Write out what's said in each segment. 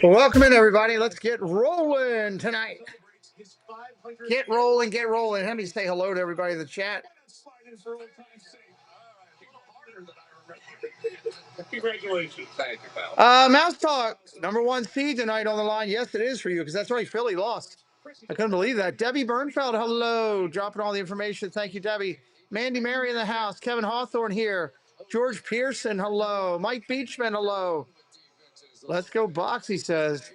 Well, welcome in, everybody. Let's get rolling tonight. Get rolling, get rolling. Let me say hello to everybody in the chat. Congratulations. Thank you, pal. Mouse Talk, #1 seed tonight on the line. Yes, it is for you because that's right. Philly lost. I couldn't believe that. Debbie Bernfeld, hello. Dropping all the information. Thank you, Debbie. Mandy Mary in the house. Kevin Hawthorne here. George Pearson, hello. Mike Beachman, hello. Let's go Bucs, he says.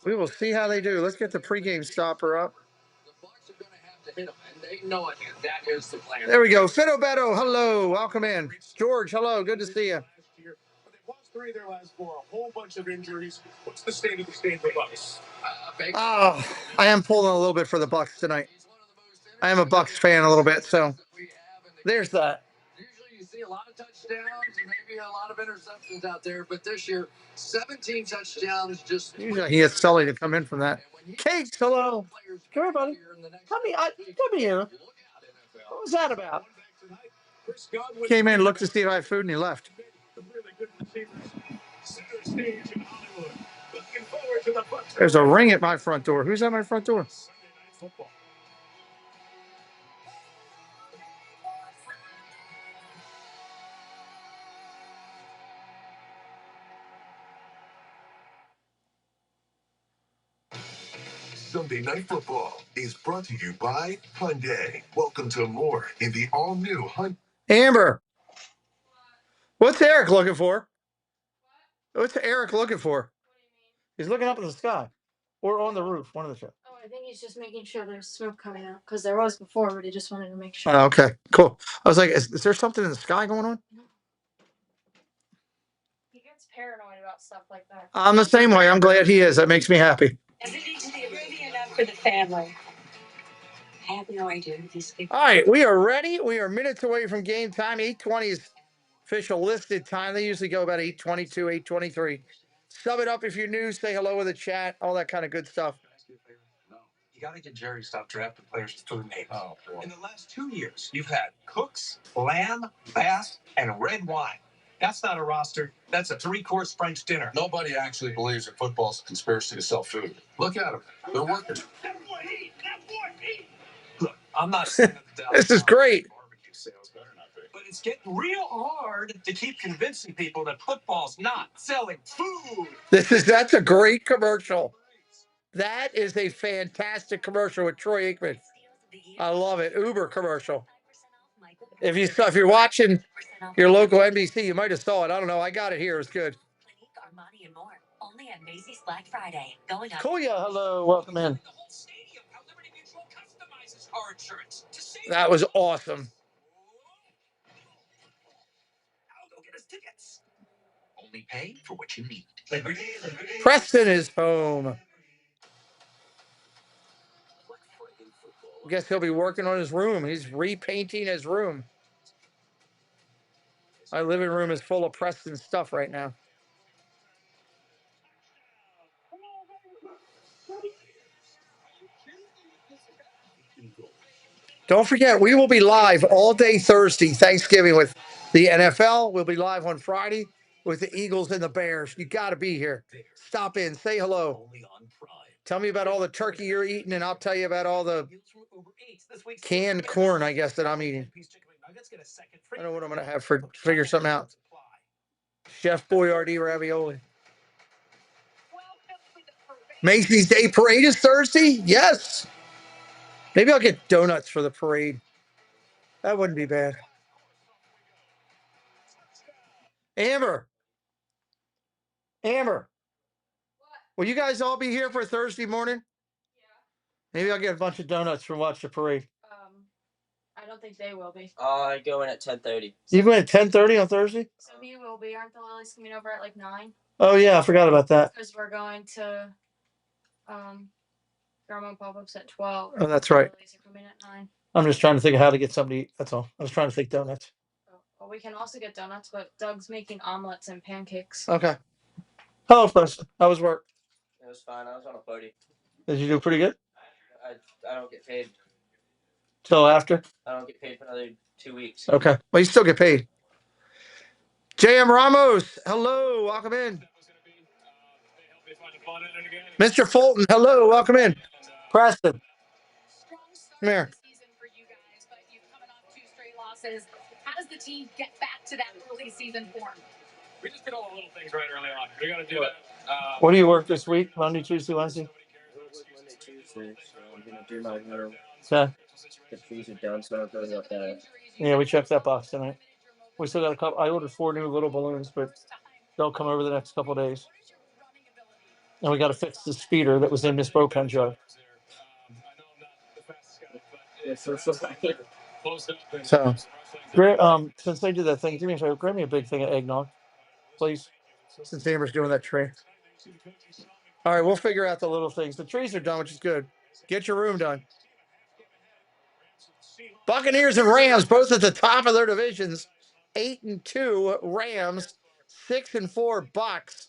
We will see how they do. Let's get the pregame stopper up. There we go. Fido Beto, hello. Welcome in. George, hello. Good to see you. Three of their last four, a whole bunch of injuries. What's the state of the Bucs? Oh, I am pulling a little bit for the Bucs tonight. I am a Bucs fan a little bit, so there's that. Usually you see a lot of touchdowns and maybe a lot of interceptions out there, but this year, 17 touchdowns just... Usually he gets Sully to come in from that. Cakes, hello. Come here, buddy. Come here. What was that about? Came in, looked to see if I had food, and he left. There's a ring at my front door. Who's at my front door? Sunday Night Football is brought to you by Hyundai. Welcome to more in the all-new Hyundai. Amber, what's Eric looking for? What's Eric looking for? He's looking up at the sky or on the roof, one of the two. Oh, I think he's just making sure there's smoke coming out because there was before, but he just wanted to make sure. Oh, okay, cool. I was like, is there something in the sky going on? He gets paranoid about stuff like that. I'm the same way. I'm glad he is. That makes me happy. For the family. I have no idea who these people All right, we are ready. We are minutes away from game time. 8:20 is official listed time. They usually go about 8:22, 8:23. Sub it up if you're new. Say hello in the chat. All that kind of good stuff. You got to get Jerry to stop drafting players with food names. Oh, boy. In the last 2 years, you've had Cooks, Lamb, Bass, and red wine. That's not a roster. That's a 3-course French dinner. Nobody actually believes that football's a conspiracy to sell food. Look at them. They're working. Look, I'm not saying that the This is great. barbecue sales better not be. But it's getting real hard to keep convincing people that football's not selling food. That's a great commercial. That is a fantastic commercial with Troy Aikman. I love it. Uber commercial. If you're watching your local NBC, you might have saw it. I don't know. I got it here. It's good. only at Macy's Black Friday. Going up. Kuya, hello. Welcome in. That was awesome. I'll go get us tickets. Only pay for what you need. Preston is home. I guess he'll be working on his room. He's repainting his room. My living room is full of Preston stuff right now. Don't forget, we will be live all day Thursday, Thanksgiving, with the NFL. We'll be live on Friday with the Eagles and the Bears. You got to be here. Stop in. Say hello. Tell me about all the turkey you're eating, and I'll tell you about all the canned corn, I guess, that I'm eating. I don't know what I'm going to have for figure something out. Chef Boyardee ravioli. Macy's Day Parade is Thursday? Yes. Maybe I'll get donuts for the parade. That wouldn't be bad. Amber. Will you guys all be here for Thursday morning? Yeah. Maybe I'll get a bunch of donuts for watch the parade. I don't think they will be. I go in at 10:30. You go in at 10:30 on Thursday? Some of you will be. Aren't the Lilies coming over at like 9? Oh yeah, I forgot about that. Because we're going to Grandma and Pop-Ups at 12. Oh, that's right. The Lilies are coming at 9. I'm just trying to think of how to get something to eat. That's all. I was trying to think donuts. Well, we can also get donuts, but Doug's making omelets and pancakes. Okay. Hello, Preston. How was work? It was fine. I was on a party. Did you do pretty good? I don't get paid. Till after? I don't get paid for another 2 weeks. Okay. Well, you still get paid. JM Ramos, hello. Welcome in. Mr. Fulton, hello, welcome in. Preston, come here. How does the team get back to that early season form? We just did all the little things right early on. We got to do that. What do you work this week? Monday, Tuesday, Wednesday? Monday, Tuesday, so I'm gonna do my room. Okay. The trees are done, so it goes up there. Yeah, we checked that box tonight. We still got a couple. I ordered 4 new little balloons, but they'll come over the next couple of days. And we got to fix the speeder that was in Miss Broken jar. So Since they did that thing, do me a favor, grab me a big thing of eggnog, please. Since Amber's doing that tree. All right, we'll figure out the little things. The trees are done, which is good. Get your room done. Buccaneers and Rams both at the top of their divisions. 8-2 Rams, 6-4 Bucs.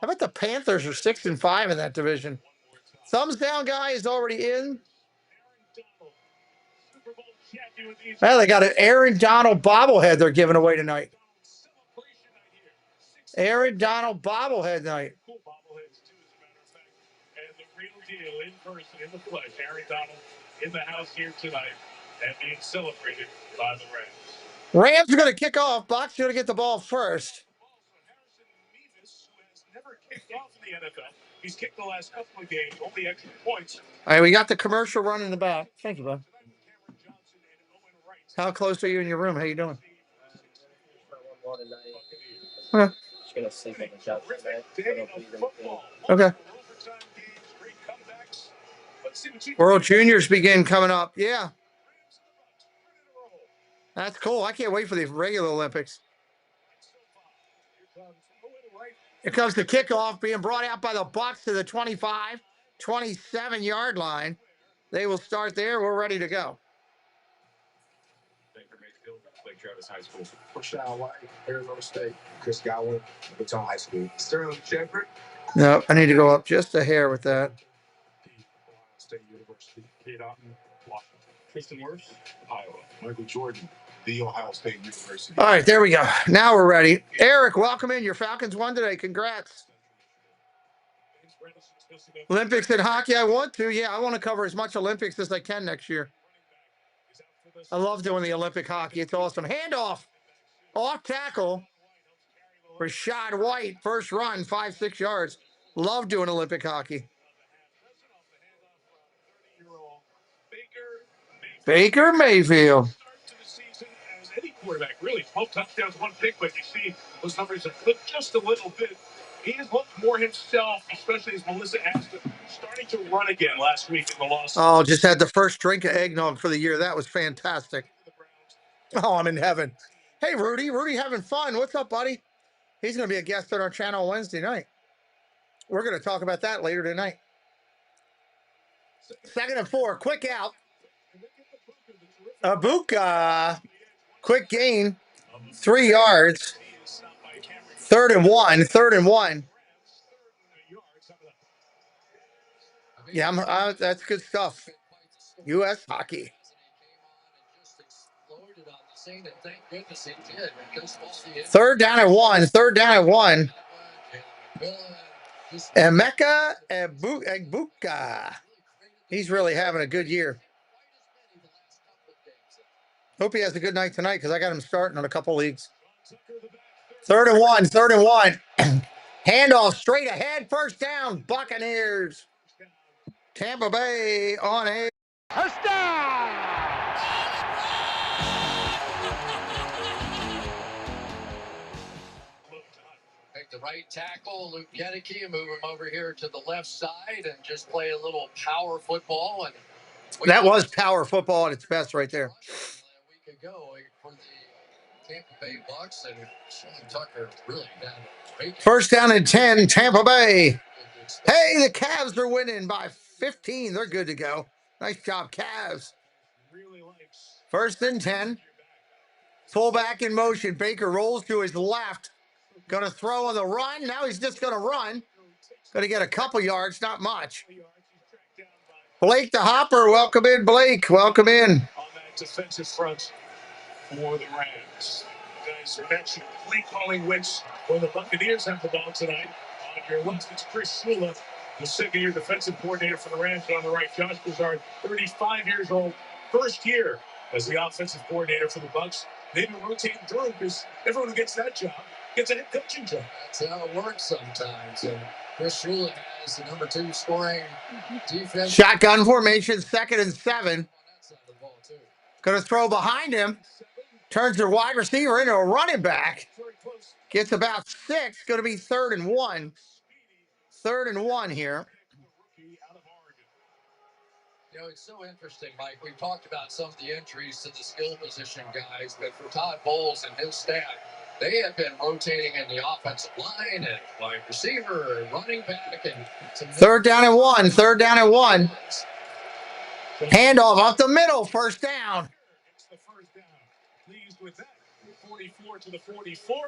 How about the Panthers are 6-5 in that division? Thumbs down guy is already in. Well, they got an Aaron Donald bobblehead they're giving away tonight. Aaron Donald bobblehead night. And the real deal in person, in the flesh, Aaron Donald in the house here tonight and being celebrated by the Rams. Rams are going to kick off. Bucs are going to get the ball first. Never kicked off in the NFL. He's kicked the last couple of games, only extra points. All right, we got the commercial run in the back. Thank you, bud. How close are you in your room? How you doing? Okay. Just gonna sleep on the couch tonight. Okay. World Juniors begin coming up. Yeah. That's cool. I can't wait for the regular Olympics. Here comes the kickoff being brought out by the Bucs to the 25, 27-yard line. They will start there. We're ready to go. Lake Travis High School. Rashad White, Arizona State. Chris Godwin, Baton High School. Sterling Shepard. No, I need to go up just a hair with that. State University. Kate Otten, Washington. Tristan Wirfs, Iowa. Michael Jordan, The Ohio State University. All right, there we go. Now we're ready. Eric, welcome in. Your Falcons won today. Congrats. Olympics in hockey, I want to. Yeah, I want to cover as much Olympics as I can next year. I love doing the Olympic hockey. It's awesome. Handoff. Off tackle. Rashad White. First run, 5-6 yards. Love doing Olympic hockey. Baker Mayfield. Any quarterback, really. 12 touchdowns, 1 pick, but you see those numbers have flipped just a little bit. He has looked more himself, especially as Melissa asked him, starting to run again last week in the loss. Oh, just had the first drink of eggnog for the year. That was fantastic. Oh, I'm in heaven. Hey, Rudy. Rudy having fun. What's up, buddy? He's going to be a guest on our channel Wednesday night. We're going to talk about that later tonight. 2nd and 4. Quick out. Abuka. Quick gain. 3 yards. 3rd and 1. 3rd and 1. Yeah, that's good stuff. U.S. hockey. 3rd down and 1. 3rd down and 1. Emeka Egbuka. He's really having a good year. Hope he has a good night tonight because I got him starting on a couple leagues. 3rd and 1. 3rd and 1. Handoff straight ahead. First down. Buccaneers. Tampa Bay on a Make the right tackle, Luke Gedeke, and move him over here to the left side and just play a little power football. And that was power football at its best right there. A week ago for the Tampa Bay Bucs, and Sean Tucker really got great. First down and 10, Tampa Bay. Hey, the Cavs are winning by 15. They're good to go. Nice job, Cavs. 1st and 10. Fullback in motion. Baker rolls to his left. Going to throw on the run. Now he's just going to run. Going to get a couple yards, not much. Blake the Hopper. Welcome in, Blake. Welcome in. On that defensive front for the Rams. Guys mentioned play calling, which when the Buccaneers have the ball tonight Your left is Chris Shula, the second-year defensive coordinator for the Rams. On the right, Josh Broussard, 35 years old, first year as the offensive coordinator for the Bucs. They've been rotating through because everyone who gets that job gets a head coaching job. That's how it works sometimes. And Chris Shula has the number 2 scoring defense. Shotgun formation, 2nd and 7. Going to throw behind him. Turns their wide receiver into a running back. Gets about 6. Going to be 3rd and 1. 3rd and 1 here. You know, it's so interesting, Mike. We talked about some of the injuries to the skill position guys, but for Todd Bowles and his staff, they have been rotating in the offensive line and wide receiver and running back. And 3rd down and 1. 3rd down and 1. Handoff up the middle. 1st down.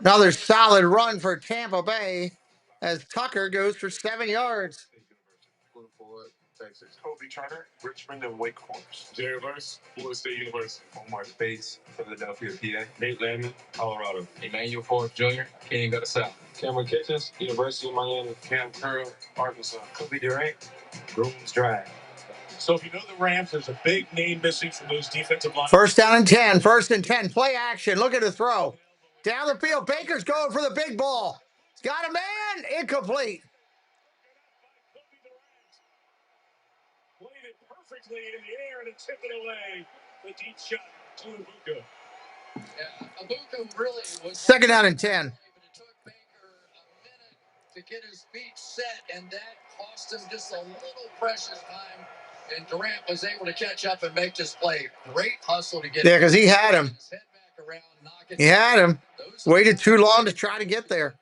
Another solid run for Tampa Bay as Tucker goes for 7 yards. Texas. Kobe Turner, Richmond, and Wake Forest. Jerry Verse, Florida State University. Omar Bates, Philadelphia, PA. Nate Landman, Colorado. Emmanuel Forbes Jr., King of the South. Cameron Kitchens, University of Miami. Cam Curl, Arkansas. Kobe Durant, Grooms Drive. So if you know the Rams, there's a big name missing from those defensive line. 1st down and 10. 1st and 10. Play action. Look at the throw. Down the field. Baker's going for the big ball. Got a man. Incomplete. Played it perfectly in the air and tipped it away. The deep shot to Abuka. Yeah, Abuka really was 2nd down and 10. But it took Baker a minute to get his feet set, and that cost him just a little precious time. And Durant was able to catch up and make this play. Great hustle to get because he had him. his head back around, knock it He had him. Those Waited too long to try to get there.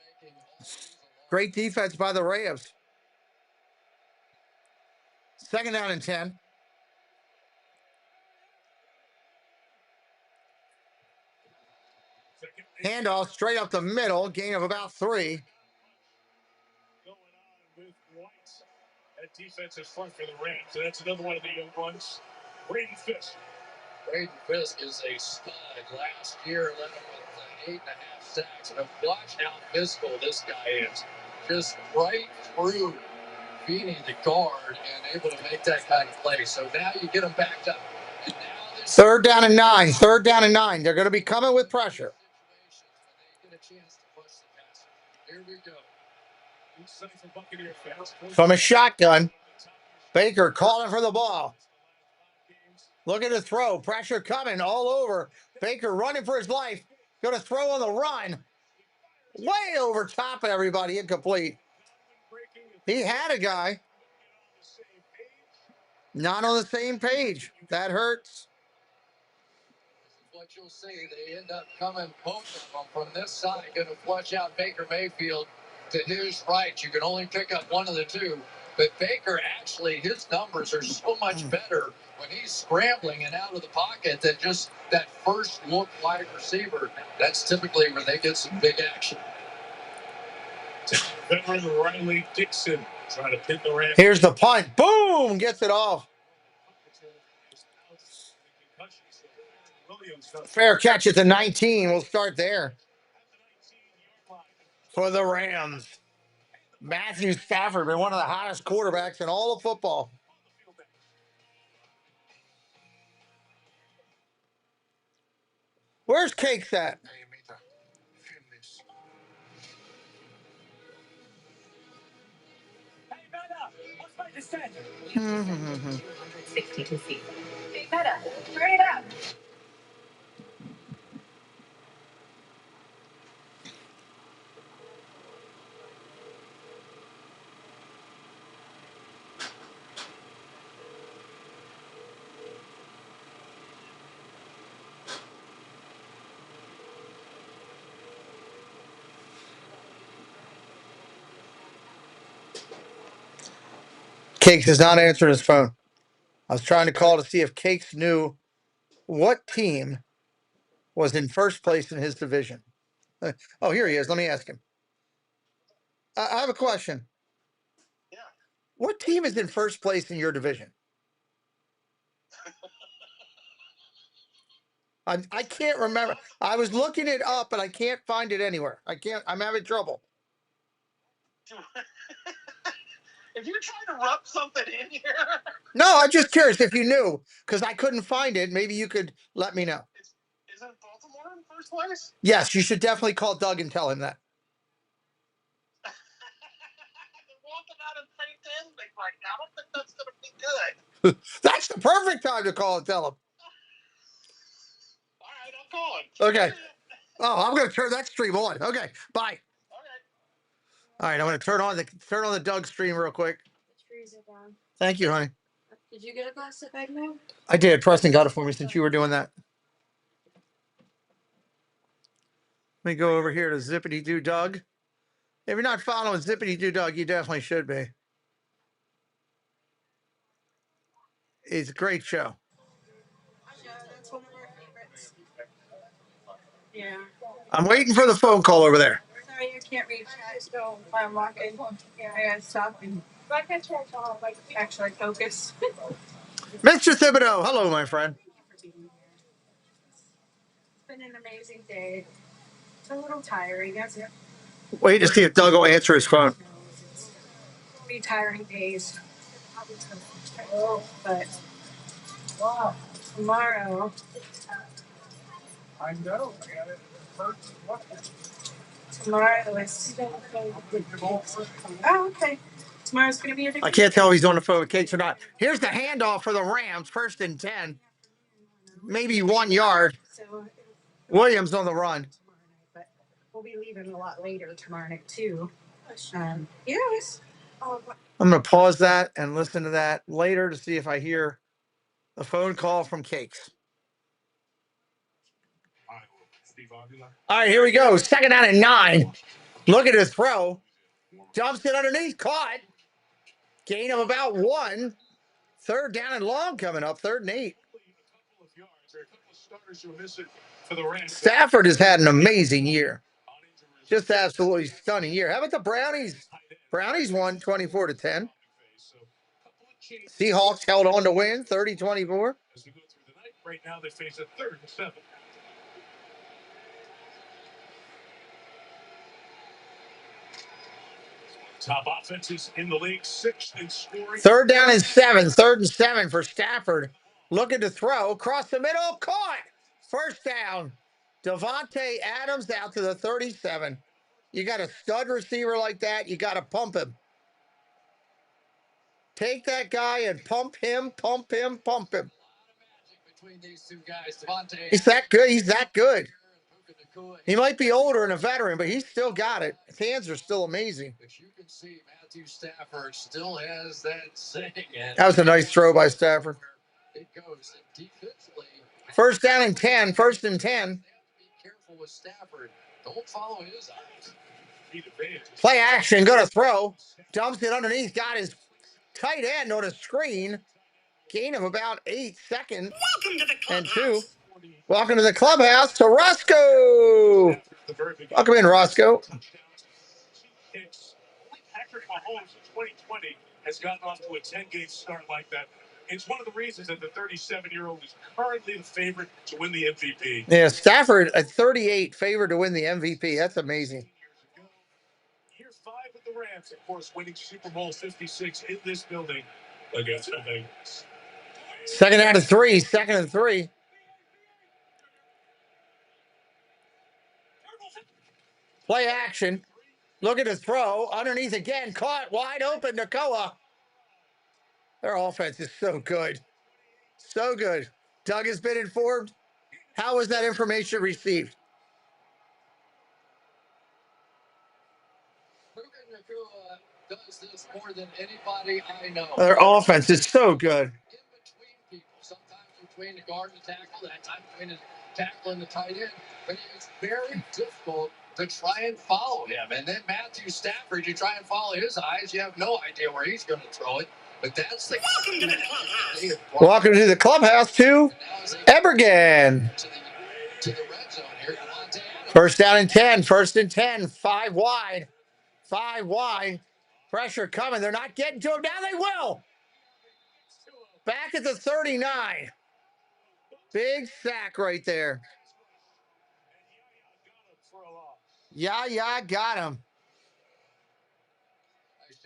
Great defense by the Rams. 2nd down and 10. Handoff straight up the middle. Gain of about 3. Going on with White at defensive front for the Rams. So that's another one of the young ones. Braden Fisk. Braden Fisk is a stud. Last year, led him with 8.5 sacks. But watch how physical this guy is. Just right through beating the guard and able to make that kind of play. So now you get him backed up. And now this 3rd down and 9. 3rd down and 9. They're going to be coming with pressure. They get a chance to push the passer. Here we go. From a shotgun. Baker calling for the ball. Look at the throw. Pressure coming all over. Baker running for his life. Going to throw on the run. Way over top of everybody. Incomplete. He had a guy. Not on the same page. That hurts. What you'll see, they end up coming both of them from this side, going to flush out Baker Mayfield to his right. You can only pick up one of the two, but Baker actually, his numbers are so much better when he's scrambling and out of the pocket than just that first look wide receiver. That's typically where they get some big action. Veteran Riley Dixon trying to pin the Rams. Here's the punt. Boom! Gets it off. Fair catch at the 19. We'll start there. For the Rams. Matthew Stafford, been one of the hottest quarterbacks in all of football. Where's Cakes at? Hey, Meta, what's my descent? 162 feet. Hey, Meta, turn it up. Cakes is not answering his phone. I was trying to call to see if Cakes knew what team was in first place in his division. Oh, here he is. Let me ask him. I have a question. Yeah. What team is in first place in your division? I can't remember. I was looking it up, and I can't find it anywhere. I'm having trouble. If you're trying to rub something in here. No, I'm just curious if you knew, because I couldn't find it. Maybe you could let me know. Isn't Baltimore in first place? Yes, you should definitely call Doug and tell him that. Walking out and saying things like, I don't think that's going to be good. That's the perfect time to call and tell him. All right, I'm calling. Okay. Oh, I'm going to turn that stream on. Okay, bye. All right, I'm going to turn on the Doug stream real quick. Thank you, honey. Did you get a glass of egg now? I did. Preston got it for me since you were doing that. Let me go over here to Zippity Doo Doug. If you're not following Zippity Doo Doug, you definitely should be. It's a great show. Yeah, that's one of our favorites. Yeah. I'm waiting for the phone call over there. Sorry, I can't reach chat. So I'm walking. Yeah, I gotta stop and actually focus. Mr. Thibodeau, hello, my friend. It's been an amazing day. It's a little tiring, isn't it? Wait to see if Doug will answer his phone. Pretty tiring days. But tomorrow. I know. Tomorrow is. Oh, okay. Tomorrow's going to be a different. I can't tell if he's on the phone with Cakes or not. Here's the handoff for the Rams, 1st and 10. Maybe 1 yard. Williams on the run. But we'll be leaving a lot later tomorrow night, too. Yes. I'm going to pause that and listen to that later to see if I hear a phone call from Cakes. All right, here we go. 2nd down and 9. Look at his throw. Dumps it underneath. Caught. Gain of about 1. 3rd down and long coming up. 3rd and 8. Stafford has had an amazing year. Just absolutely stunning year. How about the Brownies? Brownies won 24-10. Seahawks held on to win 30-24. Right now they face a 3rd and 7. Top offenses in the league, 6th in scoring. 3rd down and 7. 3rd and 7 for Stafford. Looking to throw. Across the middle. Caught. 1st down. Devontae Adams out to the 37. You got a stud receiver like that, you got to pump him. Take that guy and pump him, pump him, pump him. He's that good. He's that good. He might be older and a veteran, but he's still got it. His hands are still amazing. But you can see Matthew Stafford still has that saying. That was a nice throw by Stafford. It goes defensively. 1st down and 10. 1st and 10. Be careful with Stafford. Don't follow his eyes. Play action. Going to throw. Dumps it underneath. Got his tight end on a screen. Gain of about 8 seconds. And 2. Welcome to the clubhouse to Roscoe. Welcome in, Roscoe. Patrick Mahomes in 2020 has gotten off to a 10-game start like that. It's one of the reasons that the 37-year-old is currently the favorite to win the MVP. Yeah, Stafford at 38, favored to win the MVP. That's amazing. Year 5 with the Rams, of course, winning Super Bowl 56 in this building against the Bengals. 2nd down and 3. 2nd and 3. Play action. Look at the throw. Underneath again. Caught wide open. Nakoa. Their offense is so good. So good. Doug has been informed. How was that information received? Does this more than anybody I know. Their offense is so good. In between people, sometimes between the guard and the tackle, that time between the tackle and the tight end. But it's very difficult to try and follow him. And then Matthew Stafford, you try and follow his eyes, you have no idea where he's going to throw it. But that's the welcome to the clubhouse. Welcome to the clubhouse to Ebergan. To the red zone here. 1st down and 10. 1st and 10. 5 wide. 5 wide. Pressure coming. They're not getting to him. Now they will. Back at the 39. Big sack right there. Yeah, got him.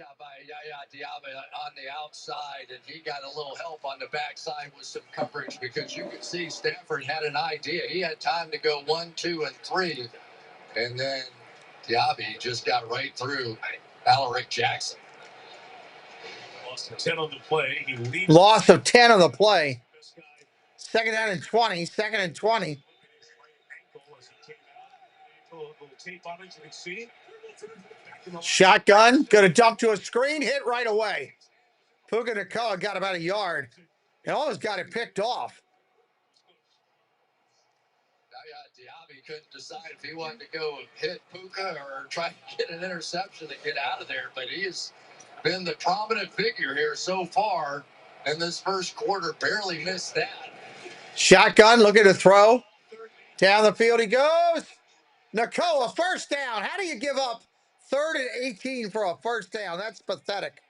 out by Yaya Diaby on the outside, and he got a little help on the backside with some coverage because you could see Stafford had an idea. He had time to go 1, 2, and 3, and then Diaby just got right through Alaric Jackson. Loss of 10 on the play. He leads. Loss of 10 on the play. Second down and 20. Second and 20. Shotgun. Going to dump to a screen. Hit right away. Puka Nacua got about a yard. And almost got it picked off. Diaby couldn't decide if he wanted to go hit Puka or try to get an interception to get out of there. But he has been the prominent figure here so far in this first quarter. Barely missed that. Shotgun looking to throw. Down the field he goes. Nacua, first down. How do you give up 3rd and 18 for a first down? That's pathetic.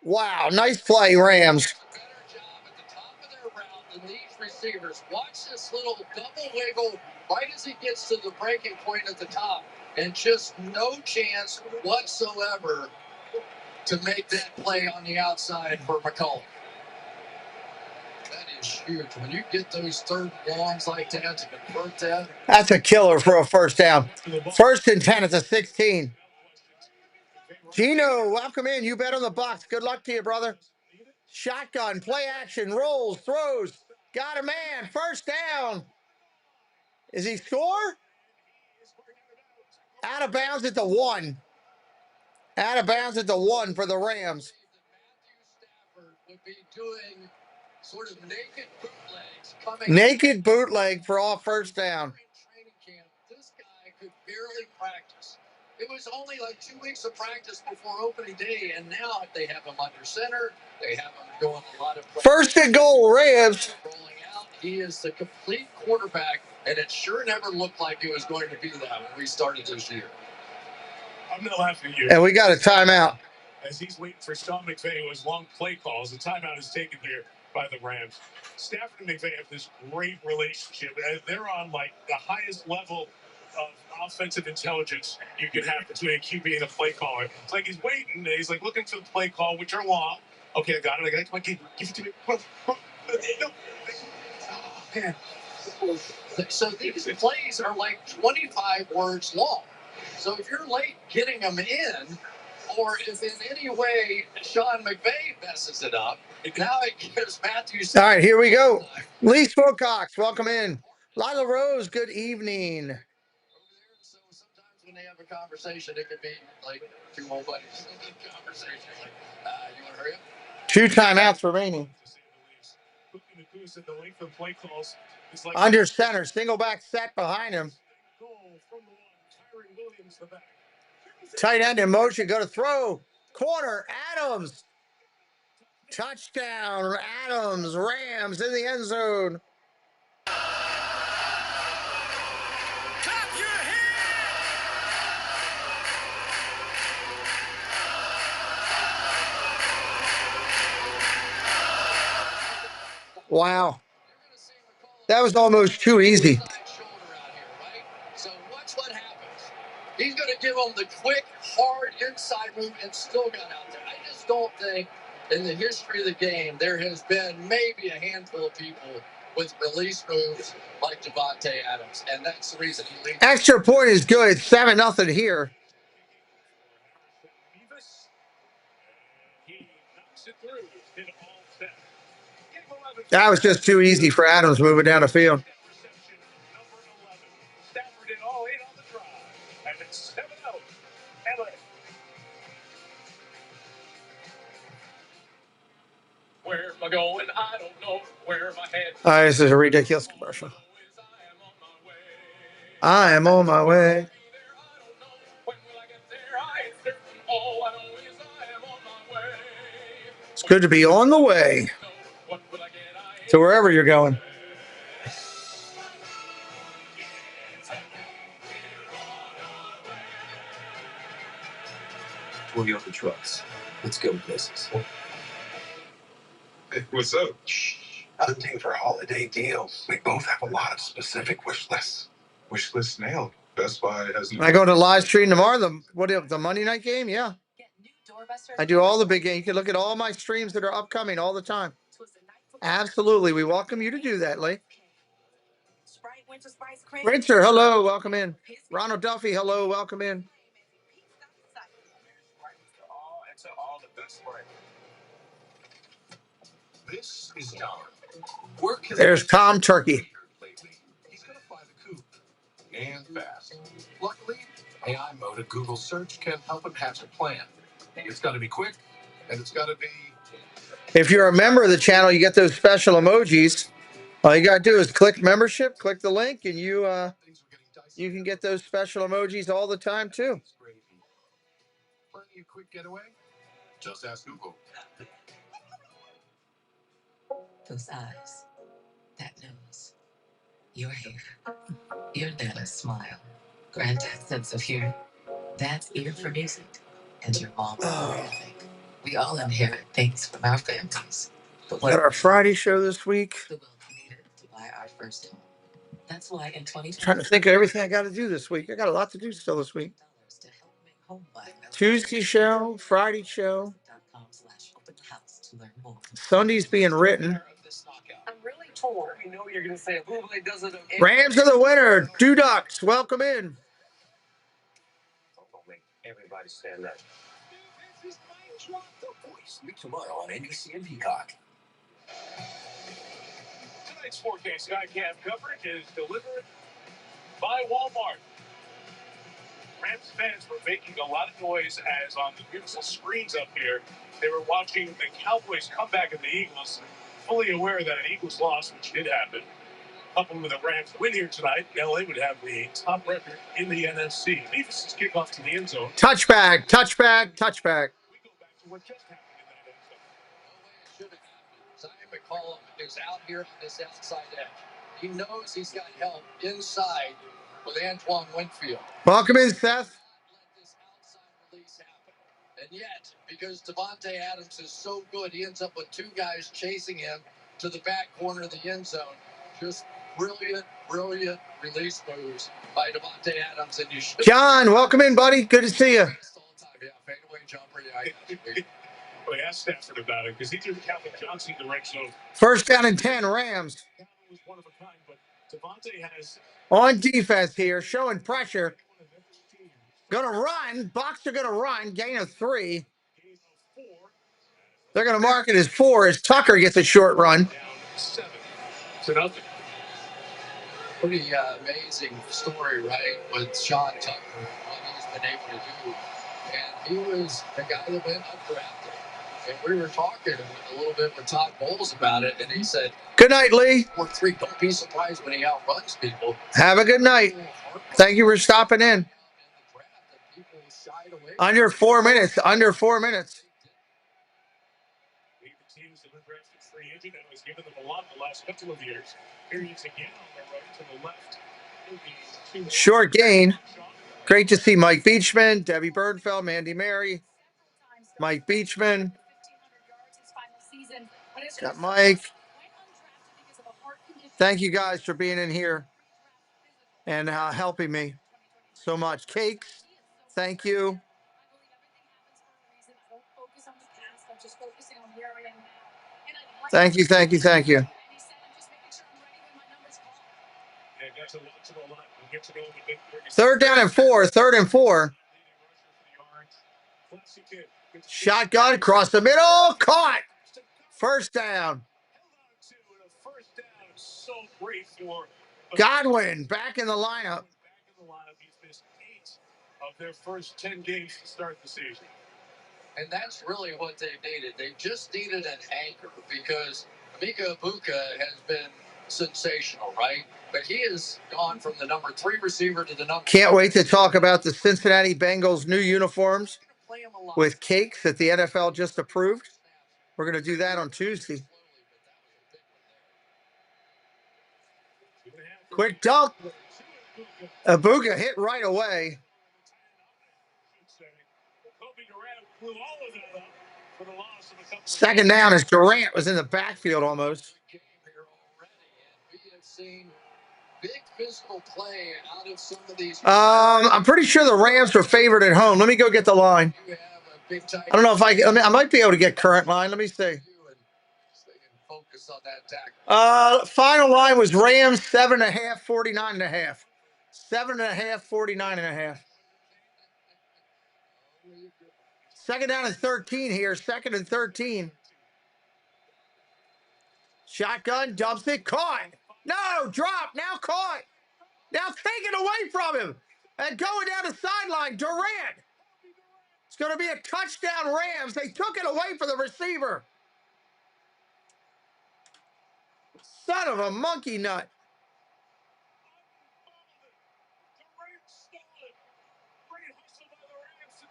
Wow, nice play, Rams. Better job at the top of their route than these receivers. Watch this little double wiggle right as he gets to the breaking point at the top. And just no chance whatsoever to make that play on the outside for McCollum. That is huge. When you get those 3rd longs like that to convert that. That's a killer for a first down. 1st and 10 at the 16. Gino, welcome in. You bet on the Bucs. Good luck to you, brother. Shotgun, play action, rolls, throws. Got a man. First down. Is he score? Out of bounds at the 1. Out of bounds at the 1 for the Rams. Stafford would be doing sort of naked bootlegs. Naked bootleg for all first down. Training camp, this guy could barely practice. It was only like 2 weeks of practice before opening day, and now they have him under center. They have him going a lot of first and goal, Rams. Rolling out. He is the complete quarterback, and it sure never looked like it was going to be that when we started this year. I'm going to laugh at you. And we got a timeout. As he's waiting for Sean McVay, who has long play calls, the timeout is taken here by the Rams. Stafford and McVay have this great relationship. They're on like the highest level of offensive intelligence you can have between a QB and a play caller. It's like he's waiting, and he's like looking for the play call, which are long. Okay, I got it. I got it. Come on, give it to me. No. Oh, man. So these plays are like 25 words long. So if you're late getting them in, or if in any way Sean McVay messes it up, now it gives Matthew. All right, here we go. Lee Wilcox, welcome in. Lila Rose, good evening. So sometimes when they have a conversation, it could be like 2 old buddies in conversation. Like, you want to hurry up? 2 timeouts remaining. Under center, single back set behind him. Tight end in motion, go to throw. Corner, Adams. Touchdown, Adams, Rams in the end zone. Wow. That was almost too easy. So watch what happens. He's going to give him the quick, hard inside move and still got out there. I just don't think in the history of the game there has been maybe a handful of people with release moves like Devontae Adams, and that's the reason he leads. Extra point is good. 7-0 here. That was just too easy for Adams moving down the field. Stafford in all 8 on the drive, and it's 7-0. LA. Where am I going? I don't know. Where am I headed? This is a ridiculous commercial. I am on my way. It's good to be on the way to wherever you're going. Toyota trucks. Let's go places. Hey, what's up? Hunting for holiday deals. We both have a lot of specific wish lists. Wish list nailed. Best Buy has. I go to live stream tomorrow. The Monday night game. Yeah, I do all the big games. You can look at all my streams that are upcoming all the time. Absolutely, we welcome you to do that, Lee. Rinser, hello, welcome in. Ronald Duffy, hello, welcome in. This is Tom. There's Tom Turkey. He's gonna fly the coop and fast. Luckily, AI mode of Google search can help him hatch a plan. It's got to be quick, and it's got to be. If you're a member of the channel, you get those special emojis. All you gotta do is click membership, click the link, and you can get those special emojis all the time too. Plenty of quick getaway. Just ask Google. Those eyes, that nose, your hair, your Nana's smile, granddad's sense of humor, dad's ear for music, and your mom's music. We all inherit things from our families. But Got our Friday show this week. the wealth needed to buy our first home. That's why in 2020, Trying to think of everything I got to do this week. I got a lot to do still this week. to help make home buying Tuesday show, Friday show, .com/open house to learn more. Sunday's being written. I'm really torn. We know you're going to say, "Who doesn't?" Rams are the winner. Ducks, welcome in. Don't make everybody stand up. The Voice, new tomorrow on NBC and Peacock. Tonight's 4K Skycam coverage is delivered by Walmart. Rams fans were making a lot of noise as on the beautiful screens up here, they were watching the Cowboys come back at the Eagles, fully aware that an Eagles loss, which did happen, coupled with a Rams win here tonight, LA would have the top record in the NFC. Beavis' kickoff to the end zone. Touchback, touchback, touchback. We go back to what just happened in that end zone. No way it should have happened. Simon McCollum is out here on this outside edge. He knows he's got help inside with Antoine Winfield. Welcome in, Seth. Let this outside release happen. And yet, because Devontae Adams is so good, he ends up with two guys chasing him to the back corner of the end zone. Just brilliant release moves by Devontae Adams. And you should. John, welcome in, buddy. Good to see you. Yeah, fadeaway jumper. Yeah, Well, I asked Stafford about it because he threw Calvin Johnson in the red zone. First down and 10, Rams. Calvin was one of a kind, but Devontae has On defense here, showing pressure. Gonna run. Bucs are gonna run. Gain of 3. They're gonna mark it as 4 as Tucker gets a short run. down 7 to nothing. pretty amazing story, right, with Sean Tucker, what he's been able to do. And he was the guy that went undrafted. And we were talking a little bit with Todd Bowles about it, and he said, Good night, Lee. 4-3, don't be surprised when he outruns people. Have a good night. Thank you for stopping in. Under 4 minutes. Under 4 minutes. The teams that were drafted free agent and was given them a lot in the last couple of years. Here he's again on the right to the left. Short gain. Great to see Mike Beachman, Debbie Birdfeld, Mandy Mary, Mike Beachman. Got Mike. Thank you guys for being in here and helping me so much. Cakes, thank you. Thank you, thank you, thank you. Third down and 4, 3rd and 4. Shotgun across the middle, caught. First down. Godwin back in the lineup. He's missed 8 of their first 10 games to start the season. And that's really what they needed. They just needed an anchor because Mika Ibuka has been sensational, right? But he has gone from the number 3 receiver to the number. Can't wait to talk about the Cincinnati Bengals new uniforms with cakes that the NFL just approved. We're going to do that on Tuesday. Quick dunk. Ibuka hit right away. Second down as Durant was in the backfield almost. We have seen Big physical play out of some of these. I'm pretty sure the Rams were favored at home. Let me go get the line. I don't know if I might be able to get current line. Let me see. Final line was Rams 7.5, 49.5. 7.5, 49.5. Second down and 13 here. Second and 13. Shotgun, dumps it, caught. No, drop, now caught. Now taken away from him. And going down the sideline, Durant. It's going to be a touchdown, Rams. They took it away from the receiver. Son of a monkey nut.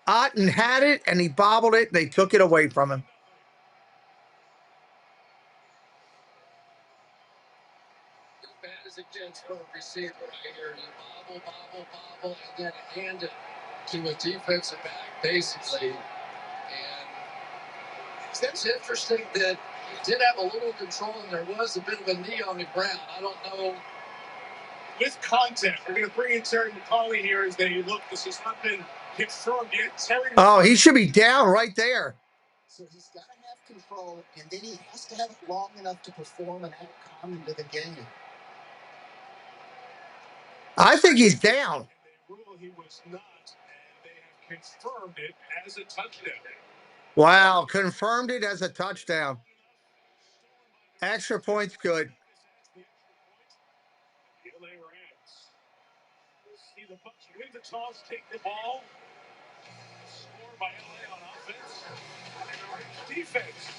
Otten had it, and he bobbled it, and they took it away from him. As it gets for a receiver right here, you bobble, and then hand it to a defensive back, basically. And it's interesting that he did have a little control, and there was a bit of a knee on the ground. I don't know. With contact, we're going to bring in Terry McCauley here as they look. This has not been confirmed yet. Terry. Oh, he should be down right there. So he's got to have control, and then he has to have it long enough to perform an outcome into the game. I think he's down. They rule he was not, and they have confirmed it as a touchdown. Wow, confirmed it as a touchdown. Extra point's good. The LA Rams. See the Bucs win the toss, take the ball. Score by LA on offense. And the Rams defense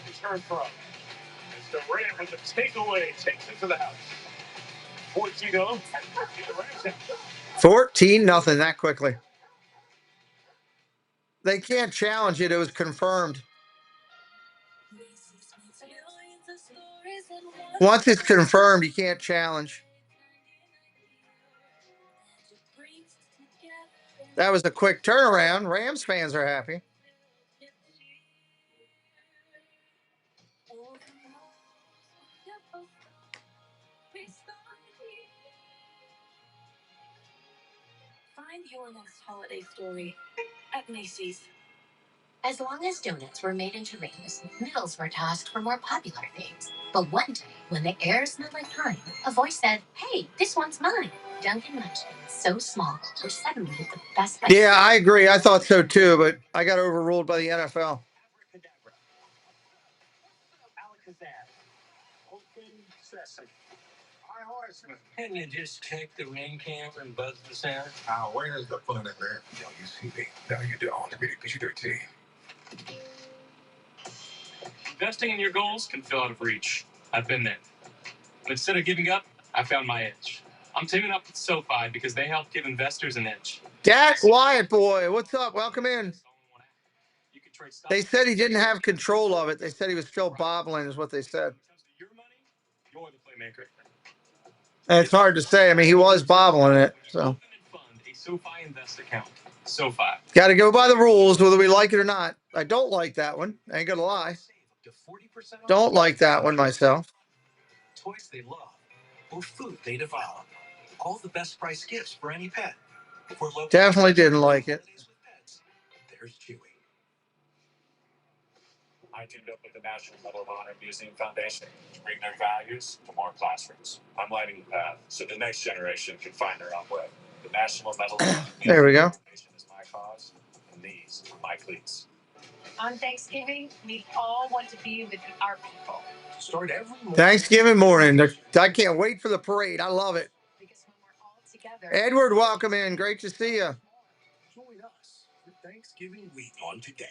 is heard from. As the Ram with the takeaway takes it to the house. 14-0. 14-0 that quickly. They can't challenge it. It was confirmed. Once it's confirmed, you can't challenge. That was a quick turnaround. Rams fans are happy. Find your next holiday story at Macy's. As long as donuts were made into rings, middles were tossed for more popular things. But one day, when the air smelled like pine, a voice said, "Hey, this one's mine." Dunkin' Munchkins, so small, were suddenly the best. Yeah, I agree. I thought so too, but I got overruled by the NFL. Can you just take the ring camera and buzz the sound? Where's the fun in there? No, you see me. No, you don't. PG-13. Investing in your goals can feel out of reach. I've been there. But instead of giving up, I found my edge. I'm teaming up with SoFi because they help give investors an edge. Dak Wyatt, boy, what's up? Welcome in. They said he didn't have control of it. They said he was still bobbling, is what they said. Your money, you're the playmaker. And it's hard to say. I mean, he was bobbling it. So Open and fund a SoFi Invest account. SoFi. got to go by the rules, whether we like it or not. I don't like that one. I ain't gonna lie. Don't like that one myself. Toys they love or food they devour. All the best price gifts for any pet. For Definitely didn't like it. There's Chewy. I teamed up with the National Medal of Honor Museum Foundation to bring their values to more classrooms. I'm lighting the path so the next generation can find their own way. The National Medal of Honor There we go. is my cause, and these are my cleats. On Thanksgiving, we all want to be with our people. Start every morning. Thanksgiving morning. I can't wait for the parade. I love it. Because when we're all together. Edward, welcome in. Great to see you. Join us for Thanksgiving week on today.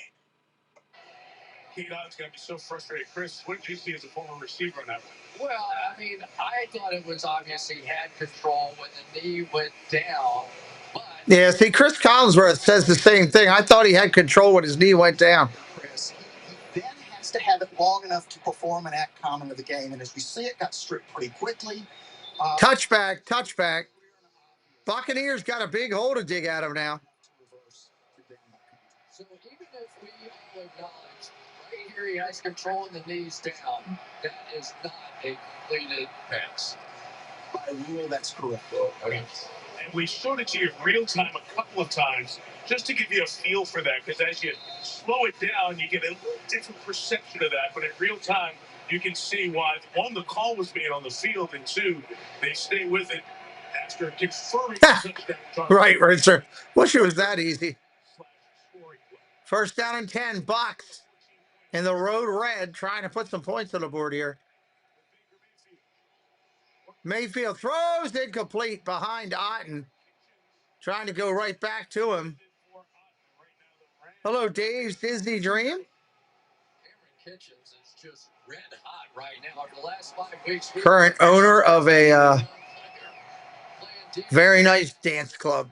Kate Ott's going to be so frustrated. Chris, what did you see as a former receiver on that one? Well, I mean, I thought it was obvious he had control when the knee went down. But Yeah, see, Chris Collinsworth says the same thing. I thought he had control when his knee went down. Chris, he then has to have it long enough to perform an outcome into the game. And as we see, it got stripped pretty quickly. Touchback. Buccaneers got a big hole to dig out of now. so even if we all acknowledge right here he has control and the knees down, that is not a completed pass. By rule, that's correct. Okay. And we showed it to you in real time a couple of times just to give you a feel for that, because as you slow it down, you get a little different perception of that. But in real time, you can see why, one, the call was made on the field, and two, they stay with it after conferring touchdown. Right, sir. Wish it was that easy. First down and 10, Bucs in the road red, trying to put some points on the board here. Mayfield throws incomplete behind Otten, trying to go right back to him. Hello, Dave's Disney Dream. Current owner of a very nice dance club.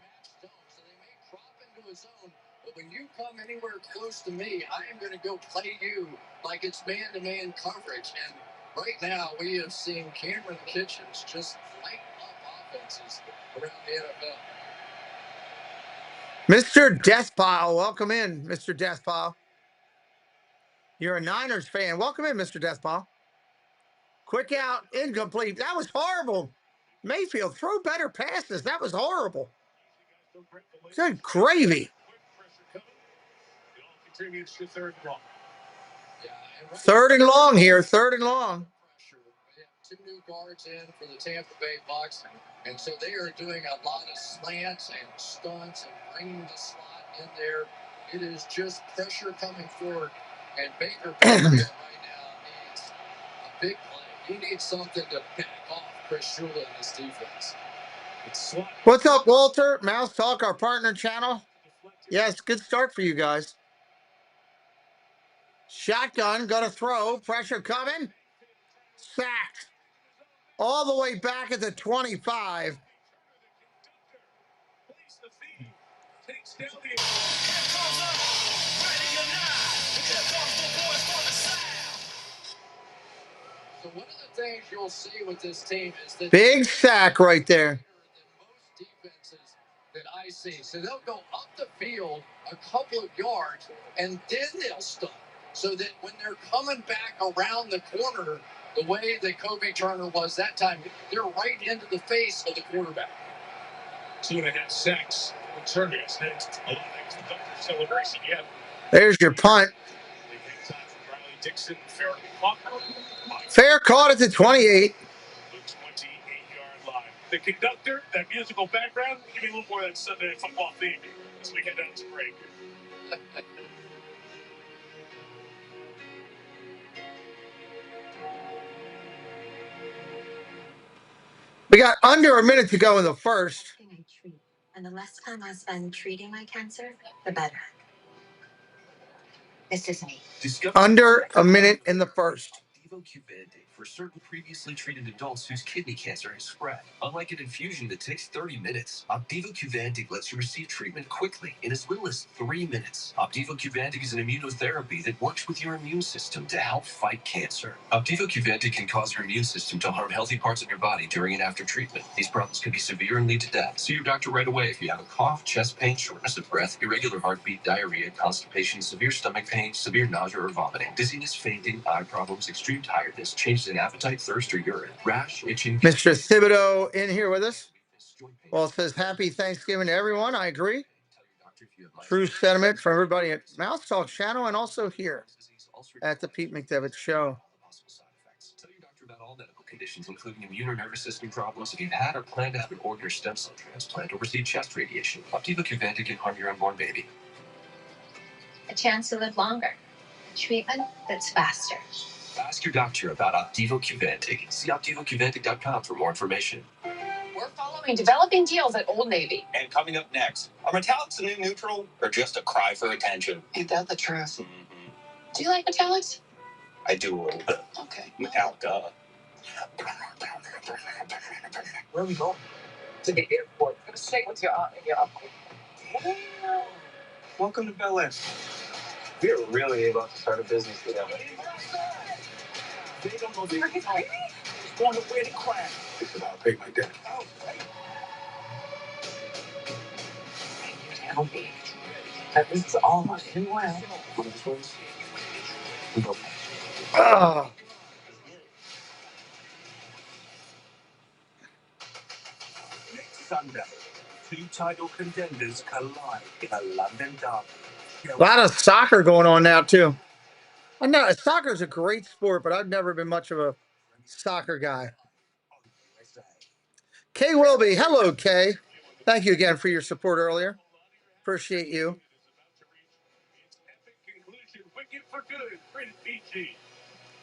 But when you come anywhere close to me, I am going to go play you like it's man-to-man coverage. And right now, we have seen Cameron Kitchens just light up offenses around the NFL. Mr. Deathpile, welcome in, Mr. Deathpile. You're a Niners fan. Welcome in, Mr. Deathpile. Quick out, incomplete. That was horrible. Mayfield, throw better passes. That was horrible. Good gravy. Third and long here. Third and long. We have 2 new guards in for the Tampa Bay Bucs, and so they are doing a lot of slants and stunts and bringing the slot in there. It is just pressure coming forward, and Baker right now needs a big play. He needs something to pick off Chris Shula and his defense. What's up, Walter? Mouse Talk, our partner channel. Yes, good start for you guys. Shotgun, gonna throw. Pressure coming. Sacked. All the way back at the 25. So one of the things you'll see with this team is that big sack right there. Most defenses that I see, so they'll go up the field a couple of yards and then they'll stop. So that when they're coming back around the corner, the way that Kobe Turner was that time, they're right into the face of the quarterback. 2.5 sacks. Turner is next. Celebration yet. There's your punt. Fair caught at the 28. 28-yard line. The conductor, that musical background, give me a little more of that Sunday Night Football theme as we head down to break. We got under a minute to go in the first. And the less time I spend treating my cancer, the better. This is me. Under a minute in the first. For certain previously treated adults whose kidney cancer has spread. Unlike an infusion that takes 30 minutes, Opdivo Qvantig lets you receive treatment quickly in as little as 3 minutes. Opdivo Qvantig is an immunotherapy that works with your immune system to help fight cancer. Opdivo Qvantig can cause your immune system to harm healthy parts of your body during and after treatment. These problems can be severe and lead to death. See your doctor right away if you have a cough, chest pain, shortness of breath, irregular heartbeat, diarrhea, constipation, severe stomach pain, severe nausea or vomiting, dizziness, fainting, eye problems, extreme tiredness, changes in appetite, thirst, or urine, rash, itching. Mr. Thibodeau in here with us. Well, it says happy Thanksgiving to everyone. I agree. True sentiment for everybody at Mouse Talk channel and also here at the Pete McDevitt Show. Tell your doctor about all medical conditions, including immune or nervous system problems, if you've had or plan to have an organ or stem cell transplant or receive chest radiation. Opdivo Qvantig can harm your unborn baby. A chance to live longer. Treatment that's faster. Ask your doctor about Opdivo Qvantig. See OpdivoQvantig.com for more information. We're following developing deals at Old Navy. And coming up next, are metallics the new neutral or just a cry for attention? Ain't that the truth? Mm-hmm. Do you like metallics? I do a little bit. Okay. Metallica. Where are we going? To the airport. I'm gonna stay with your uncle. Welcome to Bel Air. We are really able to start a business together. They don't know they're going to wear the crown. This is how I pay my debt. You tell me. That this is all my well. Sunday, two title contenders collide in a London derby. A lot of soccer going on now too. I know soccer's a great sport, but I've never been much of a soccer guy. Kay Wilby, hello Kay. Thank you again for your support earlier. Appreciate you.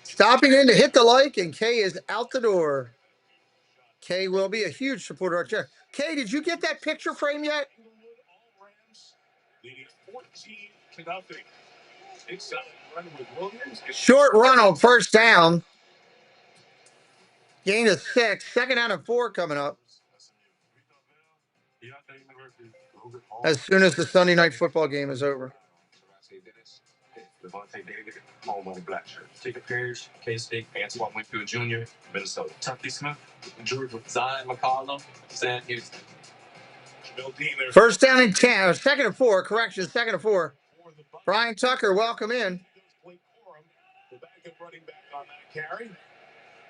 Stopping in to hit the like, and Kay is out the door. Kay will be a huge supporter of our channel. Kay, did you get that picture frame yet? Short run on first down. Gain of 6. Second down and 4 coming up. As soon as the Sunday night football game is over. Home on the black shirt. Jacob Parrish, K-State, Antoine Winfield Jr., Minnesota. Tuffy Smith, Georgia. Zion McCollum, Sam Houston. First down and 10, or second and 4, correction, second and 4. Brian Tucker, welcome in.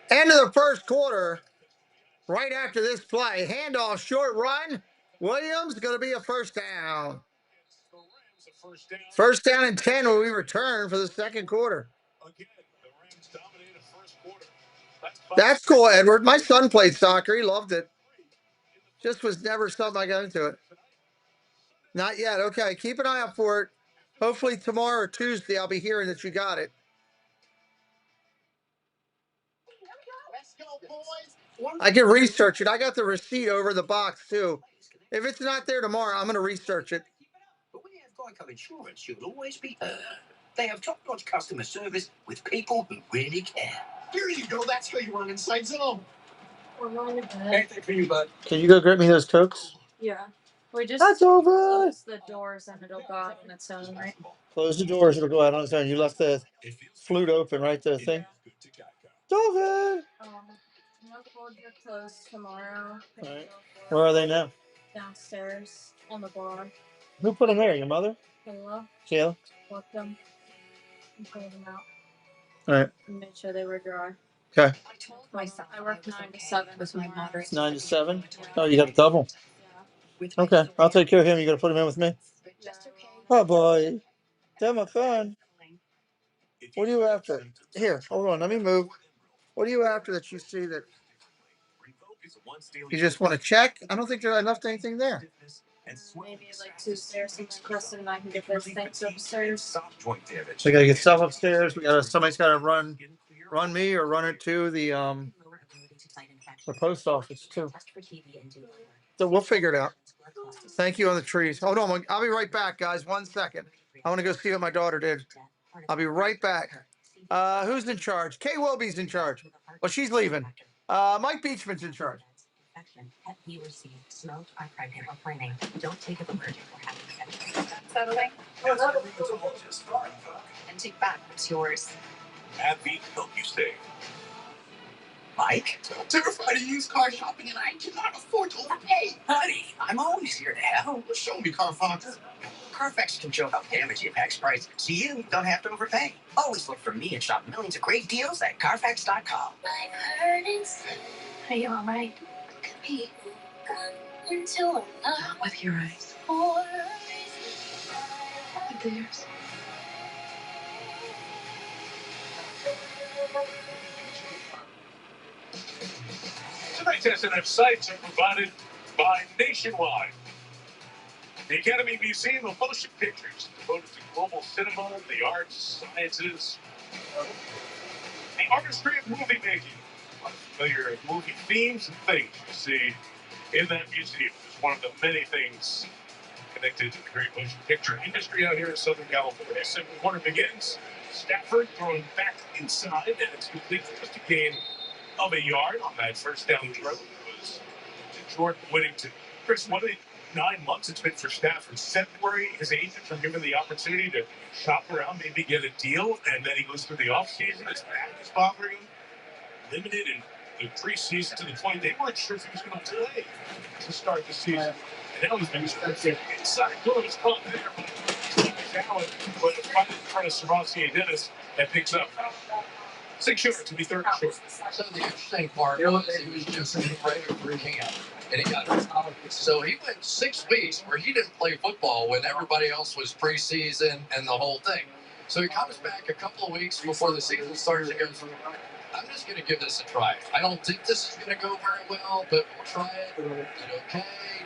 End of the first quarter. Right after this play, handoff, short run. Williams going to be a first down. First down and 10 when we return for the second quarter. That's cool, Edward. My son played soccer. He loved it. Just was never something I got into it. Not yet. Okay, keep an eye out for it. Hopefully tomorrow or Tuesday I'll be hearing that you got it. I can research it. I got the receipt over the box too. If it's not there tomorrow, I'm going to research it. But when you have Geico Insurance, you'll always be heard. They have top-notch customer service with people who really care. Here you go. That's how you run Inside Zone. We're going to bed. Anything for you, bud. Can you go get me those Cokes? Yeah. We just That's over. close the doors and it'll go out on its own, right? Close the doors. It'll go out on its own. You left the flute open, right? The thing. David. No doors are closed tomorrow. All right. Where are they now? Downstairs on the bar. Who put them there? Your mother? Kayla. Kayla. Left them and pulled them out. All right. And made sure they were dry. Okay. I work 9 to 7 with my mother. 9 to 7. Oh, you got a double. Yeah. Okay, I'll take care of him. You got to put him in with me. Yeah. Oh boy, that's my fun. What are you after? Here, hold on. Let me move. What are you after that you see that you just want to check? I don't think there left anything there. Maybe like Tuesday or something. Preston and I can get those things upstairs. So we got to get stuff upstairs. We got to. Somebody's got to run me or run it to the post office too. So we'll figure it out. Thank you on the trees. Hold on. I'll be right back, guys. 1 second. I want to go see what my daughter did. I'll be right back. Who's in charge? Kay Wilby's in charge. Well, she's leaving. Mike Beachman's in charge. Settling. And take back what's yours. Happy help you stay. Mike? Terrified of used car shopping and I cannot afford to overpay. Honey, I'm always here to help. Show me, Carfax. Carfax can show how damage impacts price, so you don't have to overpay. Always look for me and shop millions of great deals at Carfax.com. Are you all right? Could be until Not with your eyes. With theirs. Tonight's SNF sites are provided by Nationwide. The Academy Museum of Motion Pictures, devoted to global cinema, the arts, sciences, the artistry of movie making. Familiar movie themes and things you see in that museum. It's one of the many things connected to the great motion picture industry out here in Southern California. Second quarter begins. Stafford throwing back inside, and it's complete for just a gain of a yard on that first down throw. It was Jordan Whittington. Chris, what are the 9 months it's been for Stafford? February, his agents are given the opportunity to shop around, maybe get a deal, and then he goes through the offseason. His back is bothering him. Limited in the preseason to the point they weren't sure if he was going to play to start the season. And now he's been inside throw. He's caught there by Allen, but finally in front of Savasier Dennis that picks up 6 yards to be third short. So the interesting part was he was just in the regular for his hand. and he got so he went 6 weeks where he didn't play football when everybody else was preseason and the whole thing. So he comes back a couple of weeks before the season starts and goes, I'm just going to give this a try. I don't think this is going to go very well, but we'll try it. Did okay,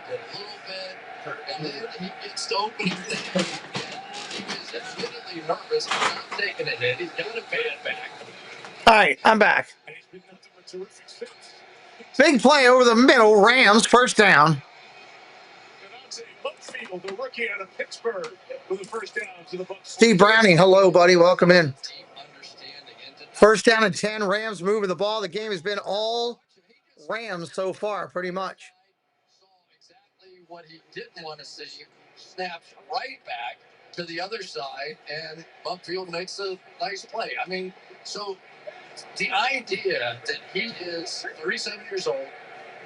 did a little bit, and then he gets to opening day. He was admittedly nervous, but not taking it in. He's got to pay it back. All right, I'm back. Big play over the middle. Rams, first down. The rookie out of Pittsburgh with the first down to the Bucs. Steve Browning, hello, buddy. Welcome in. First down and 10. Rams moving the ball. The game has been all Rams so far, pretty much. Exactly what he didn't want to see. Snaps right back to the other side, and Mayfield makes a nice play. I mean, so the idea that he is 37 years old,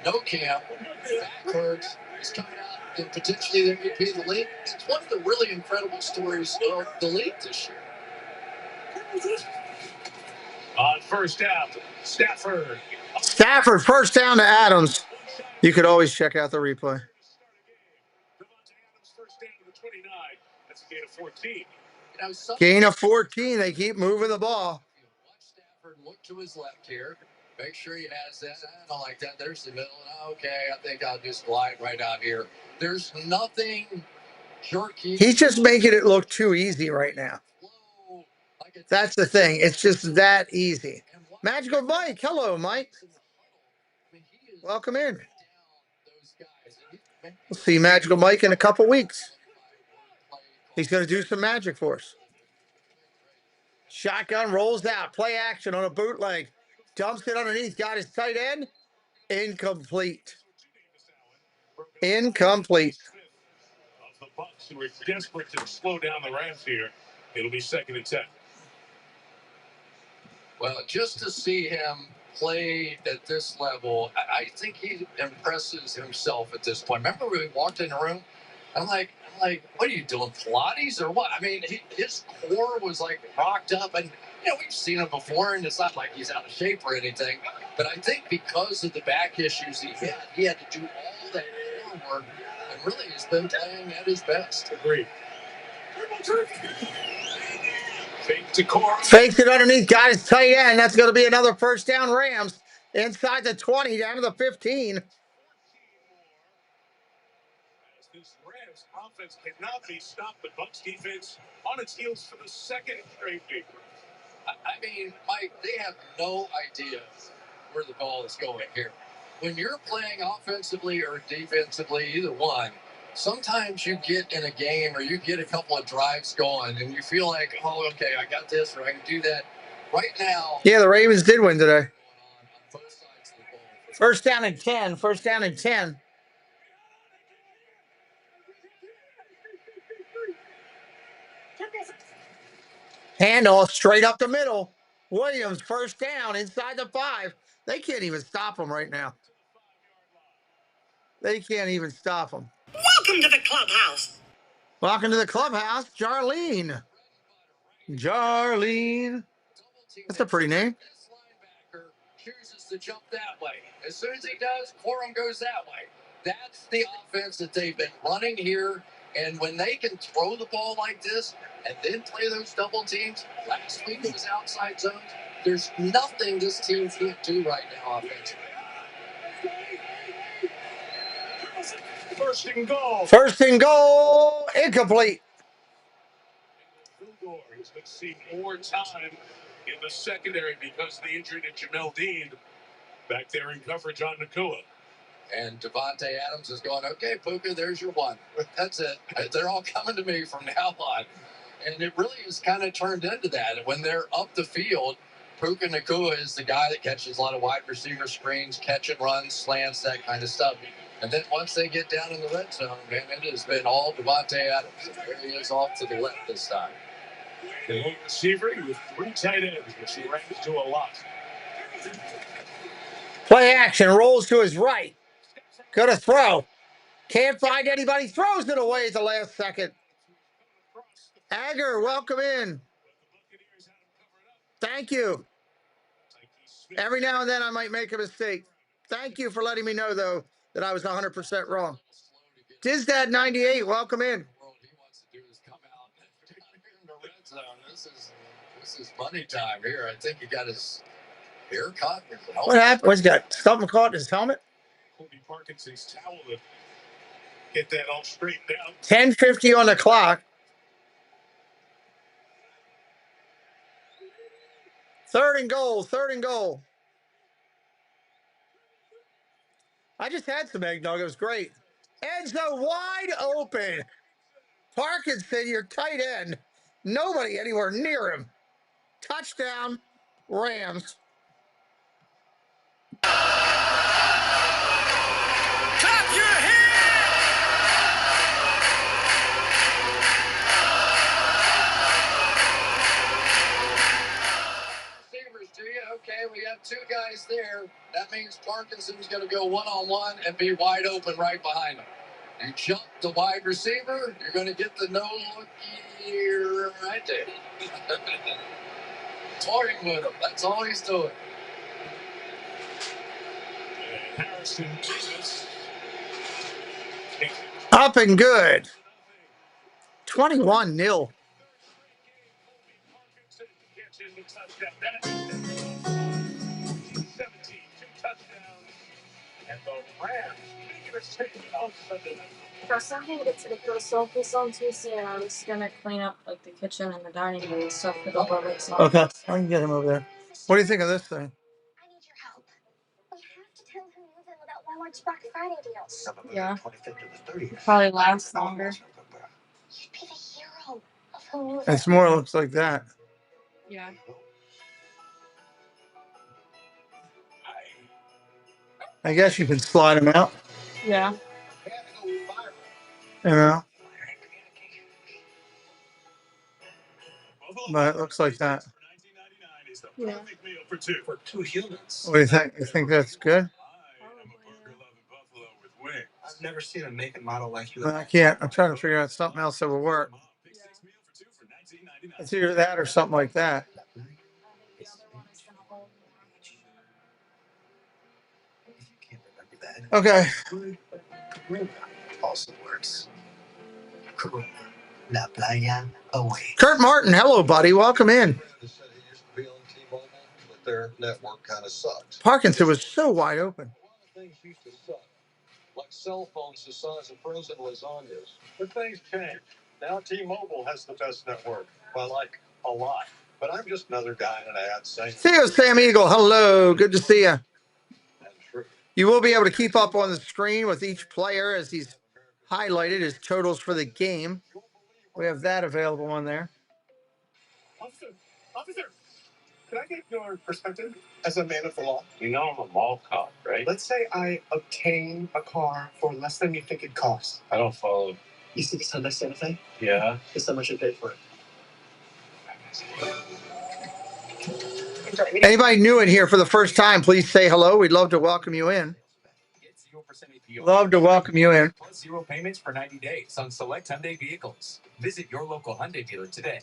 no camp, back hurts, is coming out and potentially the MVP of the league. It's one of the really incredible stories of the league this year. On first down, Stafford. Stafford, first down to Adams. You could always check out the replay. That's a gain of 14. Gain of 14. They keep moving the ball. Watch Stafford look to his left here. Make sure he has that. I don't like that. There's the middle. Okay, I think I'll just glide right out here. There's nothing jerky. He's just making it look too easy right now. That's the thing. It's just that easy. Magical Mike. Hello, Mike. Welcome in. We'll see Magical Mike in a couple weeks. He's going to do some magic for us. Shotgun rolls out. Play action on a bootleg. Dumps it underneath. Got his tight end. Incomplete. Incomplete. Of the Bucs, who are desperate to slow down the Rams here. It'll be 2nd and 10. Well, just to see him play at this level, I think he impresses himself at this point. Remember when we walked in the room? I'm like, what are you doing, Pilates or what? I mean, his core was like rocked up, and we've seen him before, and it's not like he's out of shape or anything. But I think because of the back issues he had to do all that core work, and really has been playing at his best. Agreed. Fakes it underneath. Got his tight end. That's going to be another first down Rams. Inside the 20, down to the 15. This Rams offense cannot be stopped. The Bucs defense on its heels for the second straight week. I mean, Mike, they have no idea where the ball is going here. When you're playing offensively or defensively, either one, sometimes you get in a game or you get a couple of drives going and you feel like, oh, okay, I got this or I can do that. Right now. Yeah, the Ravens did win today. First down and 10. First down and 10. Handoff straight up the middle. Williams, first down inside the 5. They can't even stop him right now. They can't even stop him. Welcome to the clubhouse. Welcome to the clubhouse, Jarlene. Jarlene. That's a pretty name. This linebacker chooses to jump that way. As soon as he does, Corum goes that way. That's the offense that they've been running here. And when they can throw the ball like this and then play those double teams, last week it was outside zones. There's nothing this team can't do right now offensively. First and goal. First and goal. Incomplete. He's going to see more time in the secondary because of the injury to Jamel Dean back there in coverage on Nakua. And Devontae Adams is going, okay, Puka, there's your one. That's it. They're all coming to me from now on. And it really has kind of turned into that. When they're up the field, Puka Nakua is the guy that catches a lot of wide receiver screens, catch and runs, slants, that kind of stuff. And then once they get down in the red zone, man, it has been all Devontae Adams. There he is off to the left this time. The long receiver with 3 tight ends, which the Rams do a lot. Play action. Rolls to his right. Gonna throw. Can't find anybody. Throws it away at the last second. Agger, welcome in. Thank you. Every now and then I might make a mistake. Thank you for letting me know, though. that I was 100% wrong. Dizdad98, welcome in. This is money time here. I think he got his hair caught. What happened? What's he got? Something caught in his helmet? Colby Parkinson's towel to get that all straightened out. 10:50 on the clock. Third and goal. I just had some eggnog. It was great. End zone wide open. Parkinson, your tight end. Nobody anywhere near him. Touchdown, Rams. Clap your Receivers, do you? Okay, we have two guys there. That means Parkinson's going to go one-on-one and be wide open right behind him. You jump the wide receiver, you're going to get the no-look here right there. Toying with him. That's all he's doing. And Harrison Jesus. Up and good. 21-0. For something to get to the first office on Tuesday, and I was gonna clean up like the kitchen and the dining room and stuff for the public. So Okay, I can get him over there. What do you think of this thing? I need your help. We have to tell him to move in without Walmart's Black Friday deals. yeah, probably last longer. You'd be the hero of who moves. It's more looks like that. Yeah. I guess you can slide him out. Yeah. You know. But it looks like that. Yeah. For two humans. What do you think? You think that's good? I've never seen a make and model like you. I can't. I'm trying to figure out something else that will work. It's either that or something like that. Okay. Also works. La playa away. Kurt Martin, hello, buddy. Welcome in. Their network kind of sucked. Parkinson was so wide open. Things used to suck, like cell phones the size of frozen lasagnas. But things changed. Now T-Mobile has the best network. Well, like a lot. But I'm just another guy in an ad saying. See you, Sam Eagle. Hello. Good to see you. You will be able to keep up on the screen with each player as he's highlighted his totals for the game. We have that available on there. Officer, can I get your perspective as a man of the law? You know I'm a mall cop, right? Let's say I obtain a car for less than you think it costs. I don't follow. You see this Hyundai Santa Fe? Yeah. Guess how much you paid for it? Anybody new in here for the first time, please say hello. We'd love to welcome you in. Love to welcome you in. Plus 0 payments for 90 days on select Hyundai vehicles. Visit your local Hyundai dealer today.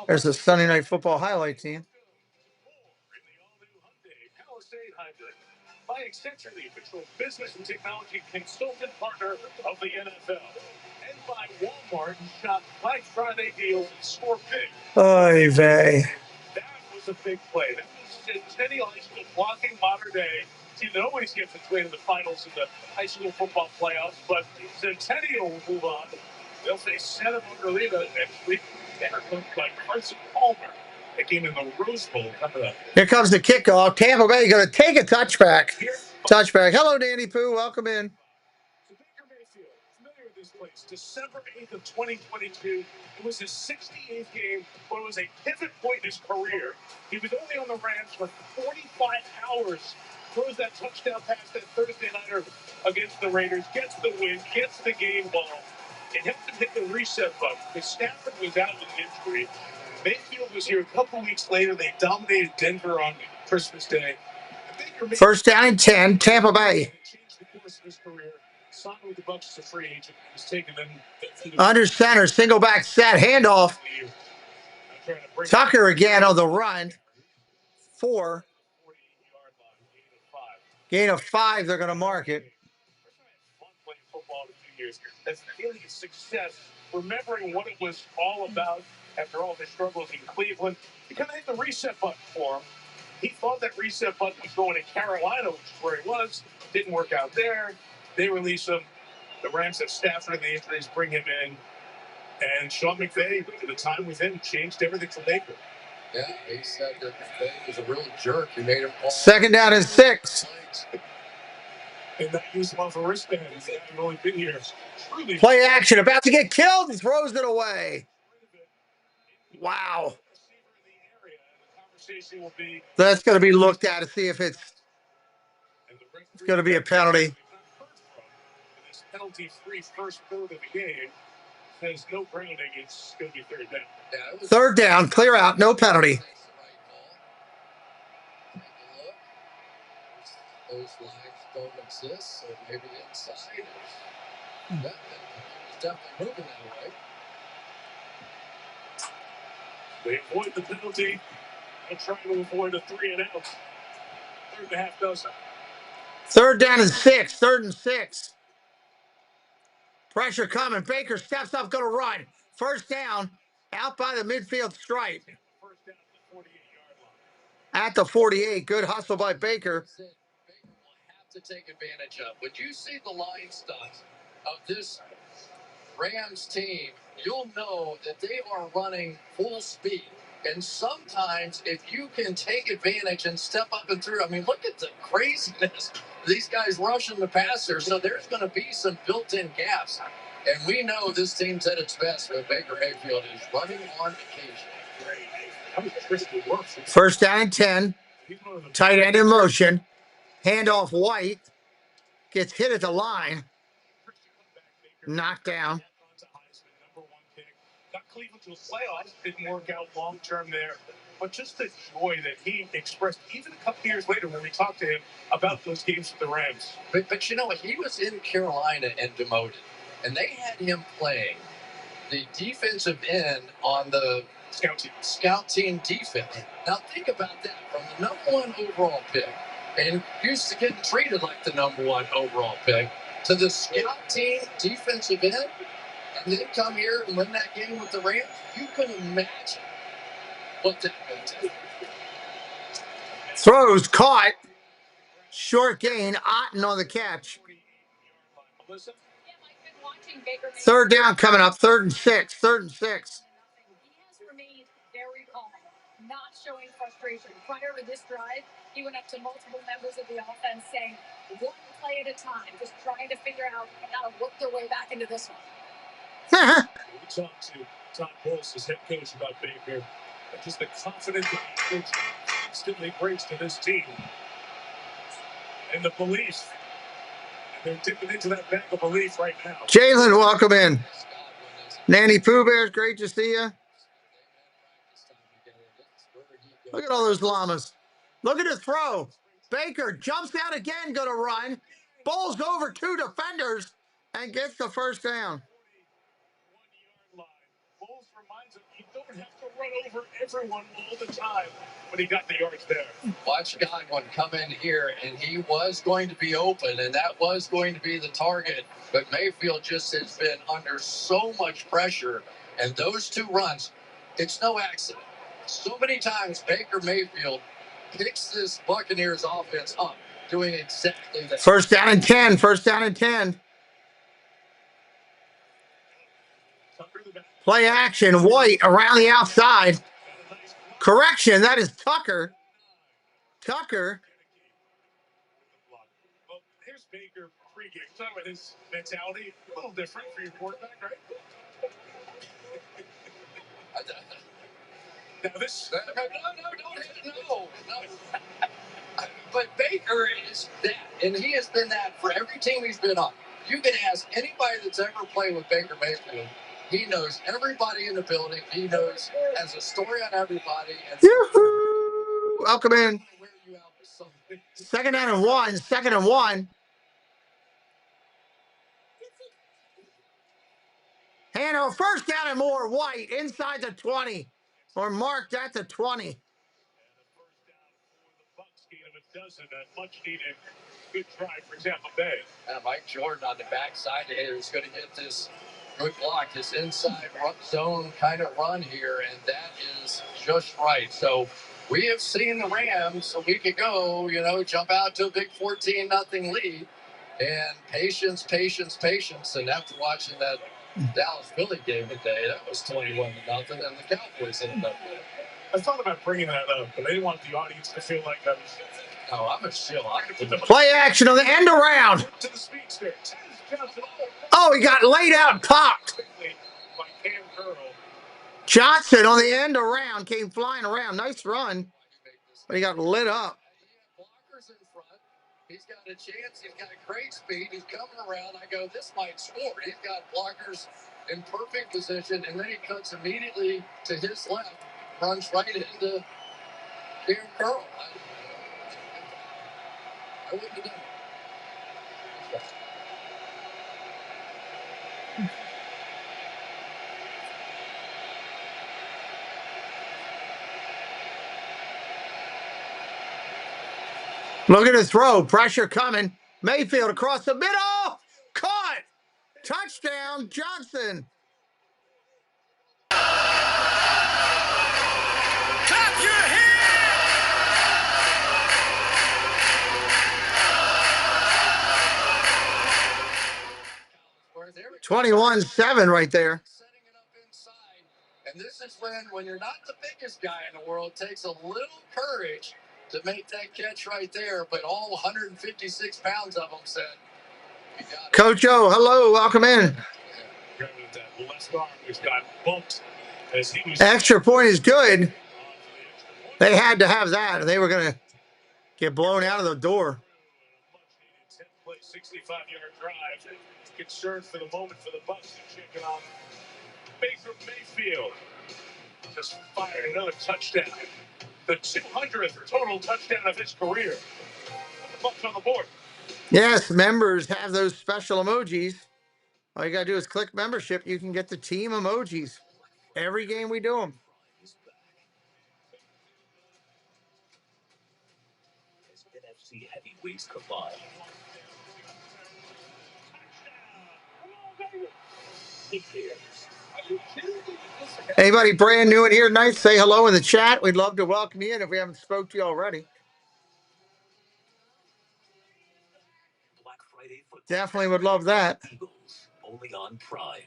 There's a Sunday Night Football highlight team. By Accenture, the official business and technology consultant partner of the NFL. And by Walmart, shop Black Friday deals and score big. Oy vey. That was a big play. That was Centennial High School blocking modern day. Team that always gets its way to the finals in the high school football playoffs, but Centennial will move on. They'll face Santa Monica next week. They're coached by Carson Palmer. That game in the Rose Bowl. Here comes the kickoff. Tampa Bay going to take a touchback. Touchback. Hello, Danny Pooh. Welcome in. Baker Mayfield, familiar with this place. December 8th of 2022. It was his 68th game, but it was a pivot point in his career. He was only on the Rams for 45 hours. Throws that touchdown pass that Thursday nighter against the Raiders. Gets the win. Gets the game ball. It helped him hit the reset button because Stafford was out with an injury. Mayfield was here a couple weeks later. They dominated Denver on Christmas Day. First down and 10, Tampa Bay. Changed the course of his career. Signed with the Bucs as a free agent. He's taken them Under center, single back set, handoff. Tucker again on the run. 4. Gain of 5, they're going to mark it. Fun playing football in a few years. That's feeling of success, remembering what it was all about after all the struggles in Cleveland. You kind of hit the reset button for him. He thought that reset button was going to Carolina, which is where he was. Didn't work out there. They release him. The Rams have Stafford and the injuries bring him in. And Sean McVay, at the time with him, changed everything for Baker. Yeah, he said that McVay was a real jerk. He made him fall. 2nd down and 6. And not use him off a wristband. He hasn't only been here. Play action, about to get killed. He throws it away. Wow. That's going to be looked at to see if it's going to be a penalty. This penalty-free first third of the game says no grounding. It's going to be 3rd down. Yeah, 3rd down, clear out, no penalty. Those lines don't exist, so maybe inside is definitely moving that way. They avoid the penalty. They're trying to avoid a 3 and out. 3rd and a half dozen. 3rd down and 6. 3rd and 6. Pressure coming. Baker steps up, going to run. 1st down, out by the midfield stripe. First down at the 48-yard line. At the 48. Good hustle by Baker. Baker will have to take advantage of. When you see the line stuff of this Rams team, you'll know that they are running full speed. And sometimes if you can take advantage and step up and through, I mean, look at the craziness. These guys rushing the passer, so there's going to be some built-in gaps. And we know this team's at its best when Baker Mayfield is running on occasion. 1st down and 10. Tight end in motion. Handoff White. Gets hit at the line. Knocked down. Got Cleveland to the playoffs. Didn't work out long term there. But just the joy that he expressed, even a couple years later when we talked to him about those games with the Rams. But you know what? He was in Carolina and demoted. And they had him playing the defensive end on the scout team defense. Now think about that. From the #1 overall pick, and used to getting treated like the #1 overall pick, to the scout team defensive end, and then come here and win that game with the Rams. You can imagine what that meant. Throws caught. Short gain. Otten on the catch. 3rd down coming up. 3rd and 6. 3rd and 6. He has remained very calm, not showing frustration. Prior to this drive, he went up to multiple members of the offense saying, one play at a time, just trying to figure out how to work their way back into this one. We talked to Todd Bowles, his head coach, about Baker. Just the confidence that he constantly brings to this team. And the belief. And they're dipping into that bag of belief right now. Jalen, welcome in. Nanny Pooh Bears, great to see you. Look at all those llamas. Look at his throw. Baker jumps out again, going to run. Bowls over 2 defenders and gets the 1st down. Bowles reminds him you don't have to run over everyone all the time when he got the yards there. Watch Godwin come in here, and he was going to be open, and that was going to be the target. But Mayfield just has been under so much pressure, and those 2 runs, it's no accident. So many times Baker Mayfield picks this Buccaneers offense up, doing exactly that. 1st down and 10. 1st down and 10. Play action. White around the outside. Correction. That is Tucker. Tucker. Well, here's Baker pregame. Talking about his mentality. A little different for your quarterback, right? Now this. No. But Baker is that, and he has been that for every team he's been on. You can ask anybody that's ever played with Baker Mayfield. He knows everybody in the building. He knows, has a story on everybody. Yoo-hoo! Welcome in. 2nd down and 1. 2nd and 1. Handoff. 1st down and more. White inside the 20. Or marked at the 20. Doesn't a much needed good drive for Tampa Bay. Mike Jordan on the backside here is going to get this good block, this inside zone kind of run here, and that is just right. So we have seen the Rams a week ago, jump out to a big 14-0 lead, and patience, and after watching that Dallas-Philly game today, that was 21-0, and the Cowboys ended up winning. I thought about bringing that up, but I didn't want the audience to feel like I was... No, I'm a shill. Play action on the end around. To the speedster. Oh, he got laid out and popped. Johnson on the end around came flying around. Nice run, but he got lit up. Blockers in front. He's got a chance. He's got great speed. He's coming around. I go, this might score. He's got blockers in perfect position, and then he cuts immediately to his left, runs right into Cam Curl. I wouldn't have done it. Look at the throw. Pressure coming. Mayfield across the middle. Caught. Touchdown, Johnson. Clap your hands! 21-7 right there. Setting it up inside. And this is when you're not the biggest guy in the world, it takes a little courage to make that catch right there. But all 156 pounds of them said, you got it. Coach O, hello. Welcome in. That left arm just got bumped as he was... Extra point is good. They had to have that. They were going to get blown out of the door. 65-yard drive. Concern for the moment for the Bucs to check it on Baker Mayfield. Just fired another touchdown. The 200th total touchdown of his career. Put the Bucs on the board. Yes, members have those special emojis. All you got to do is click membership. You can get the team emojis. Every game we do them. NFC heavyweights collide. Anybody brand new in here tonight, say hello in the chat. We'd love to welcome you in if we haven't spoke to you already. Black Friday football. Definitely would love that. Eagles, only on Prime.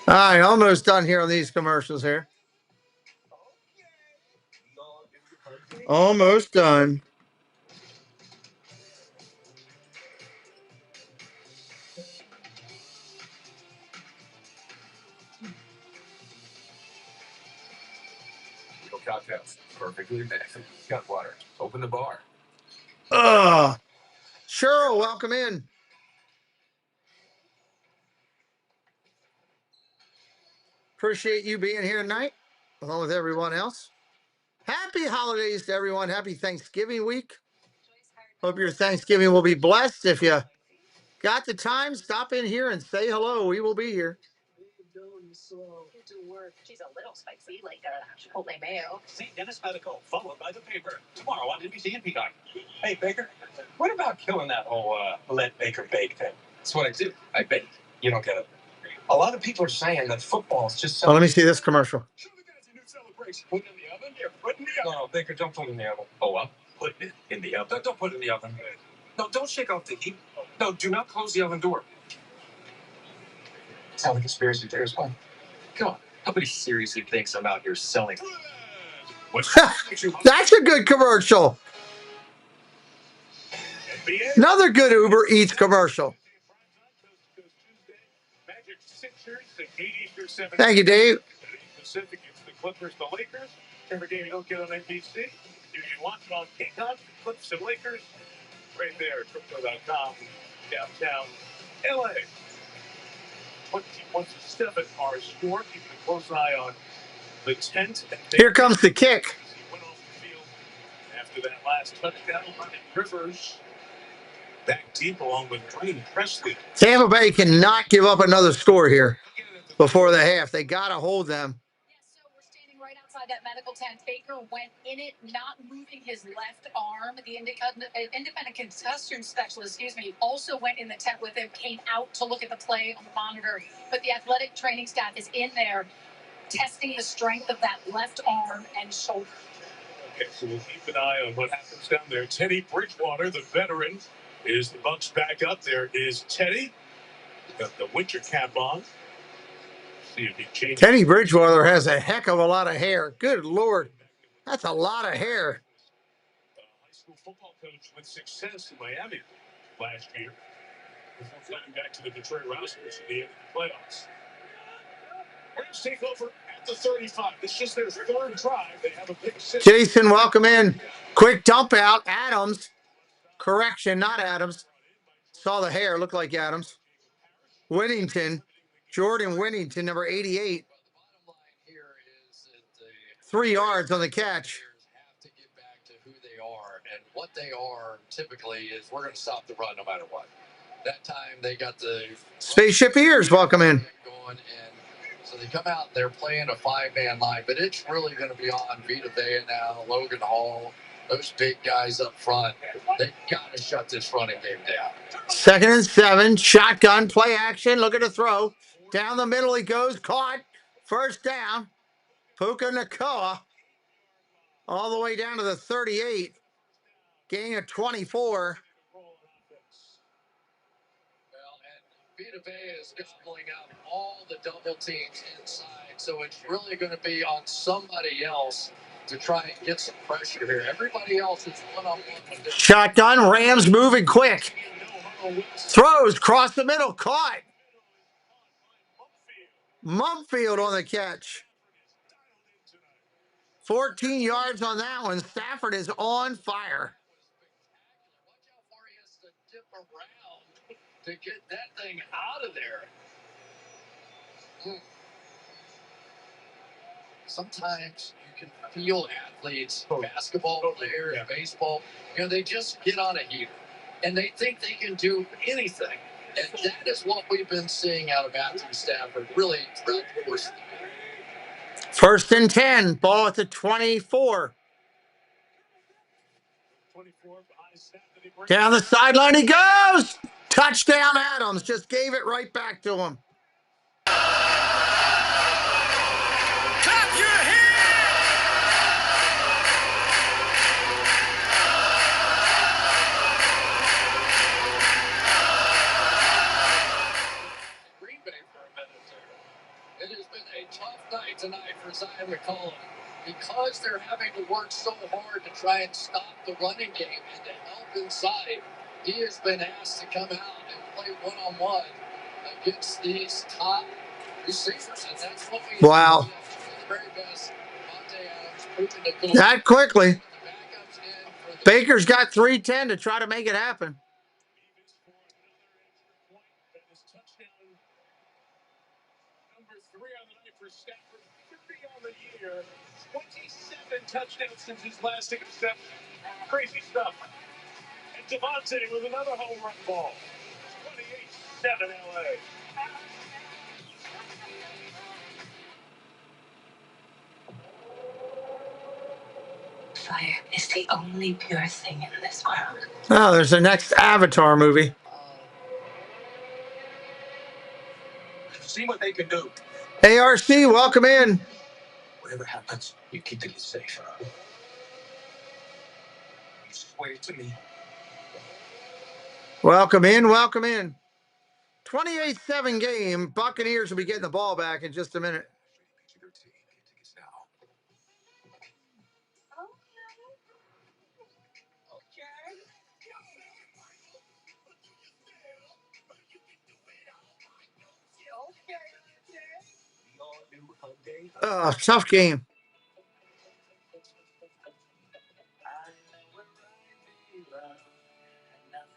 All right, almost done here on these commercials here. Almost done. Cocktails, perfectly mixed. Got water. Open the bar. Cheryl, welcome in. Appreciate you being here tonight, along with everyone else. Happy holidays to everyone. Happy Thanksgiving week. Hope your Thanksgiving will be blessed. If you got the time, stop in here and say hello. We will be here. She's a little spicy, like a Chipotle mayo. St. Dennis Medical, followed by the paper. Tomorrow on NBC and Peacock. Hey, Baker, what about killing that whole let Baker bake thing? That's what I do. I bake. You don't get it. A lot of people are saying that football is just... Oh, let me see this commercial. Show the guys a new celebration. Put it in the oven? Yeah, put it in the oven. No, Baker, don't put it in the oven. Oh, well. Put it in the oven. Don't put it in the oven. No, don't shake off the heat. No, do not close the oven door. It's how the conspiracy theories went. Come on. Nobody seriously thinks I'm out here selling. That's a good commercial. Another good Uber Eats commercial. Thank you, Dave. Pacific, it's the Clippers, the Lakers. Every game you don't get on NBC. You can watch it on Kickoff, Clips and Lakers. Right there, crypto.com, downtown LA. Once the 7 are scored, keep the close eye on the tent. Here comes the kick. He went off the field after that last touchdown. Rivers back deep along with Pete Preston. Tampa Bay cannot give up another score here before the half. They got to hold them. So we're standing right outside that medical tent. Baker went in it, not moving his left arm. The independent concussion specialist, also went in the tent with him, came out to look at the play on the monitor. But the athletic training staff is in there testing the strength of that left arm and shoulder. Okay, so we'll keep an eye on what happens down there. Teddy Bridgewater, the veteran, is the Bucs back up. There is Teddy. Got the winter cap on. See if he changes. Teddy Bridgewater has a heck of a lot of hair. Good Lord. That's a lot of hair. High school football coach with success in Miami last year before coming back to the Detroit Roosters at the end of the playoffs. Rams take over at the 35. It's just their third drive. They have a big six. Jason, welcome in. Quick dump out. Adams. Correction, not Adams. Saw the hair. Looked like Adams. Whittington. Jordan Whittington, number 88. 3 yards on the catch. Have to get back to who they are, and what they are typically is we're going to stop the run no matter what. That time they got the Spaceship Ears, welcome in. Going, and so they come out. They're playing a 5-man line, but it's really going to be on Vita Vea now, Logan Hall, those big guys up front. They got to shut this running game down. 2nd and 7, shotgun, play action, look at the throw. Down the middle he goes, caught. First down. Puka Nacua all the way down to the 38. Gain of 24. Well, and Vita Vea is pulling out all the double teams inside, so it's really going to be on somebody else to try and get some pressure here. Everybody else is one-on-one. Shotgun, Rams moving quick. Throws across the middle, caught. Mumfield on the catch. 14 yards on that one. Stafford is on fire. Watch how far he has to dip around to get that thing out of there. Sometimes you can feel athletes, basketball players, baseball, they just get on a heater and they think they can do anything. And that is what we've been seeing out of Matthew Stafford really throughout the course of the game. 1st and 10, ball at the 24. Down the sideline he goes. Touchdown Adams. Just gave it right back to him. Clap your hands! Green Bay for a minute there. It has been a tough night tonight for Zion McCollum because they're having to work so hard to try and stop the running game and to help inside. He has been asked to come out and play one-on-one against these top receivers, and that's what we Wow. the very best. Adams, that quickly. Baker's got 3:10 to try to make it happen. Number 3 on the night for Stafford, 30 on the year, 27 touchdowns since his last interception. Crazy stuff. And Devontae with another home run ball. 28-7 LA. Fire is the only pure thing in this world. Oh, there's the next Avatar movie. See what they can do. ARC, welcome in. Whatever happens, you keep it safe. You swear to me. Welcome in, welcome in. 28-7 game. Buccaneers will be getting the ball back in just a minute. Tough game.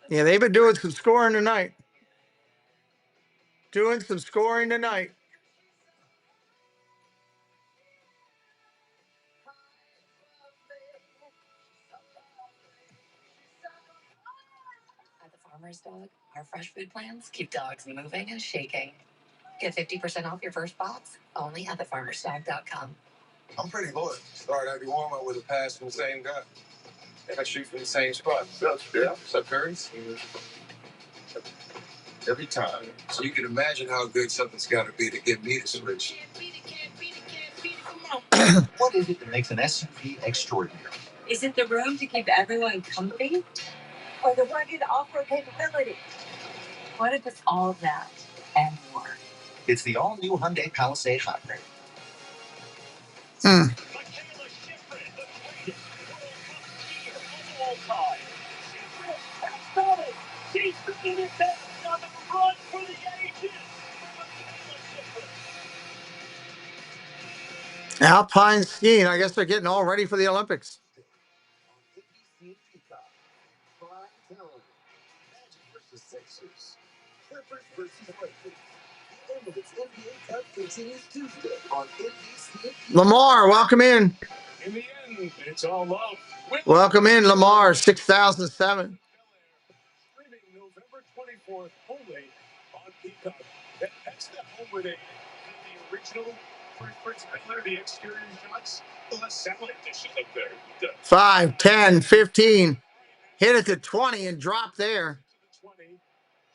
Yeah, they've been doing some scoring tonight. farmer's dog, our fresh food plans keep dogs moving and shaking. Get 50% off your first box only at thefarmersdog.com. I'm pretty loyal. Started every warm up with a pass from the same guy. And I shoot from the same spot. Yeah. So Curry's every time. So you can imagine how good something's got to be to get me to switch. What is it that makes an SUV extraordinary? Is it the room to keep everyone comfy? Or the rugged off-road capability? What if it's all of that and more? It's the all-new Hyundai Palisade Hybrid. She's bringing it back on the run for the ages. Alpine skiing. I guess they're getting all ready for the Olympics. Lamar, welcome in. In the end, it's all love. Welcome in, Lamar, 6007. Streaming November 24th only on Kickoff. That's the home day. The original Prince Butler, the exterior shots, the less satellite dishes up there. 5, 10, 15. Hit it to 20 and drop there. 20.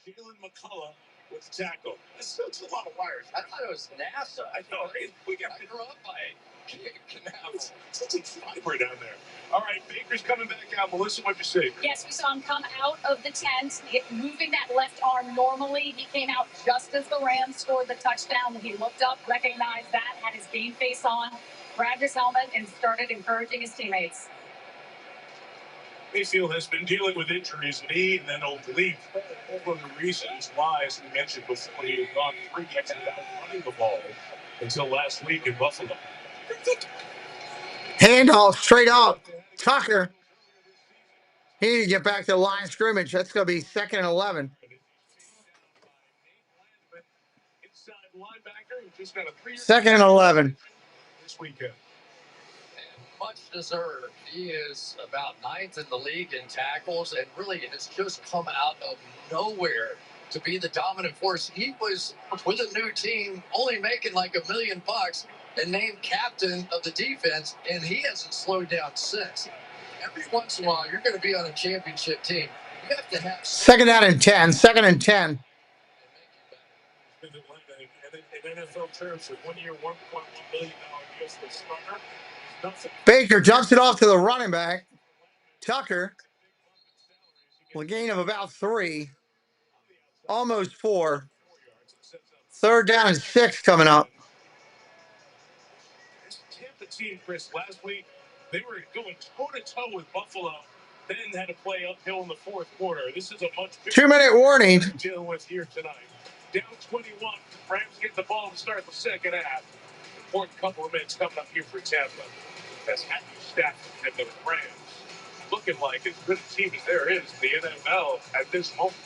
Jalen McCullough with tackle. That's a lot of wires. I thought it was NASA. I know. I grew up by canals. It's like fiber down there. All right, Baker's coming back out. Melissa, what'd you say? Yes, we saw him come out of the tent, moving that left arm normally. He came out just as the Rams scored the touchdown. He looked up, recognized that, had his game face on, grabbed his helmet, and started encouraging his teammates. Mayfield has been dealing with injuries, knee and then oblique. One of the reasons why, as we mentioned before, he had gone 3 weeks without running the ball until last week in Buffalo. Handoff straight up. Tucker. He need to get back to the line of scrimmage. That's going to be 2nd and 11. Second and 11. This weekend. Much deserved. He is about 9th in the league in tackles and really has just come out of nowhere to be the dominant force. He was with a new team only making like $1 million and named captain of the defense, and he hasn't slowed down since. Every once in a while, you're going to be on a championship team. You have to have 2nd down and 10. 2nd and 10. In NFL terms, with 1 year, $1.1 million deals for starter. Baker jumps it off to the running back. Tucker. A gain of about 3. Almost 4. 3rd down and 6 coming up. This Tampa team, Chris, last week, they were going toe-to-toe with Buffalo, then had to play uphill in the 4th quarter. This is a much bigger 2-minute warning. dealing with here tonight. Down 21, Rams get the ball to start the 2nd half. Important couple of minutes coming up here for Tampa. As happy Stafford and the Rams looking like as good a team as there is in the NFL at this moment.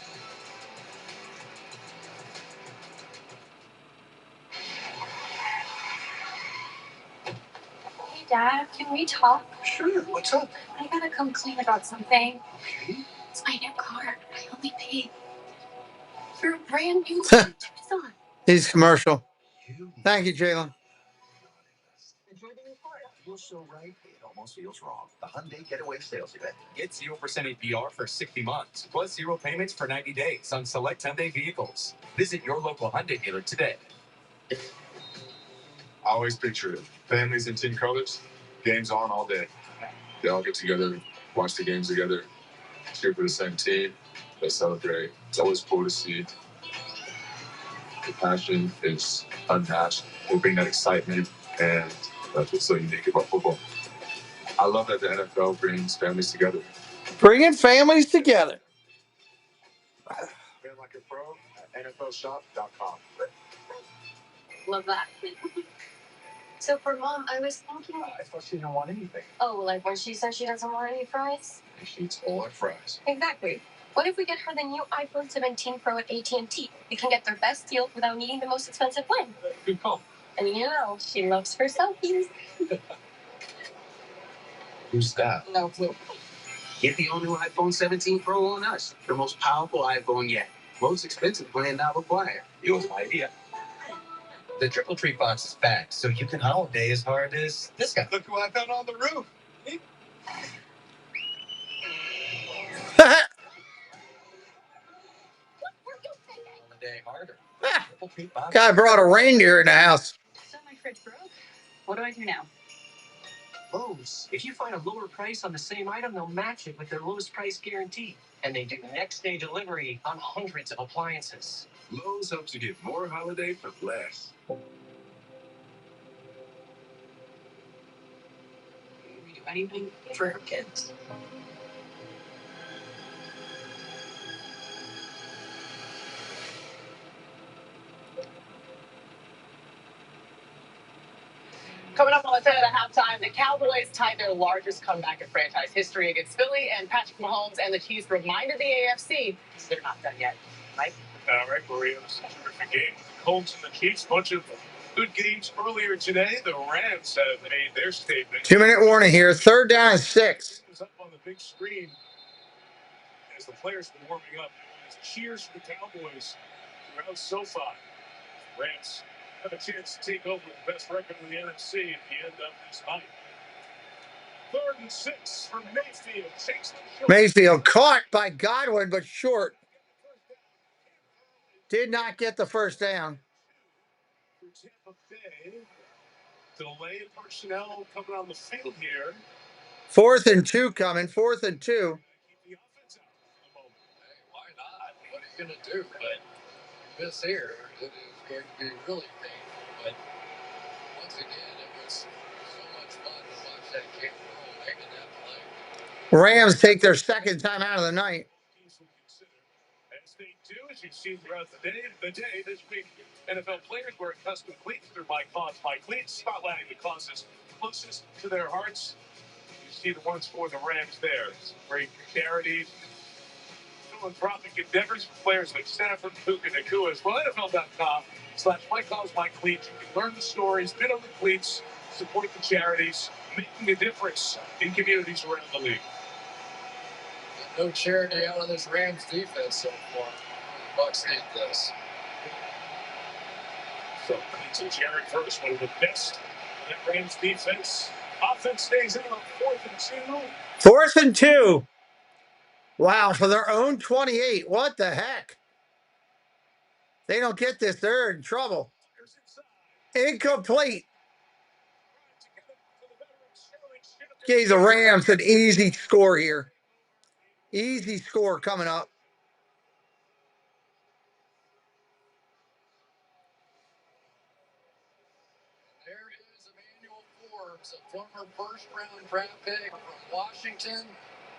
Hey, Dad, can we talk? Sure, what's up? I gotta come clean about something. It's my new car. I only paid for a brand new one. He's commercial. Thank you, Jalen. Feels so right, it almost feels wrong. The Hyundai Getaway Sales Event. Get 0% APR for 60 months, plus 0 payments for 90 days on select Hyundai vehicles. Visit your local Hyundai dealer today. I always picture it. Families in team colors, games on all day. They all get together, watch the games together, cheer for the same team, they celebrate. It's always cool to see. The passion is unmatched. They bring that excitement, and that's what's so unique about football. I love that the NFL brings families together. Bringing families together. Been like a pro at NFLshop.com. Love that. So for Mom, I was thinking. I thought she didn't want anything. Oh, like when she says she doesn't want any fries? She eats all our fries. Exactly. What if we get her the new iPhone 17 Pro at AT&T? We can get their best deal without needing the most expensive plan. Good call. And you know, she loves her selfies. Who's that? No clue. Get the all-new iPhone 17 Pro on us, the most powerful iPhone yet. Most expensive plan not required. You have no idea. The triple tree box is back, so you can holiday as hard as this guy. Look who I found on the roof. Holiday harder. Triple tree box. Guy brought a reindeer in the house. So my fridge broke. What do I do now? Lowe's. If you find a lower price on the same item, they'll match it with their lowest price guarantee. And they do next day delivery on hundreds of appliances. Lowe's helps you get more holiday for less. We do anything for our kids. Coming up on the 10 at halftime, the Cowboys tied their largest comeback in franchise history against Philly, and Patrick Mahomes and the Chiefs reminded the AFC they're not done yet. Mike? All right, Maria, this is a terrific game. The Colts and the Chiefs, bunch of good games earlier today. The Rams have made their statement. 2-minute warning here. 3rd down and 6. It was up on the big screen as the players were warming up. It was cheers for the Cowboys throughout SoFi. Rams have a chance to take over the best record in the NFC at the end of this night. 3rd and 6 for Mayfield. Mayfield caught by Godwin, but short. Did not get the first down. For Tampa Bay, delay in personnel coming on the field here. 4th and 2 coming. 4th and 2. Keep the offense out for the moment. Hey, why not? What are you going to do? But this here, it is going to be really painful. But once again, it was so much fun to watch that kick roll making that play. Rams take their 2nd time out of the night. As they do, as you've seen throughout the day this week, NFL players wearing custom cleats through My Cause, My Cleats, spotlighting the causes closest to their hearts. You see the ones for the Rams there. Some great charities, philanthropic endeavors for players like Stafford, Puka, Nakua, as well. NFL.com/My Cause, My Cleats. You can learn the stories, bid on the cleats, support the charities, making a difference in communities around the league. No charity out of this Rams defense so far. The Bucs need this. So it's a Jared first, one of the best in that Rams defense. Offense stays in on 4th and 2. 4th and 2. Wow, for their own 28. What the heck? They don't get this. They're in trouble. Incomplete. Gave the Rams an easy score here. Easy score coming up. There is Emmanuel Forbes, a former first-round draft pick from Washington.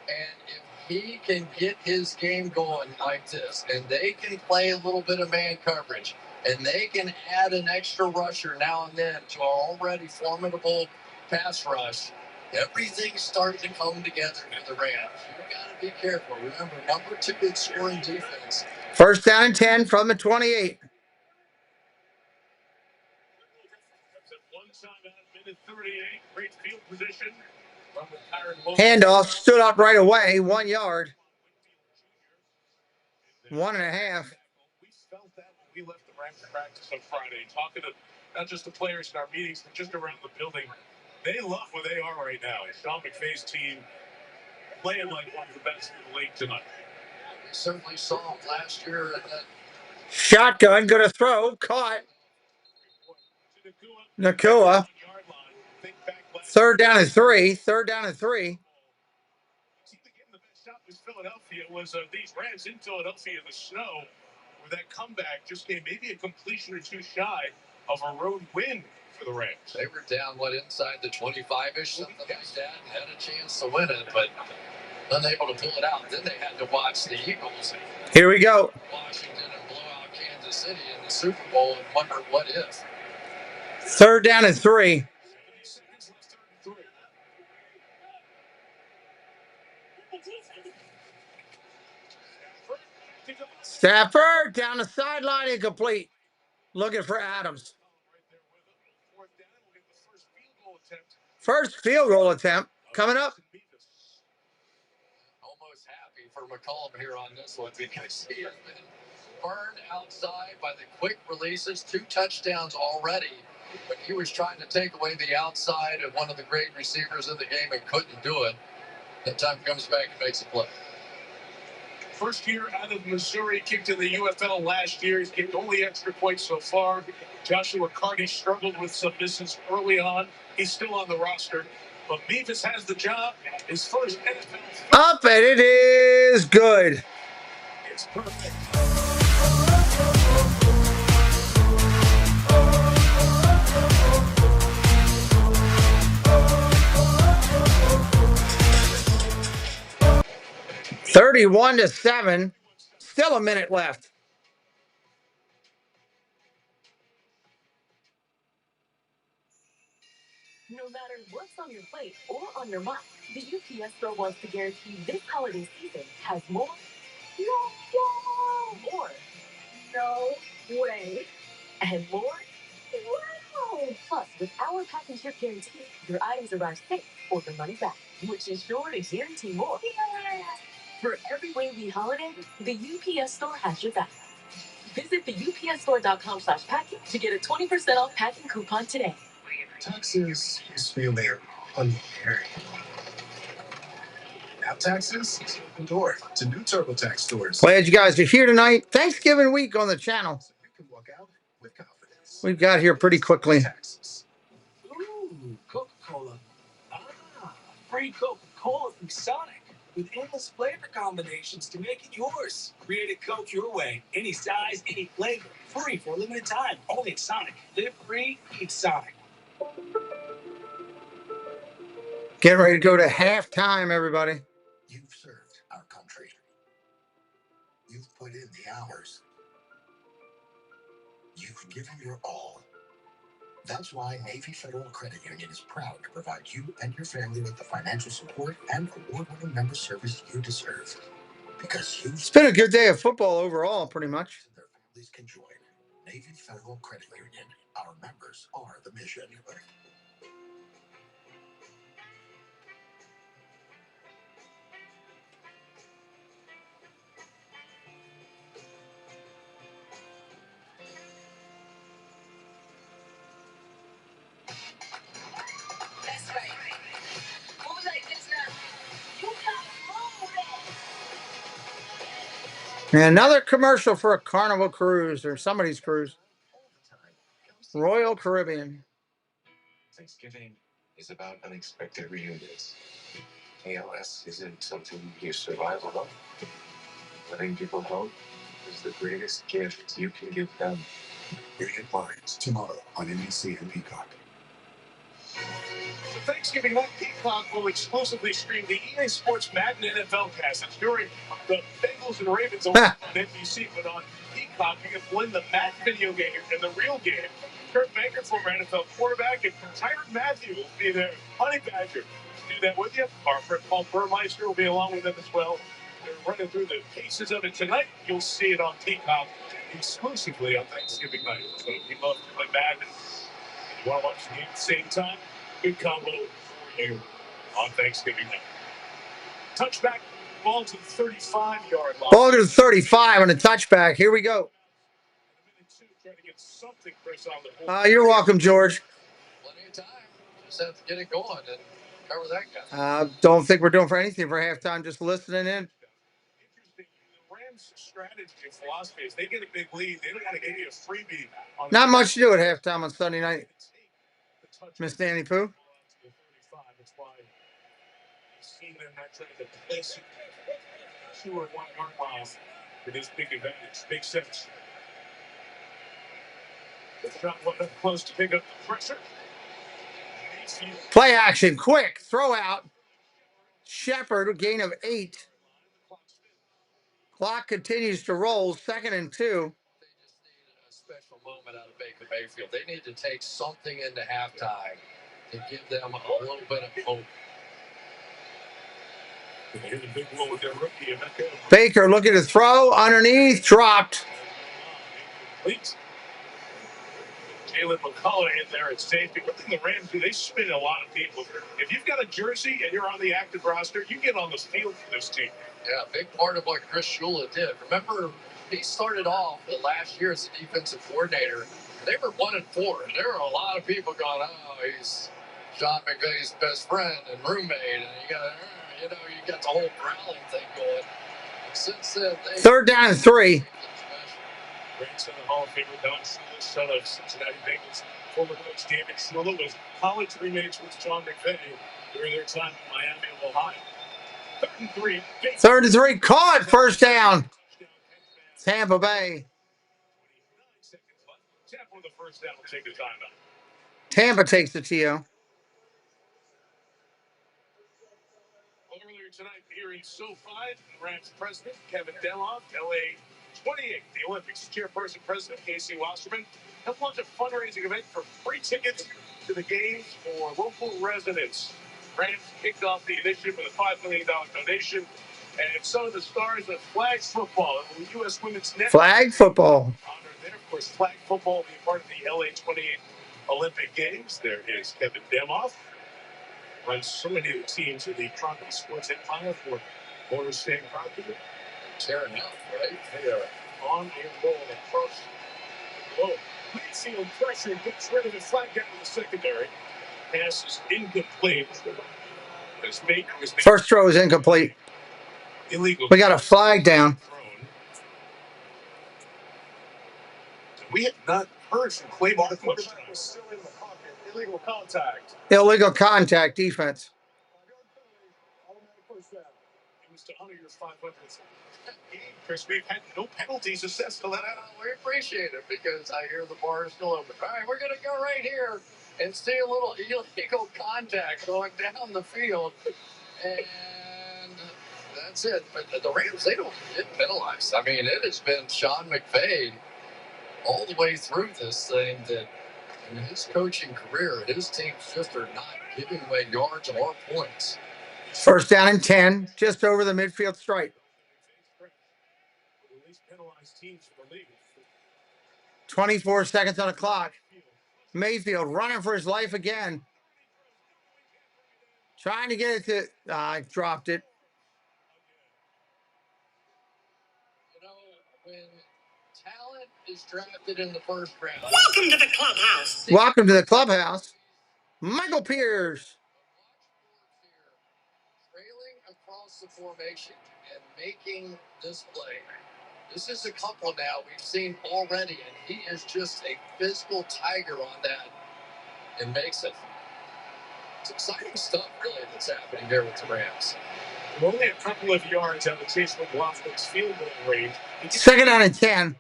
And if he can get his game going like this, and they can play a little bit of man coverage, and they can add an extra rusher now and then to our already formidable pass rush, everything's starting to come together for the Rams. You've got to be careful. Remember, number 2 in scoring defense. 1st down and 10 from the 28. Handoff stood up right away. 1 yard. 1.5. We felt that when we left the Rams practice on Friday, talking to not just the players in our meetings, but just around the building. They love where they are right now. Sean McVay's team playing like one of the best in the league tonight. We certainly saw him last year. Shotgun, going to throw. Caught. Nakua. 3rd down and 3. 3rd down and 3. The best shot was Philadelphia. Was these Rams in Philadelphia in the snow, where that comeback just came maybe a completion or two shy of a road win for the Rams. They were down, inside the 25-ish, something like that, and had a chance to win it, but unable to pull it out. Then they had to watch the Eagles. Here we go. Washington and blow out Kansas City in the Super Bowl and wonder what if. 3rd down and 3. Stafford down the sideline, incomplete. Looking for Adams. First field goal attempt coming up. for McCollum here on this one because he has been burned outside by the quick releases. 2 touchdowns already, but he was trying to take away the outside of one of the great receivers in the game and couldn't do it. That time comes back and makes a play. First year out of Missouri, kicked in the UFL last year. He's kicked only extra points so far. Joshua Carney struggled with some misses early on. He's still on the roster. But Beavis has the job. His first NFL. Up, and it is good. It's perfect. $31-7. Still a minute left. No matter what's on your plate or on your mind, the UPS Store wants to guarantee this holiday season has more. More. No way. And more. Wow. Plus, with our pack and ship guarantee, your items arrive safe or your money back, which is sure to guarantee more. Yeah. For every wavy holiday, the UPS Store has your back. Visit the upsstore.com/packing to get a 20% off packing coupon today. Taxes used to be a layer unfair. Now taxes is open door to new TurboTax stores. Glad you guys are here tonight. Thanksgiving week on the channel. So you can walk out with confidence. We got here pretty quickly. Taxes. Ooh, Coca-Cola. Ah, free Coca-Cola from Sonic with endless flavor combinations to make it yours. Create a Coke your way, any size, any flavor, free for a limited time, only at Sonic. Live free, eat Sonic. Getting ready to go to halftime, everybody. You've served our country. You've put in the hours. You've given your all. That's why Navy Federal Credit Union is proud to provide you and your family with the financial support and award-winning member service you deserve. Because it's been a good day of football overall, pretty much. Their families can join Navy Federal Credit Union. Our members are the mission. That's right. Move like this now. You gotta move it. And another commercial for a Carnival cruise or somebody's cruise. Royal Caribbean. Thanksgiving is about unexpected reunions. ALS isn't something you survive alone. Letting people go is the greatest gift you can give them. Brilliant Minds tomorrow on NBC and Peacock. So Thanksgiving night, Peacock will exclusively stream the EA Sports Madden NFL cast. It's during the Bengals and Ravens on NBC, but on Peacock, you can blend the Madden video game and the real game. Kurt Baker, former NFL quarterback, and Tyrann Mathieu will be there. Honey Badger will do that with you. Our friend Paul Burmeister will be along with them as well. They're running through the pieces of it tonight. You'll see it on Peacock exclusively on Thanksgiving night. So if you love to play Madden, you want to watch the game at the same time, good combo for you on Thanksgiving night. Touchback, ball to the 35-yard line. Ball to the 35 on a touchback. Here we go. You're welcome, George. Plenty of time. Just have to get it going and cover that guy. Don't think we're doing for anything for halftime, just listening in. Interesting. The Rams' strategy and philosophy is they get a big lead. They don't want to give you a freebie. Not much to do at halftime on Sunday night. Miss Danny Pooh. That's why you've seen them not trying to place 2 or 1 yard miles for this big advantage. Makes sense. It's not one up close to pick up the pressure. Play action, quick, throw out. Shepard, a gain of 8. Clock continues to roll, 2nd and 2. They just needed a special moment out of Baker Mayfield. They need to take something into halftime to give them a little bit of hope. Here's a big one with their rookie. Baker looking to throw, underneath, dropped. Jalen McCullough in there at safety. What the Rams do, they spin a lot of people. If you've got a jersey and you're on the active roster, you get on the field for this team. Yeah, a big part of what Chris Shula did. Remember, he started off the last year as a defensive coordinator. They were 1-4. And there were a lot of people going, "Oh, he's Sean McVay's best friend and roommate," and you got the whole growling thing going. Since then, third down and 3. Grandson of Hall of Famer Don Shula, son of Cincinnati Bengals former coach David Shula, was college roommates with Sean McVay during their time in Miami of Ohio. 3rd and 3. 3rd and 3. Caught. First down. Tampa Bay. Tampa with the first down will take the timeout. Tampa takes the TO. Earlier tonight, here in SoFi, Rams president Kevin Deloff, LA28, the Olympics chairperson president Casey Wasserman, helped launch a fundraising event for free tickets to the games for local residents. Rams kicked off the initiative with a $5 million donation, and some of the stars of flag football, the U.S. Women's Netball. Flag football. Honored there, of course, flag football being part of the LA28 Olympic Games. There is Kevin Deloff. Runs so many of the teams in the Crockett Sports Empire for Morris State Crockett. Tearing up, right? They are on a roll across the globe. Mayfield pressure gets rid of the flag down in the secondary. Pass is incomplete. As Baker was First throw is incomplete. illegal. We got a flag down. We have not heard from Claymore. Quarterback was still in the pocket. Illegal contact. Illegal contact defense. It was to honor your 500th game, Chris. We've had no penalties assessed to let out. We appreciate it because I hear the bar is still open. All right, we're going to go right here and see a little illegal contact going down the field. And that's it. But the Rams, they don't get penalized. I mean, it has been Sean McVay all the way through this thing that in his coaching career, his teams just are not giving away yards or points. First down and 10, just over the midfield stripe. 24 seconds on the clock. Mayfield running for his life again. Trying to get it to... I dropped it. You know, when talent is drafted in the first round... Welcome to the clubhouse. Welcome to the clubhouse. Michael Pierce. Trailing across the formation and making this play. This is a couple now we've seen already, and he is just a physical tiger on that and makes it. It's exciting stuff, really, that's happening here with the Rams. We're only a couple of yards out of Chase McLaughlin's field goal range. Second down and 10.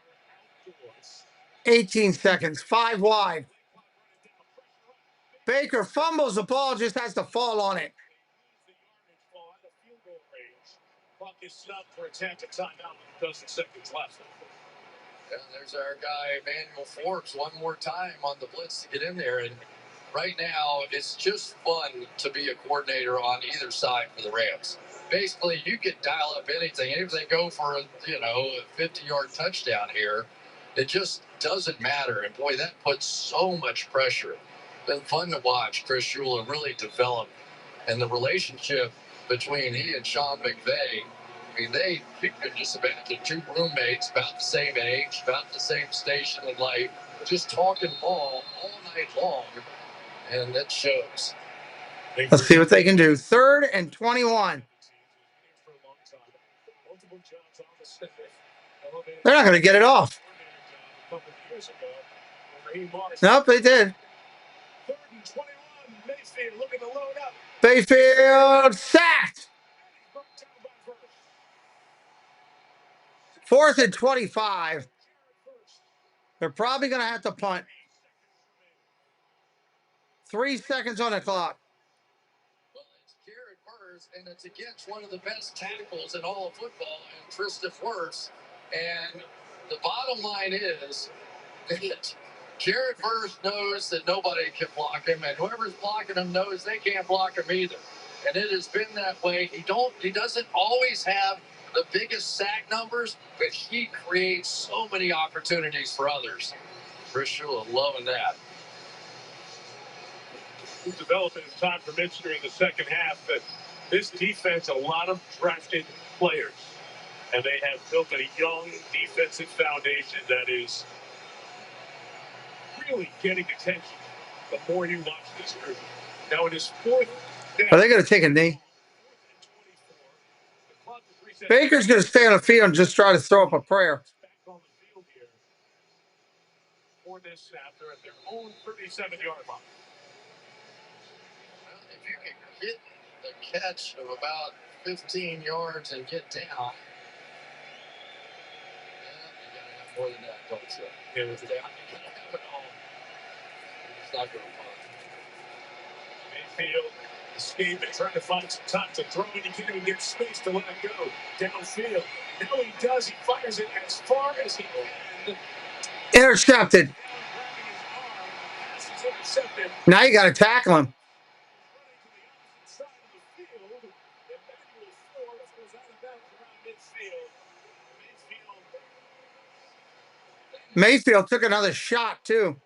18 seconds. 5 wide. Baker fumbles the ball, just has to fall on it. Clock is stopped for attempt at timeout with 12 seconds left. And there's our guy, Emmanuel Forbes, one more time on the blitz to get in there. And right now, it's just fun to be a coordinator on either side for the Rams. Basically, you can dial up anything. If they go for a 50-yard touchdown here, it just doesn't matter. And boy, that puts so much pressure. Been fun to watch Chris Shula really develop, and the relationship between he and Sean McVay. I mean, they've been just about the two roommates, about the same age, about the same station in life, just talking ball all night long, and it shows. Let's see what they can do. 3rd and 21. They're not going to get it off. Nope, they did. 3rd and 21. Mayfield looking to load up. Mayfield sacked. 4th and 25. They're probably going to have to punt. 3 seconds on the clock. Well, it's Jared Burrs, and it's against one of the best tackles in all of football, and Tristan Wirfs. And the bottom line is that Jared Burrs knows that nobody can block him, and whoever's blocking him knows they can't block him either. And it has been that way. He doesn't always have the biggest sack numbers, but he creates so many opportunities for others. Chris Shula loving that. Developing as time permits during the second half. But This defense, a lot of drafted players, and they have built a young defensive foundation that is really getting attention the more you watch this group. Now it is fourth down. Are they going to take a knee? Baker's going to stay on the field and just try to throw up a prayer. For this snap, they're at their own 37-yard line. Well, if you can get the catch of about 15 yards and get down, you got to have more than that, don't you? Yeah, with You got to have it all. It's not going to fun. Mayfield escaping, trying to find some time to throw it. He can't even get space to let it go downfield. Now he does. He fires it as far as he can. Intercepted. Now you got to tackle him. Mayfield took another shot, too.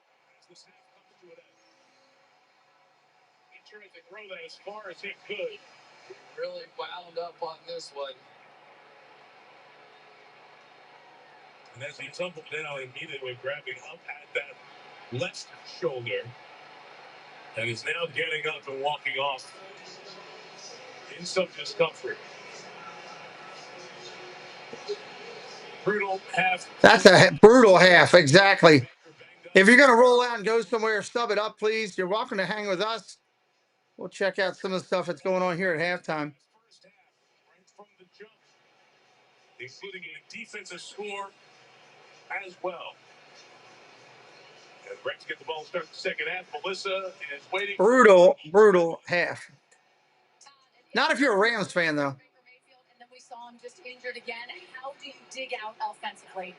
He tried to throw that as far as he could. Really wound up on this one. And as he tumbled down, immediately grabbing up at that left shoulder. And is now getting up and walking off in some discomfort. Brutal half. That's a brutal half, exactly. If you're going to roll out and go somewhere, stub it up, please. You're welcome to hang with us. We'll check out some of the stuff that's going on here at halftime. Including a defensive score as well. And Rex get the ball, start the second half. Melissa is waiting. Brutal half. Not if you're a Rams fan, though. And then we saw him just injured again. How do you dig out offensively?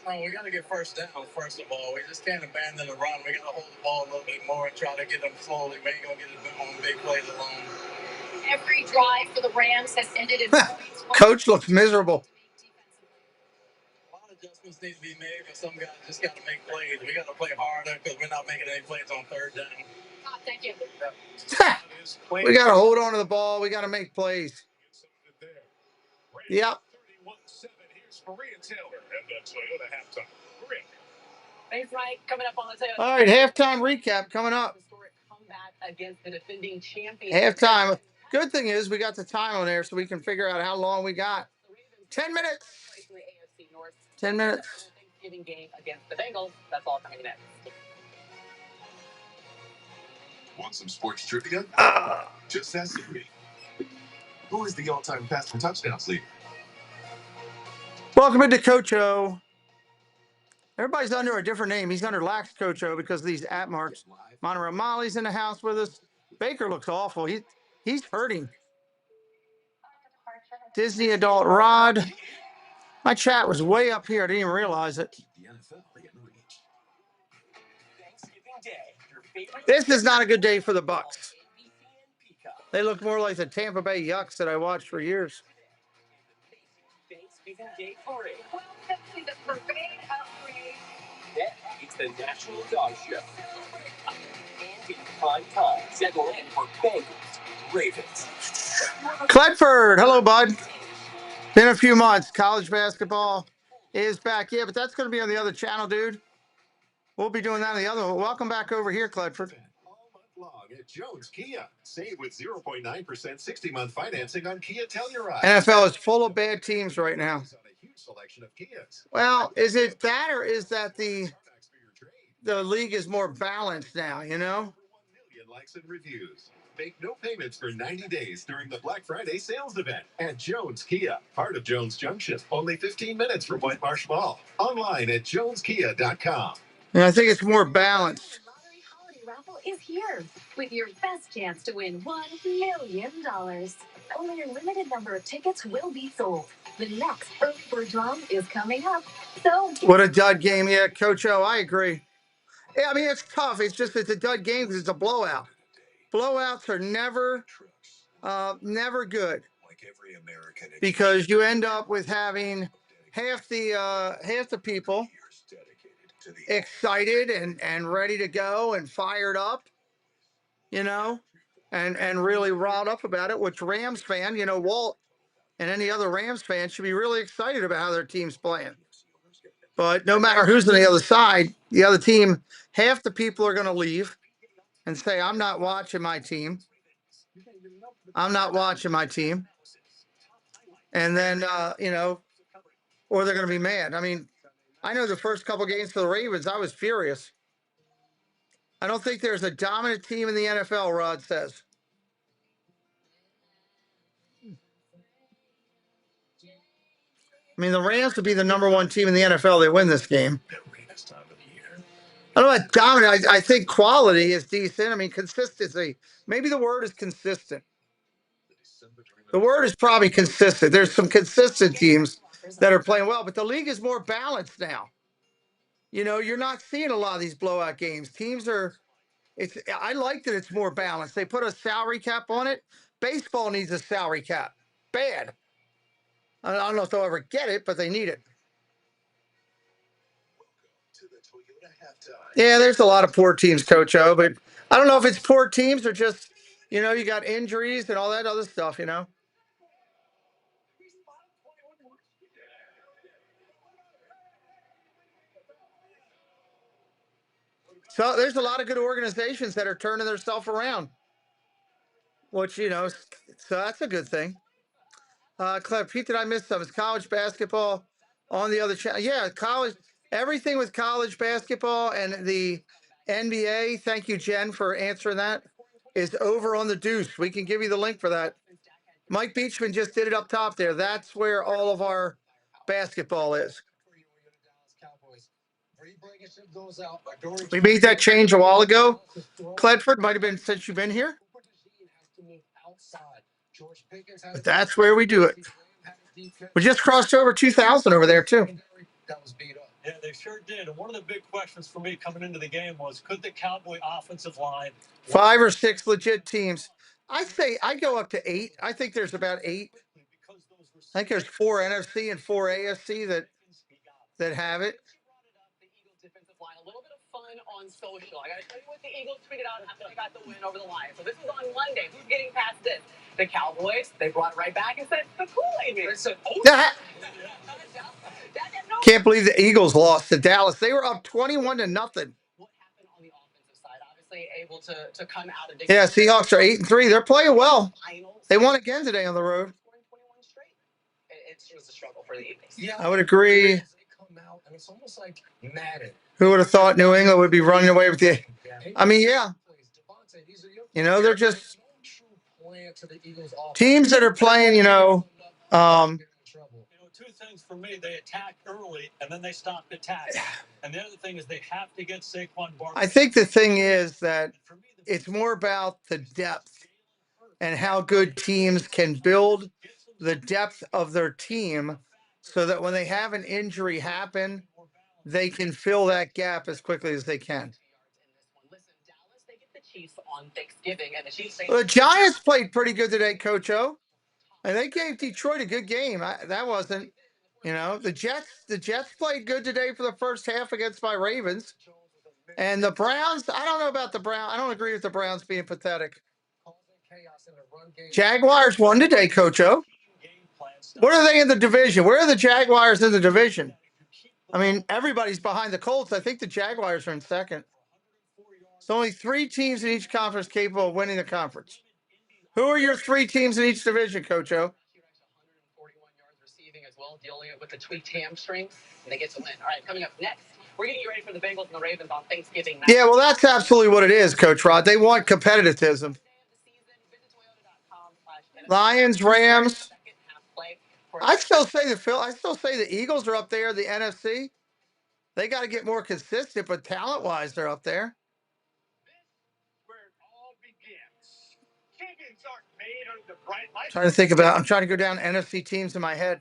Well, we got to get first down, first of all. We just can't abandon the run. We got to hold the ball a little bit more and try to get them slowly. We ain't going to get it on big plays alone. Every drive for the Rams has ended in points. Coach looks miserable. A lot of adjustments need to be made, but some guys just got to make plays. We got to play harder because we're not making any plays on third down. Thank you. We got to hold on to the ball. We got to make plays. Yep. 31-7. Here's Maria Taylor and the Toyota halftime. Maria. Thanks, Mike. Coming up on the Toyota. All right, halftime recap coming up. Historic comeback against the defending champion. Halftime. Good thing is we got the time on there so we can figure out how long we got. 10 minutes. 10 minutes. Thanksgiving game against the Bengals. That's all coming next. Want some sports trivia? Just ask me. Who is the all-time passing touchdowns leader? Welcome into Coach O. Everybody's under a different name. He's under Lax Coach O because of these at marks. Monterey Molly's in the house with us. Baker looks awful. He's hurting. Disney Adult Rod. My chat was way up here. I didn't even realize it. This is not a good day for the Bucs. They look more like the Tampa Bay Yucks that I watched for years. Welcome to the parade upgrade. That is the National Dog Show. And in prime time, settle in for Bengals, Ravens. Cledford, hello, bud. Been a few months. College basketball is back. Yeah, but that's going to be on the other channel, dude. We'll be doing that on the other one. Welcome back over here, Cledford. All month long at Jones Kia. Save with 0.9% 60-month financing on Kia Telluride. NFL is full of bad teams right now. On a huge selection of Kias. Well, is it that or is that the league is more balanced now, you know? 1 million likes and reviews. Make no payments for 90 days during the Black Friday sales event at Jones Kia, part of Jones Junction. Only 15 minutes from White Marsh Mall. Online at joneskia.com. And I think it's more balanced. Lottery Holiday Raffle is here with your best chance to win $1 million. Only a limited number of tickets will be sold. The next Earth Bird drum is coming up. So What a dud game. Yeah, Coach O, I agree. Yeah, I mean, it's tough. It's a dud game because it's a blowout. Blowouts are never good because you end up with having half the people excited and ready to go and fired up, you know, and really riled up about it, which Rams fan, Walt and any other Rams fan should be really excited about how their team's playing. But no matter who's on the other side, the other team, half the people are going to leave and say, I'm not watching my team. I'm not watching my team. And then, or they're going to be mad. I mean, I know the first couple games for the Ravens, I was furious. I don't think there's a dominant team in the NFL, Rod says. I mean, the Rams would be the number one team in the NFL. They win this game. I don't know about dominant. I think quality is decent. I mean, consistency. Maybe the word is consistent. The word is probably consistent. There's some consistent teams that are playing well, but the league is more balanced now. You're not seeing a lot of these blowout games. Teams are. I like that it's more balanced. They put a salary cap on it. Baseball needs a salary cap. Bad. I don't know if they'll ever get it, but they need it. Yeah, there's a lot of poor teams, Coach O, but I don't know if it's poor teams or just, you got injuries and all that other stuff, So there's a lot of good organizations that are turning themselves around, which, so that's a good thing. Pete, did I miss some? Is college basketball on the other channel? Yeah, college, everything with college basketball and the NBA, thank you, Jen, for answering that, is over on the Deuce. We can give you the link for that. Mike Beachman just did it up top there. That's where all of our basketball is. We made that change a while ago. Cledford might have been since you've been here. But that's where we do it. We just crossed over 2,000 over there, too. Yeah, they sure did. And one of the big questions for me coming into the game was, could the Cowboy offensive line... 5 or 6 legit teams. I say I go up to 8. I think there's about 8. I think there's 4 NFC and 4 AFC that have it. A little bit of fun on social. I got to tell you what the Eagles tweeted out after they got the win over the Lions. So this is on Monday. Who's getting past this? The Cowboys. They brought it right back and said, the Kool-Aid Man. They said, oh. Can't believe the Eagles lost to Dallas. They were up 21-0. What happened on the offensive side? Obviously able to come out of... Yeah, Seahawks are 8-3. They're playing well. They won again today on the road. It was a struggle for the Eagles. Yeah, I would agree. It's almost like Madden. Who would have thought New England would be running away with the... I mean, yeah. They're just teams that are playing, two things for me. They attack early, and then they stopped attacking. And the other thing is they have to get Saquon Barkley. I think the thing is that it's more about the depth and how good teams can build the depth of their team so that when they have an injury happen, they can fill that gap as quickly as they can. Well, the Giants played pretty good today, Coach O. And they gave Detroit a good game. That wasn't, the Jets played good today for the first half against my Ravens. And the Browns, I don't know about the Browns. I don't agree with the Browns being pathetic. Jaguars won today, Coach O. What are they in the division? Where are the Jaguars in the division? I mean, everybody's behind the Colts. I think the Jaguars are in second. There's only 3 teams in each conference capable of winning the conference. Who are your 3 teams in each division, Coach O? As well, dealing with the tweaked hamstring, and they get to win. All right, coming up next, we're getting you ready for the Bengals and the Ravens on Thanksgiving night. Yeah, well, that's absolutely what it is, Coach Rod. They want competitivism. Lions, Rams. I still say the Eagles are up there. The NFC, they got to get more consistent, but talent-wise, they're up there. I'm trying to go down NFC teams in my head.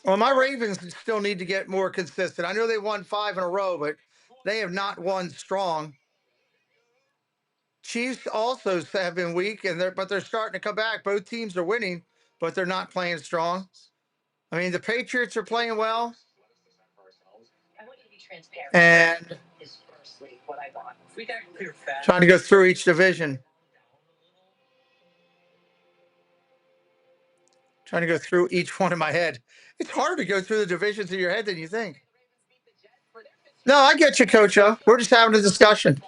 Well, my Ravens still need to get more consistent. I know they won 5 in a row, but they have not won strong. Chiefs also have been weak, but they're starting to come back. Both teams are winning, but they're not playing strong. I mean, the Patriots are playing well. And trying to go through each division. Trying to go through each one in my head. It's harder to go through the divisions in your head than you think. No, I get you, Coach O. We're just having a discussion.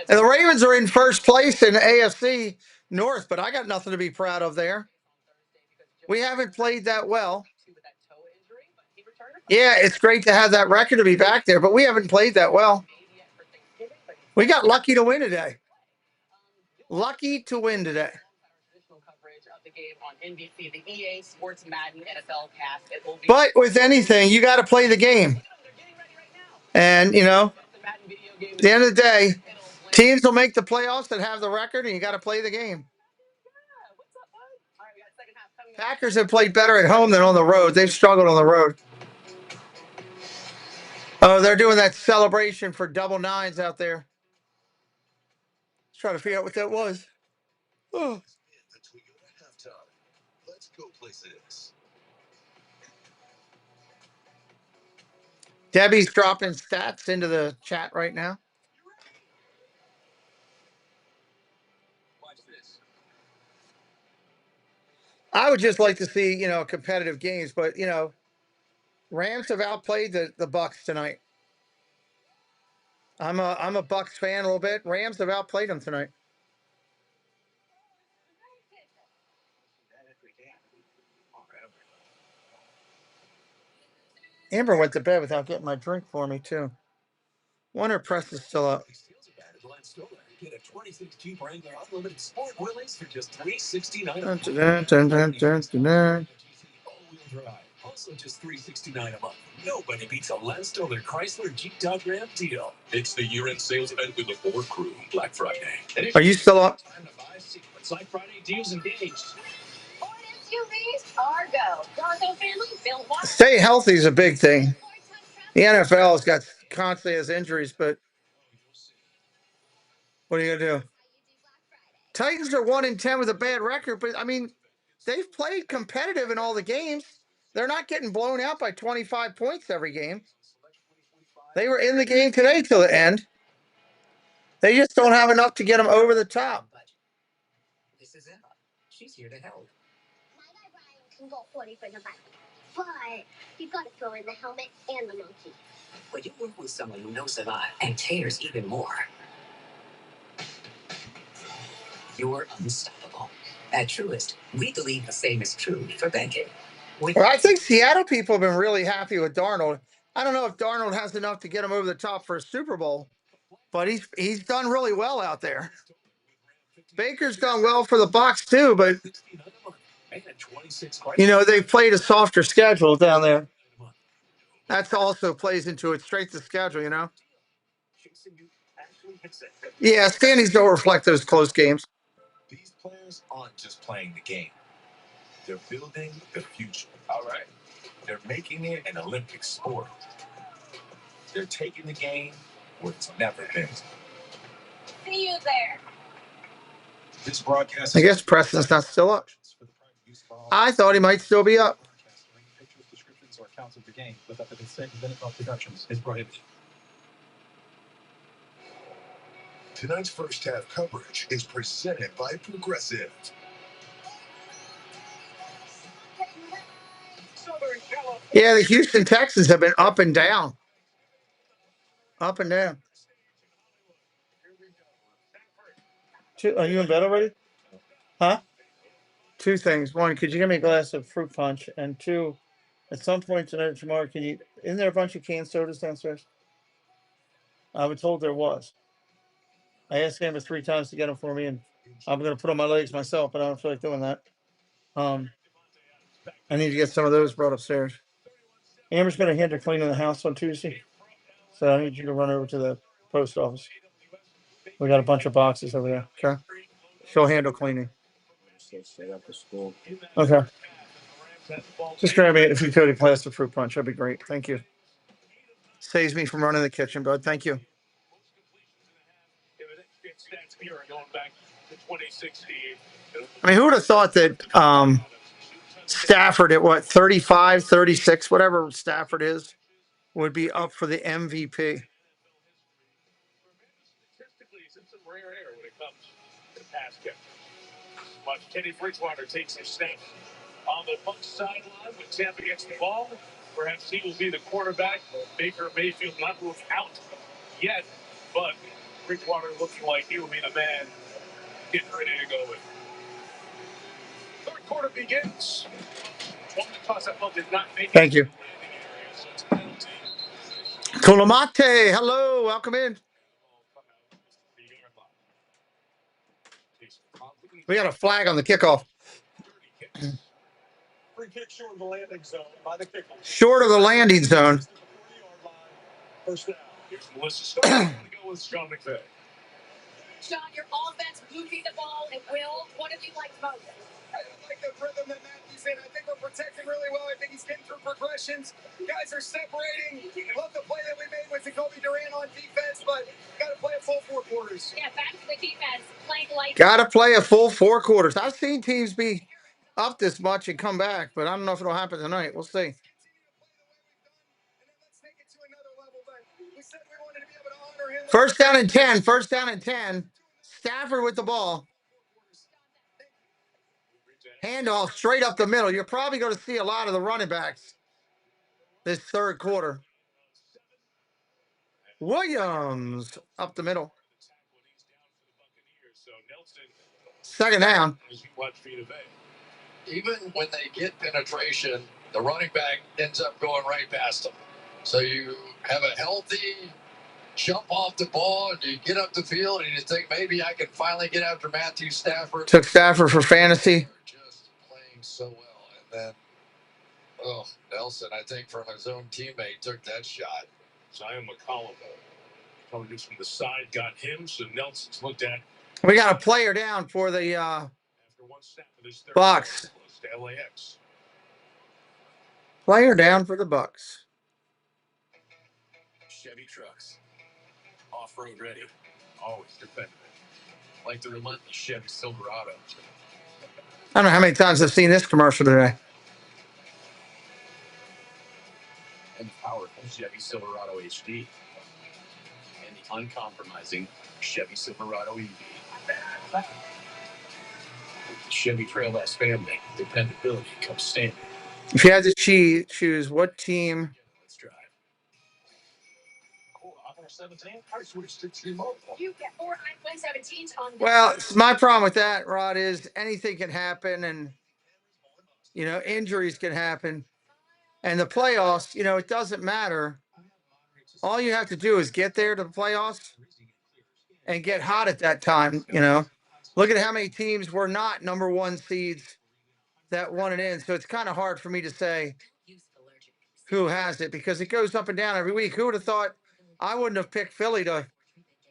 And the Ravens are in first place in the AFC North, but I got nothing to be proud of there. We haven't played that well. Yeah, it's great to have that record to be back there, but we haven't played that well. We got lucky to win today. Lucky to win today. But with anything, you got to play the game. And, you know, at the end of the day, teams will make the playoffs that have the record, and you got to play the game. Packers have played better at home than on the road. They've struggled on the road. Oh, they're doing that celebration for double nines out there. Let's try to figure out what that was. Oh. Let's go places. Debbie's dropping stats into the chat right now. I would just like to see, you know, competitive games, but, you know, Rams have outplayed the Bucs tonight. I'm a Bucs fan a little bit. Rams have outplayed them tonight. Amber went to bed without getting my drink for me, too. Wonder if Preston's still up. Get a 26 Jeep Wrangler Unlimited Sport Willys for just $369 all-wheel drive. Also just $369 a month. Nobody beats a Landstuhler Chrysler Jeep Dodge Ram deal. It's the year-end sales event with the Ford crew. Black Friday. Are you still up? Black Friday deals engaged. Ford SUVs are go. Bronco family built one. Stay healthy is a big thing. The NFL has got constantly has injuries, but what are you gonna do? Titans are 1-10 with a bad record, but I mean, they've played competitive in all the games. They're not getting blown out by 25 points every game. They were in the game today till the end. They just don't have enough to get them over the top. This is Emma. She's here to help. My guy Ryan can go 40 for the bike, but you've got to throw in the helmet and the monkey. But you work with someone who knows a lot and cares even more. You're unstoppable. At Truist, we believe the same is true for banking. Well, I think Seattle people have been really happy with Darnold. I don't know if Darnold has enough to get him over the top for a Super Bowl, but he's done really well out there. Baker's done well for the Bucs too, but you know, they played a softer schedule down there. That also plays into its strength of schedule, you know. Yeah, standings don't reflect those close games. These players aren't just playing the game. They're building the future. All right. They're making it an Olympic sport. They're taking the game where it's never been. See you there. This broadcast. I guess Preston's not still up. I thought he might still be up. Pictures, descriptions, or accounts of the game without the consent of Productions is prohibited. Tonight's first half coverage is presented by Progressive. Yeah, the Houston Texans have been up and down. Up and down. Are you in bed already? Huh? Two things. One, could you give me a glass of fruit punch? And two, at some point tonight or tomorrow, isn't there a bunch of canned sodas downstairs? I was told there was. I asked Amber 3 times to get them for me, and I'm going to put on my legs myself, but I don't feel like doing that. I need to get some of those brought upstairs. Amber's going to handle cleaning the house on Tuesday, so I need you to run over to the post office. We got a bunch of boxes over there. Okay. She'll handle cleaning. Okay. Just grab me if you could a glass of fruit punch. That'd be great. Thank you. Saves me from running the kitchen, bud. Thank you. I mean, who would have thought that Stafford at what, 35, 36, whatever Stafford is, would be up for the MVP. Statistically, it's in some rare air when it comes to pass catchers. Watch Teddy Bridgewater takes his snaps on the Bucs sideline when Tampa gets the ball. Perhaps he will be the quarterback. Baker Mayfield not ruled out yet, but Bridgewater looking like he will be the man getting ready to go in. Third quarter begins. One to toss that ball did not make Thank you. it. So it's a penalty. Kulamate, hello, welcome in. We got a flag on the kickoff. Free kick short of the landing zone by the kicker. Short of the landing zone. First down. Here's Melissa Stark. I'm going to go with Sean McVay. Sean, your offense moving the ball at will. What have you liked most? I like the rhythm that Matthew's in. I think we're protecting really well. I think he's getting through progressions. Guys are separating. I love the play that we made with Jacoby Durant on defense, but got to play a full 4 quarters. Yeah, back to the defense. Playing like. Got to play a full 4 quarters. I've seen teams be up this much and come back, but I don't know if it'll happen tonight. We'll see. First down and 10. First down and 10. Stafford with the ball. Handoff straight up the middle. You're probably going to see a lot of the running backs this third quarter. Williams up the middle. Second down. Even when they get penetration, the running back ends up going right past them. So you have a healthy jump off the ball and you get up the field and you think maybe I can finally get after Matthew Stafford. Took Stafford for fantasy. Just playing so well. And then, Nelson, I think from his own teammate, took that shot. Zion McCollum coming just from the side, got him. So Nelson's looked at. We got a player down for the After one snap of this third Bucs. to LAX. Player down for the Bucs. Chevy trucks. Off-road ready. Always dependable. Like the relentless Chevy Silverado. I don't know how many times I've seen this commercial today. And powerful Chevy Silverado HD. And the uncompromising Chevy Silverado EV. The Chevy Trail S family. Dependability comes standard. If you had to choose what team. Let's drive. Cool. iPhone 17. I switched to T-Mobile. You get 4 iPhone 17s on. Well, my problem with that, Rod, is anything can happen, and injuries can happen. And the playoffs, it doesn't matter. All you have to do is get there to the playoffs and get hot at that time. Look at how many teams were not number 1 seeds that won it in. So it's kind of hard for me to say who has it because it goes up and down every week. Who would have thought I wouldn't have picked Philly to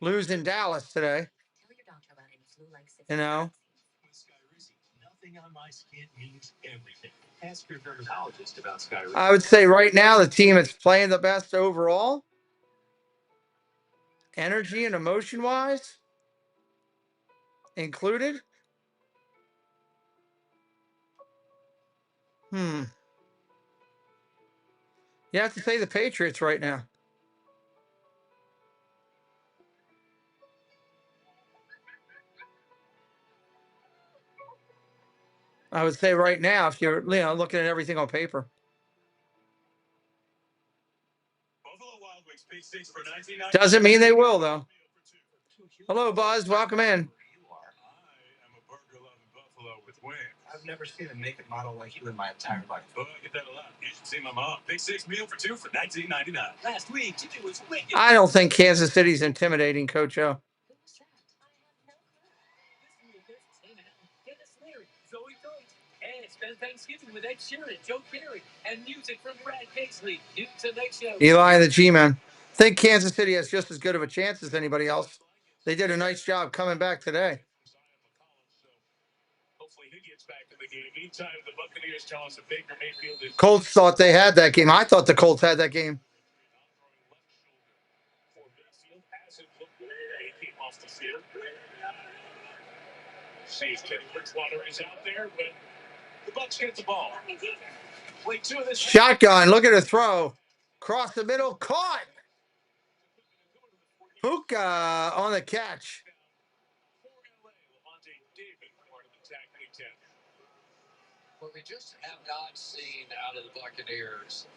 lose in Dallas today? Nothing on my skin means everything. Ask your dermatologist about Skyrim. I would say right now the team that's playing the best overall, energy and emotion-wise included. You have to say the Patriots right now. I would say right now, if you're looking at everything on paper. Doesn't mean they will, though. Hello, Buzz. Welcome in. I am a burger-loving buffalo with wings. I've never seen a naked model like you in my entire life. Oh, I get that a lot. You should see my mom. Big 6 meal for 2 for $19.99. Last week, Jimmy was wicked. I don't think Kansas City's intimidating, Coach O. Spend Thanksgiving with Ed Sheeran, Joe Perry, and music from Brad Paisley. Next show. Eli the G-Man. I think Kansas City has just as good of a chance as anybody else. They did a nice job coming back today. Hopefully he gets back to the game. Meantime, the Buccaneers tell us that Baker Mayfield is. Colts thought they had that game. I thought the Colts had that game. Sees Teddy Bridgewater is out there, but The Bucs get the ball. Play 2 of this. Shotgun. Look at her throw. Cross the middle. Caught. Puka on the catch. What we just have not seen out of the Buccaneers,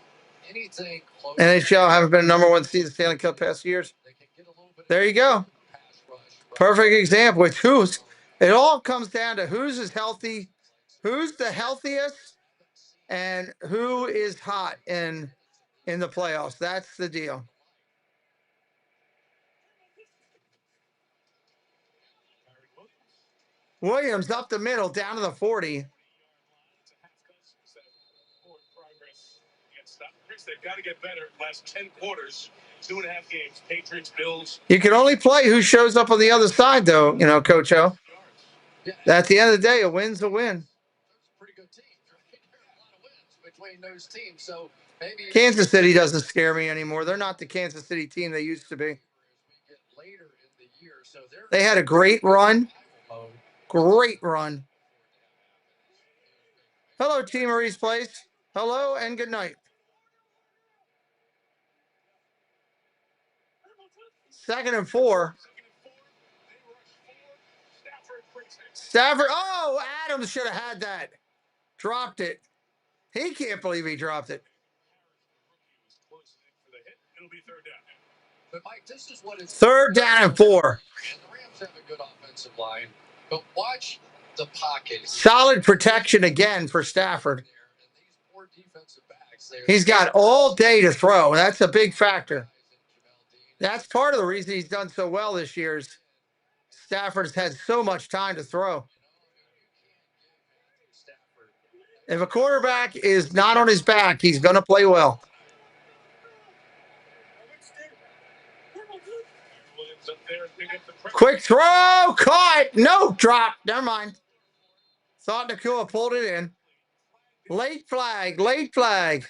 anything close. NHL haven't been number 1 seed in the Stanley Cup past years. There you go. Perfect example. It's who's. It all comes down to who's is healthy, who's the healthiest, and who is hot in the playoffs. That's the deal. Williams up the middle, down to the 40. They've got to get better. Last 10 quarters, 2.5 games. Patriots, Bills. You can only play who shows up on the other side, though, Coach O. At the end of the day, a win's a win. Pretty good teams, right? There are a lot of wins between those teams. So maybe Kansas City doesn't scare me anymore. They're not the Kansas City team they used to be. They had a great run. Great run. Hello, Team Marie's Place. Hello and good night. Second and 4. Stafford. Oh, Adams should have had that. Dropped it. He can't believe he dropped it. But Mike, this is what it's 3rd down and 4. And the Rams have a good offensive line, but watch the pocket. Solid protection again for Stafford. He's got all day to throw. That's a big factor. That's part of the reason he's done so well this year. Is Stafford's had so much time to throw. If a quarterback is not on his back, he's going to play well. Quick throw, caught. No, drop. Never mind. Thought Nakua pulled it in. Late flag, late flag.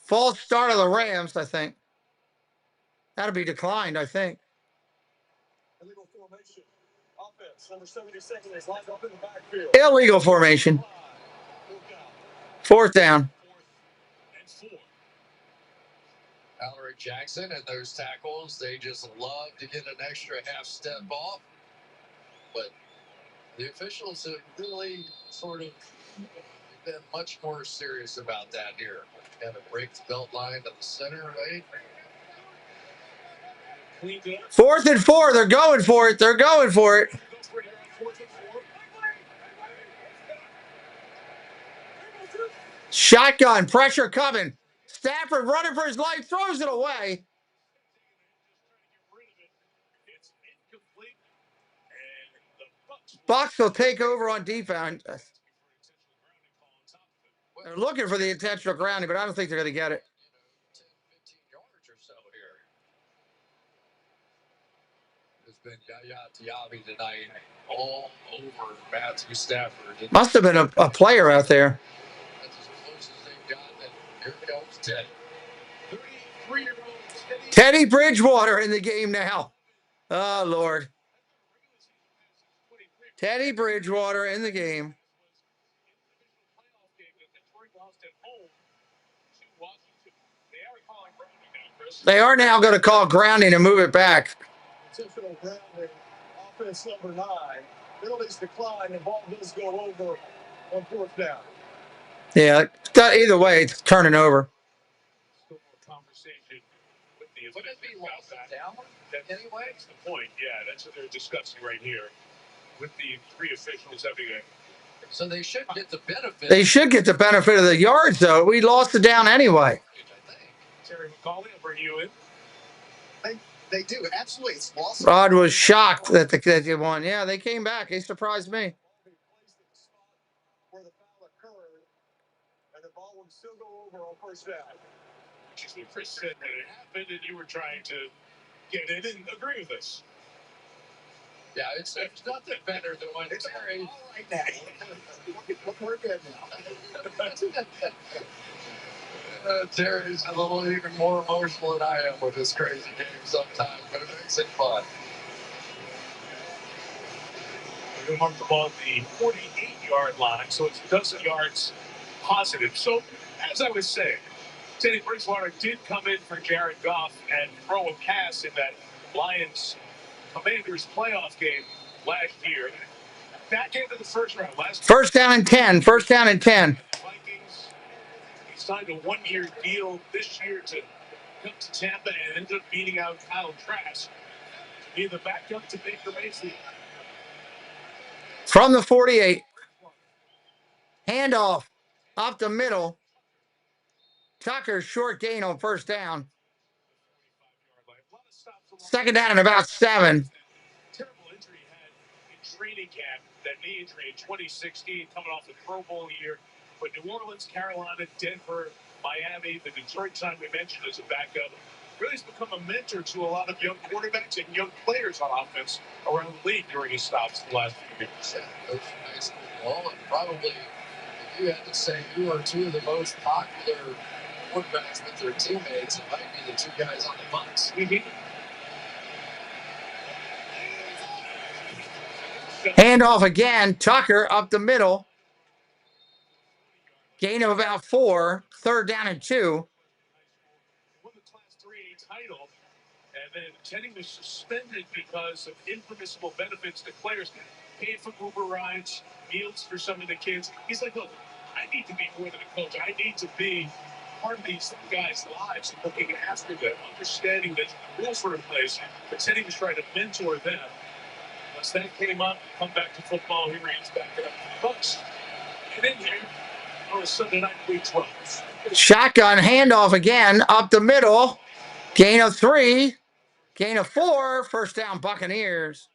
False start of the Rams, I think. That'll be declined, I think. Illegal formation. Offense, number 77 is lined up in the backfield. Illegal formation. 4th down. Alaric Jackson and those tackles, they just love to get an extra half step off. But the officials have really sort of been much more serious about that here. Got to break the belt line to the center, right? 4th and 4. They're going for it. They're going for it. Shotgun. Pressure coming. Stafford running for his life. Throws it away. Bucs will take over on defense. They're looking for the intentional grounding, but I don't think they're going to get it. 10, 15 yards or so here. It's been Yaya Diaby tonight all over Matthew Stafford. Must have been a player out there. That's as close as they've gotten. Here comes Teddy. 33-year-old Teddy Bridgewater in the game now. Oh, Lord. Teddy Bridgewater in the game. They are now going to call grounding and move it back. Intentional grounding. Offense number 9. Penalties decline and ball does go over on 4th down. Yeah, either way, it's turning over. Would it be lost down anyway? That's the point. Yeah, that's what they're discussing right here with the 3 officials having a. So they should get the benefit. They should get the benefit of the yards, though. We lost it down anyway. Terry McCauley, I'll bring you in. They do, absolutely. It's lost. Rod was shocked that they won. Yeah, they came back. They surprised me. Where the foul occurred, and the ball would still go over on 1st down. Which is what Chris said that it happened, and you were trying to get in and agree with us. Yeah, it's nothing better than when Terry. All right now. We're good now. Terry's a little even more emotional than I am with this crazy game sometimes, but it makes it fun. They marked the ball at the 48-yard line, so it's a dozen yards positive. So, as I was saying, Teddy Bridgewater did come in for Jared Goff and throw a pass in that Lions Commanders playoff game last year. Back into the first round. First down and 10. First down and 10. Vikings, he signed a one-year deal this year to come to Tampa and ended up beating out Kyle Trask to be the backup to Baker Mayfield. From the 48. Handoff up the middle. Tucker, short gain on first down. Second down and about 7. Terrible injury he had in training camp, that knee injury in 2016, coming off the Pro Bowl year. But New Orleans, Carolina, Denver, Miami, the Detroit time we mentioned as a backup, really has become a mentor to a lot of young quarterbacks and young players on offense around the league during his stops the last few years. Coach high school ball, and probably, if you had to say who are two of the most popular quarterbacks with their teammates, it might be the two guys on the Bucs. Handoff again. Tucker up the middle. Gain of about 4. Third down and 2. Won the Class 3A title, and then Teddy was suspended because of impermissible benefits to players. Paid for Uber rides, meals for some of the kids. He's like, look, I need to be more than a coach. I need to be part of these guys' lives, looking after them, understanding that the rules were in place. But Teddy was trying to mentor them. Once that came up, come back to football, he reigns back it up to the Bucs. And in there, on a Sunday night, week 12. Shotgun handoff again up the middle. Gain of 3. Gain of 4. First down Buccaneers.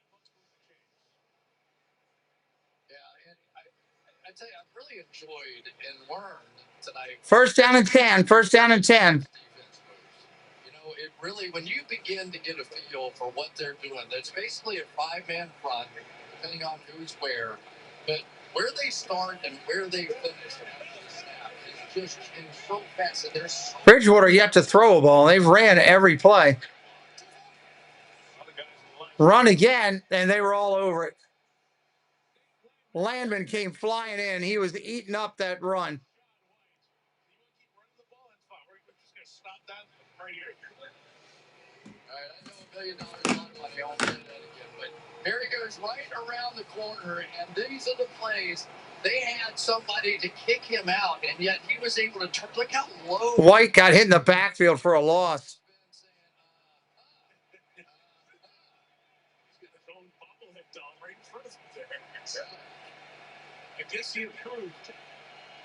Yeah, and I tell you, I've really enjoyed and learned tonight. First down and 10. First down and 10. You know, it really, when you begin to get a feel for what they're doing, it's basically a 5-man front, depending on who's where. But where they start and where they finish after the snap is just in so fast. And there's Bridgewater yet to throw a ball. They've ran every play. Run again, and they were all over it. Landman came flying in. He was eating up that run. All right, I know $1 million a lot of money. I won't say that again, but Harry goes right around the corner, and these are the plays. They had somebody to kick him out, and yet he was able to turn. Look how low. White got hit in the backfield for a loss. I guess he improved.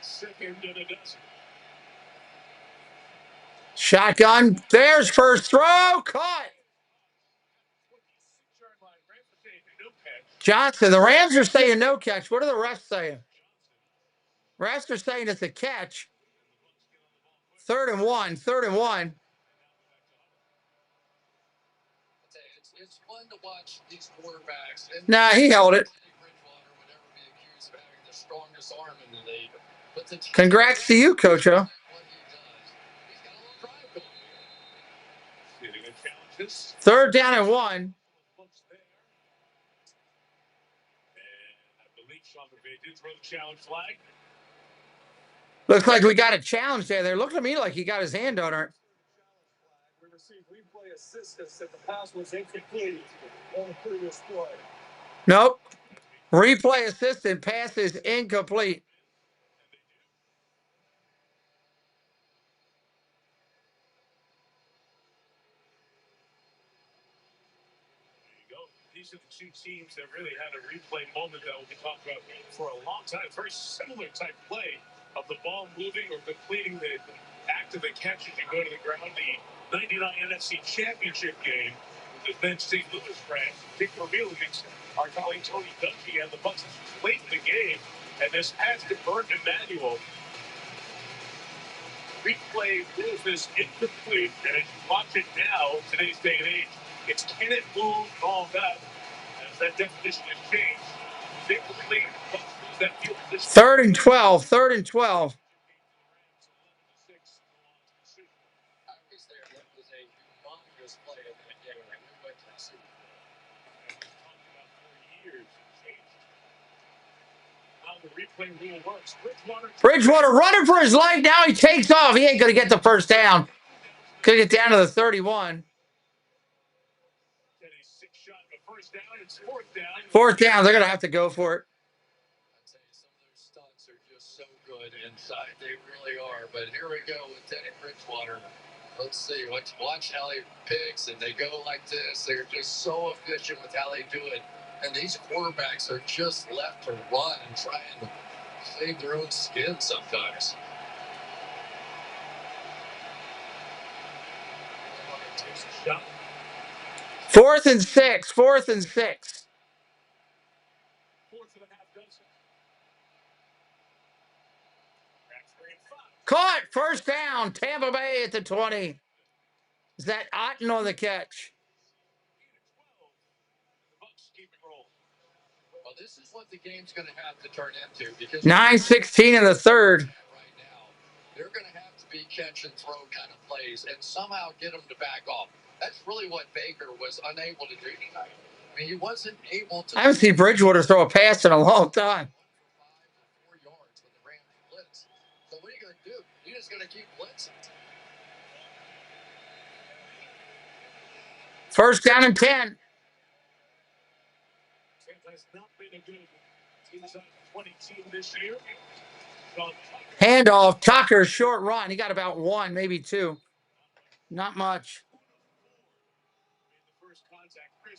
Second and a dozen. Shotgun. There's first throw. Caught. Johnson. The Rams are saying no catch. What are the refs saying? Refs are saying it's a catch. 3rd and 1. 3rd and 1. It's fun to watch these quarterbacks. Nah, he held it. Bridgewater would never be accused of having the strongest arm in the league. But the Congrats to you, Coach O. Third down and 1. Looks like we got a challenge there. They're looking at me like he got his hand on her. We received replay assistance that the pass was incomplete on the previous play. Nope. Replay assistant pass is incomplete. These are the two teams that really had a replay moment that we'll be talking about for a long time. Very similar type play of the ball moving or completing the act of the catch as you go to the ground. The 99 NFC Championship game with the then St. Louis Rams. Big reveal against our colleague Tony Dungy and the Bucs late in the game. And this pass to Burton Emanuel. Replay move is incomplete. And as you watch it now, today's day and age, it's can it move and all that. That definition has changed. They really that field position. 3rd and 12. 3rd and 12. I was there. That was a humongous play in that game. Bridgewater running for his life. Now he takes off. He ain't going to get the first down. Going to get down to the 31. Fourth down. They're going to have to go for it. Some of their stunts are just so good inside. They really are. But here we go with Teddy Bridgewater. Let's see. Watch how he picks, and they go like this. They're just so efficient with how they do it. And these quarterbacks are just left to run and try and save their own skin sometimes. Fourth and six. Caught. First down. Tampa Bay at the 20. Is that Otten on the catch? Well, this is what the game's going to have to turn into because 9-16 in the third. Right now, they're going to have to be catch and throw kind of plays and somehow get them to back off. That's really what Baker was unable to do tonight. I mean, he wasn't able to. I haven't seen Bridgewater throw a pass in a long time. 4 yards when the Rams blitz. So what are you going to do? You're just going to keep blitzing. First down and 10. Handoff. Tucker, short run. He got about one, maybe two. Not much.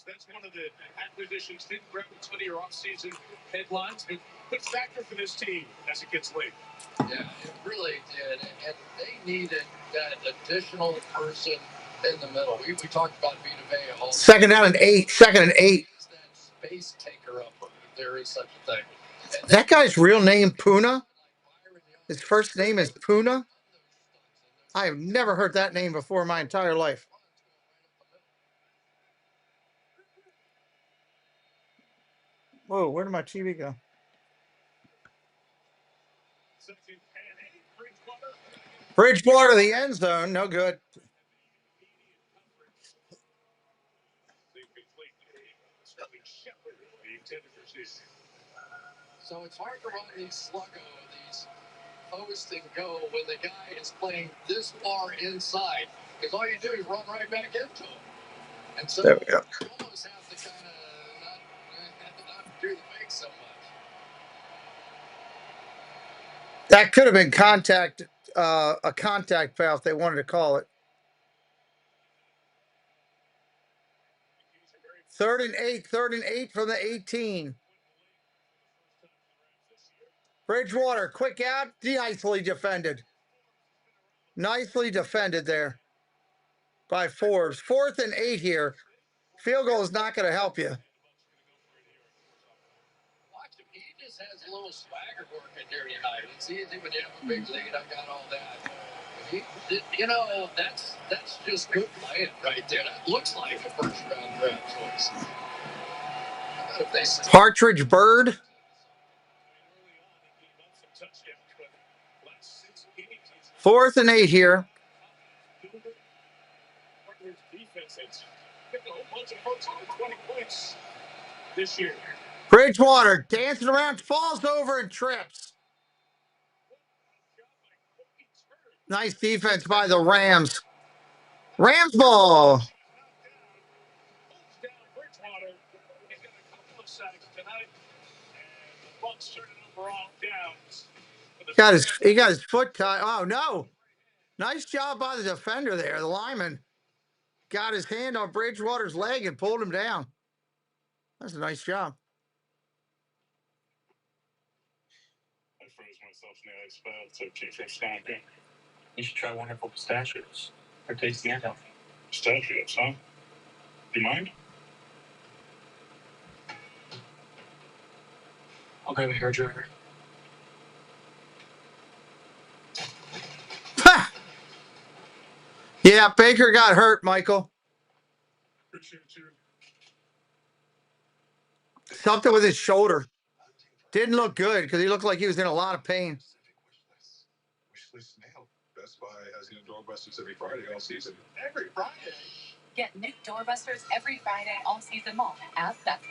That's one of the acquisitions. Didn't grab a ton of your offseason headlines, but good factor for this team as it gets late. Yeah, it really did. And they needed that additional person in the middle. We talked about Vita Vea all Second down and 8. Second and 8. That space taker up, if there is such a thing. Is that guy's real name Puna? His first name is Puna? I have never heard that name before in my entire life. Whoa, where did my TV go? Bridgewater, the end zone. No good. So it's hard to run these sluggo, these post and go when the guy is playing this far inside. Because all you do is run right back into him. And so There we go. you almost have to kind of not do the fake so much. That could have been contact, a contact foul if they wanted to call it. 3rd and 8. 3rd and 8 from the 18. Bridgewater, quick out. Nicely defended. Nicely defended there by Forbes. 4th and 8 here. Field goal is not going to help you. Watch him. He just has a little swagger working there tonight. It's easy when you have a big lead. I got all that. You know, that's just good playing right there. That looks like a first-round draft choice. Partridge Bird. Fourth and 8 here. Bridgewater dancing around, falls over and trips. Nice defense by the Rams. Rams ball. He got his foot caught. Oh no. Nice job by the defender there. The lineman got his hand on Bridgewater's leg and pulled him down. That's a nice job. I froze myself in the ice bath, so cheap from Stagnant. You should try wonderful pistachios. They're tasty and healthy. Pistachios, huh? Do you mind? I'll grab a hair dryer. Yeah, Baker got hurt, Michael. Something with his shoulder. Didn't look good because he looked like he was in a lot of pain. Best Buy has doorbusters every Friday all season. Every Friday? Get new doorbusters every Friday all season long at Best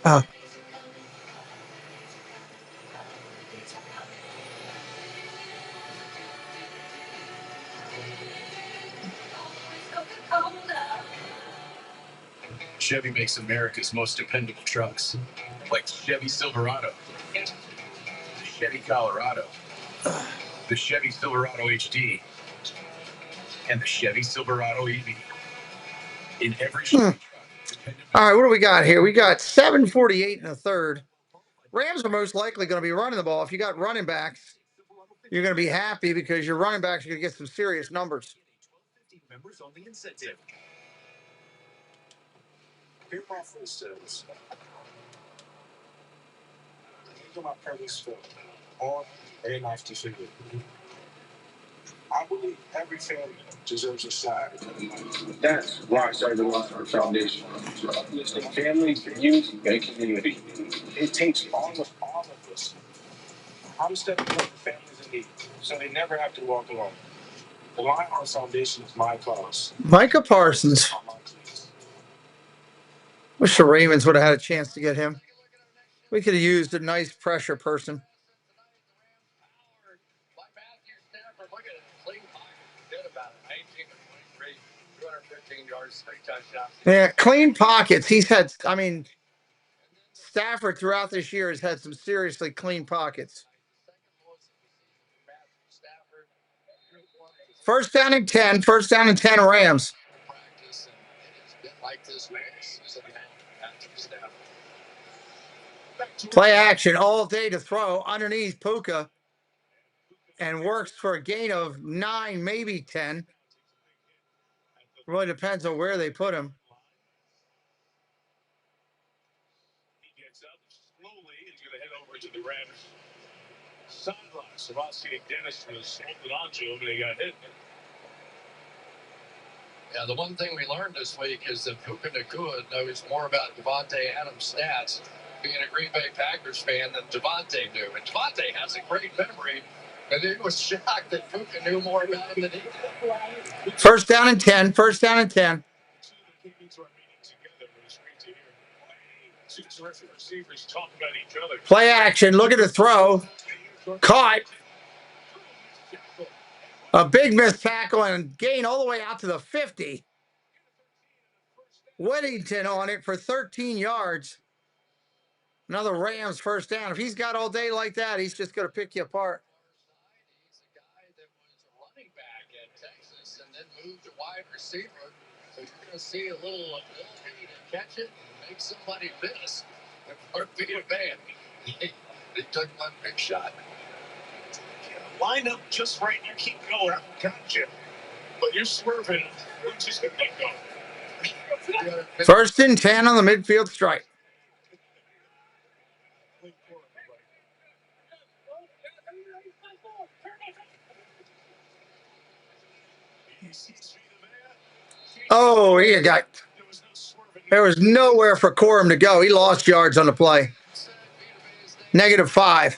Buy. Chevy makes America's most dependable trucks, like the Chevy Silverado, the Chevy Colorado, the Chevy Silverado HD, and the Chevy Silverado EV. In every Chevy truck. All right, what do we got here? We got 7:48 in the third. Rams are most likely going to be running the ball. If you got running backs, you're going to be happy because your running backs are going to get some serious numbers. Members only incentive. Here my first says. These are my premise for on and off the field. I believe every family deserves a side. That's why I started the LARvsTB Foundation. Family, community, and community. It takes all of us. I'm stepping up for families in need, so they never have to walk alone. The LARvsTB Foundation is my cause. Micah Parsons. Wish the Ravens would have had a chance to get him. We could have used a nice pressure person. Yeah, clean pockets. He's had, I mean, Stafford throughout this year has had some seriously clean pockets. First down and 10. First down and 10 Rams. Play action all day to throw underneath Puka and works for a gain of 9, maybe 10. Really depends on where they put him. He gets up slowly. He's going to head over to the Rams sideline. Sebastian Dennis was holding on to him, and he got hit. Yeah, the one thing we learned this week is that Puka Nacua knows more about Devontae Adams' stats, being a Green Bay Packers fan, than Devontae knew. And Devontae has a great memory, and he was shocked that Puka knew more about him than he did. First down and 10. First down and 10. Play action. Look at the throw. Caught. A big missed tackle and gain all the way out to the 50. Whittington on it for 13 yards. Another Rams first down. If he's got all day like that, he's just going to pick you apart. He's a guy that was a running back at Texas and then moved to wide receiver. So you're going to see a little ability to catch it and make somebody miss. Or beat a man. They took one big shot. Line up just right. You keep going. I got you. But you're swerving. We're just going to let go. First and 10 on the midfield stripe. Oh, he got. There was nowhere for Corum to go. He lost yards on the play. -5.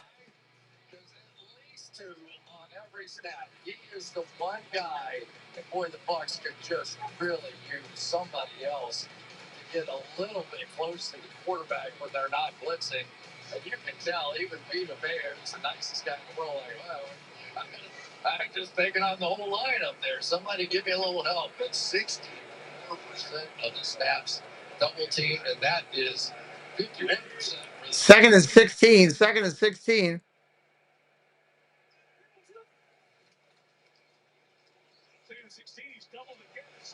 He is the one guy that, boy, the Bucs could just really use somebody else to get a little bit close to the quarterback when they're not blitzing. And you can tell even Vita Vea is the nicest guy in the world. Like, well, I'm just taking on the whole line up there. Somebody give me a little help. But 64% of the snaps double team, and that is 51%. Second and 16. Second and 16.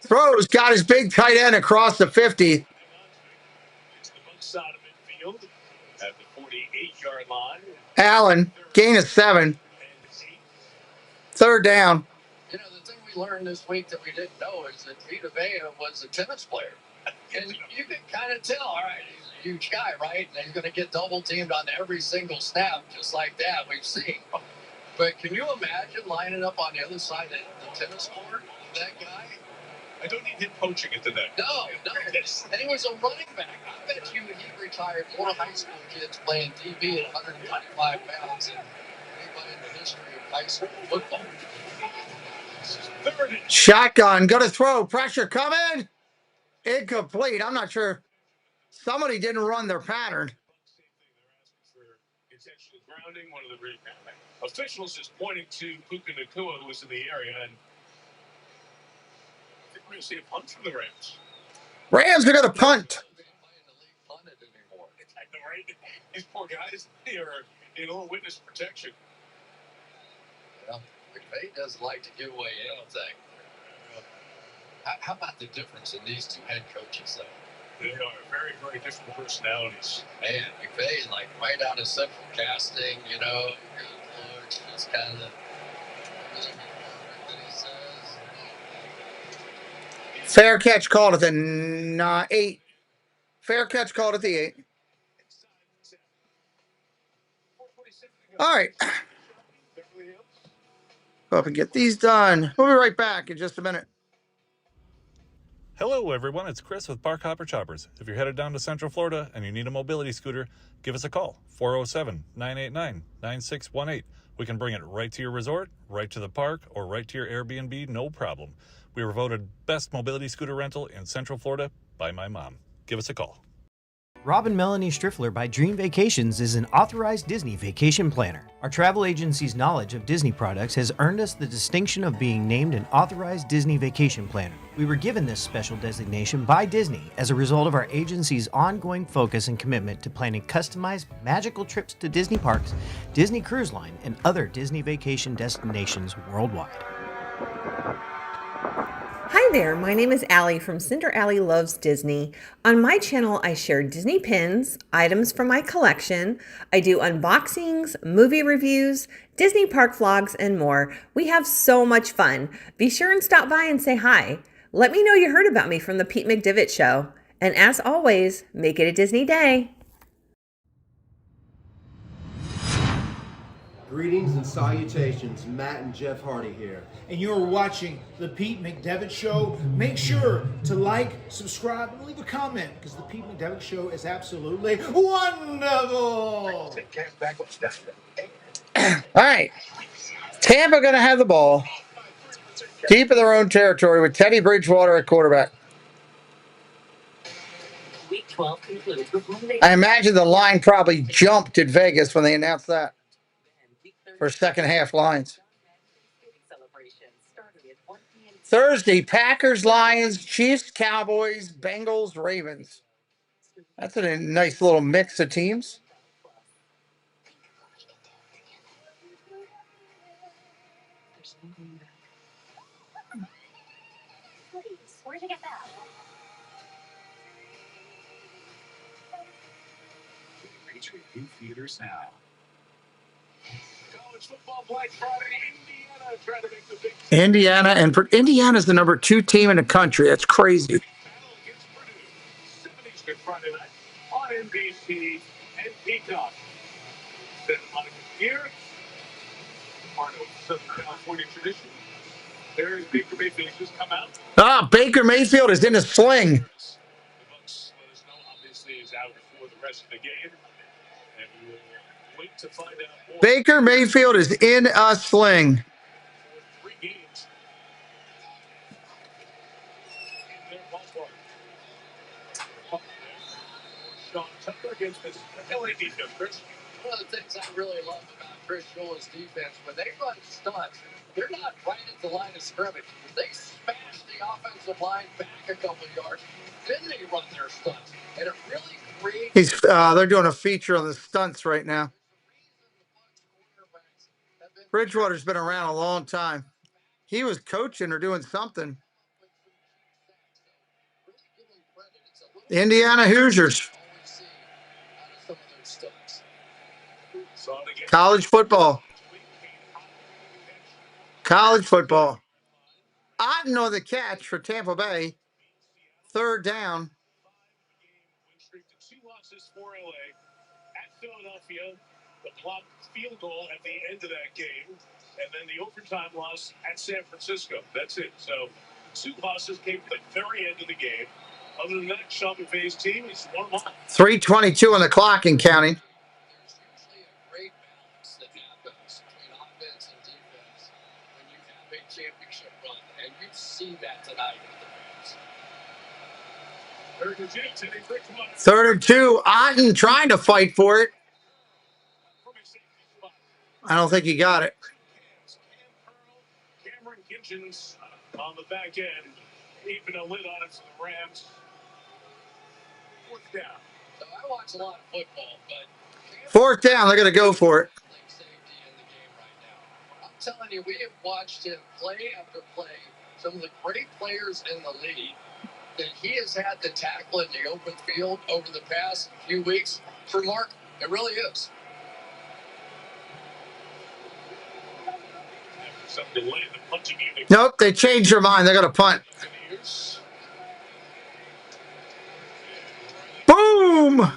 Throws, got his big tight end across the 50. It's the Bucs side of midfield at the 48-yard line. Allen, gain of 7. Third down. You know, the thing we learned this week that we didn't know is that Vita Vea was a tennis player. And you can kind of tell, all right, he's a huge guy, right? And he's going to get double teamed on every single snap, just like that we've seen. But can you imagine lining up on the other side of the tennis court, that guy? I don't need him coaching it to that. No. And he was a running back. I bet you he retired more high school kids playing TB at 125 pounds than anybody in the history of high school football. Shotgun, going to throw. Pressure coming. Incomplete. I'm not sure. Somebody didn't run their pattern. Intentional grounding. One of the officials is pointing to Puka Nacua, who was in the area, and We're going to see a punt from the Rams. Rams are going to punt. Right? These poor guys, they are in all witness protection. Well, McVay doesn't like to give away anything. How about the difference in these two head coaches, though? They are very, very different personalities. Man, McVay, like right out of central casting, you know, just kind of. Fair catch called at the 8. Fair catch called at the 8. All right. Go up and get these done. We'll be right back in just a minute. Hello, everyone. It's Chris with Park Hopper Choppers. If you're headed down to Central Florida and you need a mobility scooter, give us a call, 407-989-9618. We can bring it right to your resort, right to the park, or right to your Airbnb, no problem. We were voted best mobility scooter rental in Central Florida by my mom. Give us a call. Rob and Melanie Striffler by Dream Vacations is an authorized Disney vacation planner. Our travel agency's knowledge of Disney products has earned us the distinction of being named an authorized Disney vacation planner. We were given this special designation by Disney as a result of our agency's ongoing focus and commitment to planning customized, magical trips to Disney parks, Disney Cruise Line, and other Disney vacation destinations worldwide. Hi there, my name is Allie from Cinder Allie Loves Disney. On my channel, I share Disney pins, items from my collection. I do unboxings, movie reviews, Disney park vlogs, and more. We have so much fun. Be sure and stop by and say hi. Let me know you heard about me from the Pete McDivitt Show. And as always, make it a Disney day. Greetings and salutations, Matt and Jeff Hardy here. And you're watching the Pete McDevitt Show. Make sure to like, subscribe, and leave a comment because the Pete McDevitt Show is absolutely wonderful. All right. Tampa going to have the ball deep in their own territory with Teddy Bridgewater at quarterback. Week 12 concludes with Monday. I imagine the line probably jumped at Vegas when they announced that for second half lines. Thursday, Packers, Lions, Chiefs, Cowboys, Bengals, Ravens. That's a nice little mix of teams. Where'd you get that? Featuring new theaters now. College football Black Friday, Indiana trying to make the big. Indiana's the number 2 team in the country. That's crazy. Battle against Purdue. 70s Good Friday night on NBC and Kickoff. Santa Monica here, part of Southern California tradition. There's Baker Mayfield just come out. Baker Mayfield is in a sling. The Bucs, let us know, obviously, is out for the rest of the game. And we will wait to find out more. Baker Mayfield is in a sling. For 3 games in their ballpark. Sean Tucker against this LA defense, Chris. One of the things I really love about Chris Shula's defense, when they run stunts, they're not right at the line of scrimmage. They smash the offensive line back a couple of yards, then they run their stunts. And it really creates... They're doing a feature on the stunts right now. Bridgewater's been around a long time. He was coaching or doing something. Indiana Hoosiers. College football. College football. Otten on the catch for Tampa Bay. 3rd down. 2 losses for LA at Philadelphia. The blocked field goal at the end of that game. And then the overtime loss at San Francisco. That's it. So 2 losses came at the very end of the game. Other than that, Sean McVay's team is 1-1. 3:22 on the clock and counting. There's usually a great balance that happens between offense and defense when you have a championship run. And you see that tonight with the Rams. 3rd and 2. Otten trying to fight for it. I don't think he got it. Cameron Kitchens on the back end. Keeping a lid on it for the Rams. Fourth down. So I watch a lot of football, but Fourth down, they're going to go for it. safety in the game right now. I'm telling you, we have watched him play after play. Some of the great players in the league that he has had to tackle in the open field over the past few weeks. It's remarkable. It really is. Some delay in the punching game. Nope, they changed their mind. They're going to punt. Boom!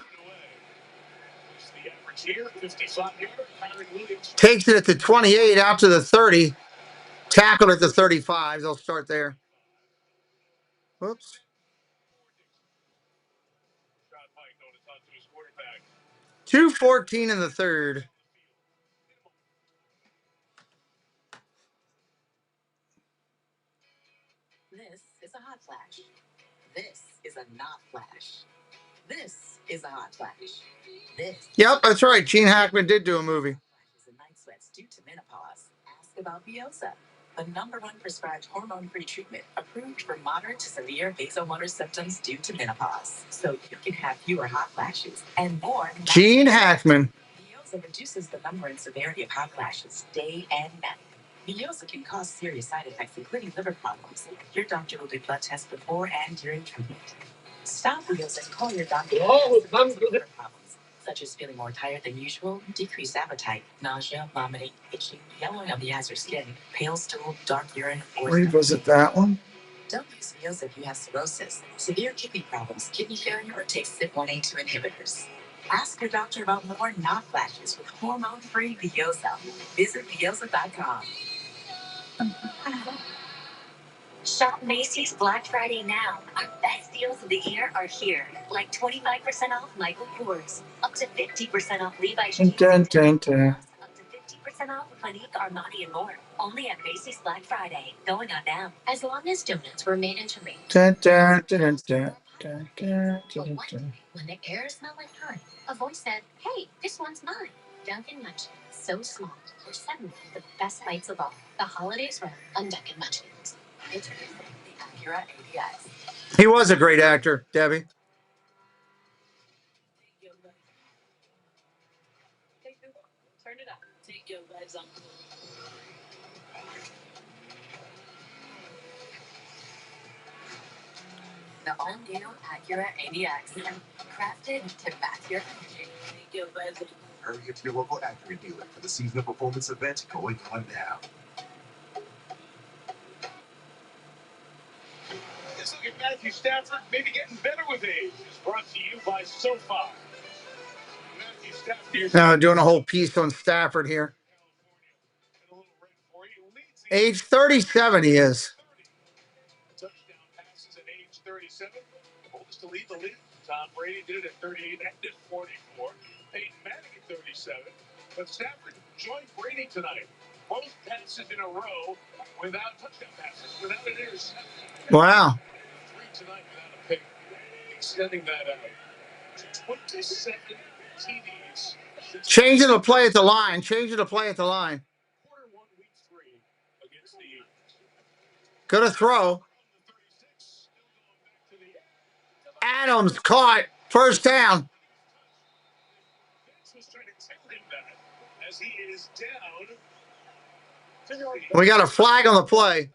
Takes it at the 28, out to the 30. Tackled at the 35. They'll start there. Whoops. 2:14 in the third. This is a hot flash. This is a not flash. This is a hot flash. This. Yep, that's right. Gene Hackman did do a movie. Flashes and night sweats due to menopause. Ask about Biosa, the #1 prescribed hormone-free treatment approved for moderate to severe vasomotor symptoms due to menopause. So you can have fewer hot flashes and more. Gene Hackman. Biosa reduces the number and severity of hot flashes day and night. Biosa can cause serious side effects, including liver problems. Your doctor will do blood tests before and during treatment. Stop Biosa and call your doctor. Liver problems, such as feeling more tired than usual, decreased appetite, nausea, vomiting, itching, yellowing of the eyes or skin, pale stool, dark urine, or Revisit that one. don't use Biosa if you have cirrhosis, severe kidney problems, kidney failure, or take CYP1A2 inhibitors. Ask your doctor about more not flashes with hormone-free Biosa. Visit Biosa.com. Shop Macy's Black Friday now. Our best deals of the year are here. Like 25% off Michael Kors, up to 50% off Levi's jeans, up to 50% off Clinique, Armani, and more. Only at Macy's Black Friday. Going on now. As long as donuts were made into rings. But one day, when the air smelled like pine, a voice said, "Hey, this one's mine." Dunkin' Munchkins, so small, or suddenly the best bites of all. The holidays run on Dunkin' Munchkins. Introducing the Acura ADS. He was a great actor, Debbie. Turn it up. Take your legs on. The all-new Acura ADX, crafted to match your energy. Take your legs on. Hurry to your local Acura dealer for the seasonal performance event going on now. Let's look at Matthew Stafford, maybe getting better with age. Is brought to you by SoFi. Matthew Stafford. Now doing a whole piece on Stafford here. Age 37 he is. Touchdown passes at age 37. Oldest to lead the league. Tom Brady did it at 38 and at 44. Peyton Manning at 37. But Stafford joined Brady tonight. Both passes in a row without touchdown passes, without an interception. Wow. 3 tonight without a pick. Extending that out to 27 TDs. Changing the play at the line. Changing the play at the line. Quarter 1, week 3 against the Eagles. Gonna throw. Adams caught. First down. Was trying to tell him that as he is down. We got a flag on the play.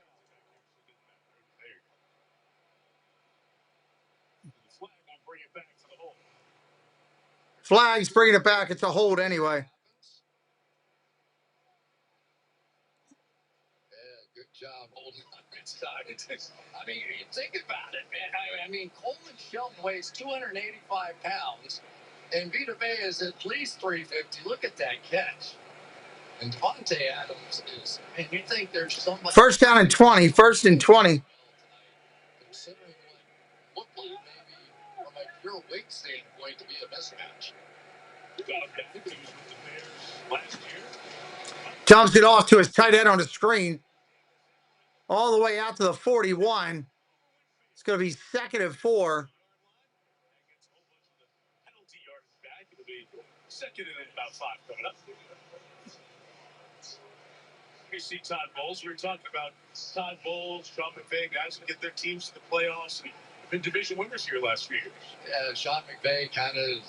Flag's bringing it back. It's a hold anyway. Yeah, good job holding on inside. I mean, you think about it, man. I mean, Coleman Shelton weighs 285 pounds, and Vita Vea is at least 350. Look at that catch. And Devontae Adams is, man, you think there's somebody. First down and 20. First and 20. Considering what looked like maybe from a pure weight standpoint to be a mismatch. Dumps it off to his tight end on the screen. All the way out to the 41. It's going to be 2nd and 4. Second and about 5 coming up. We see Todd Bowles. We were talking about Todd Bowles, Sean McVay, guys who get their teams to the playoffs and been division winners here last few years. Yeah, Sean McVay kind of,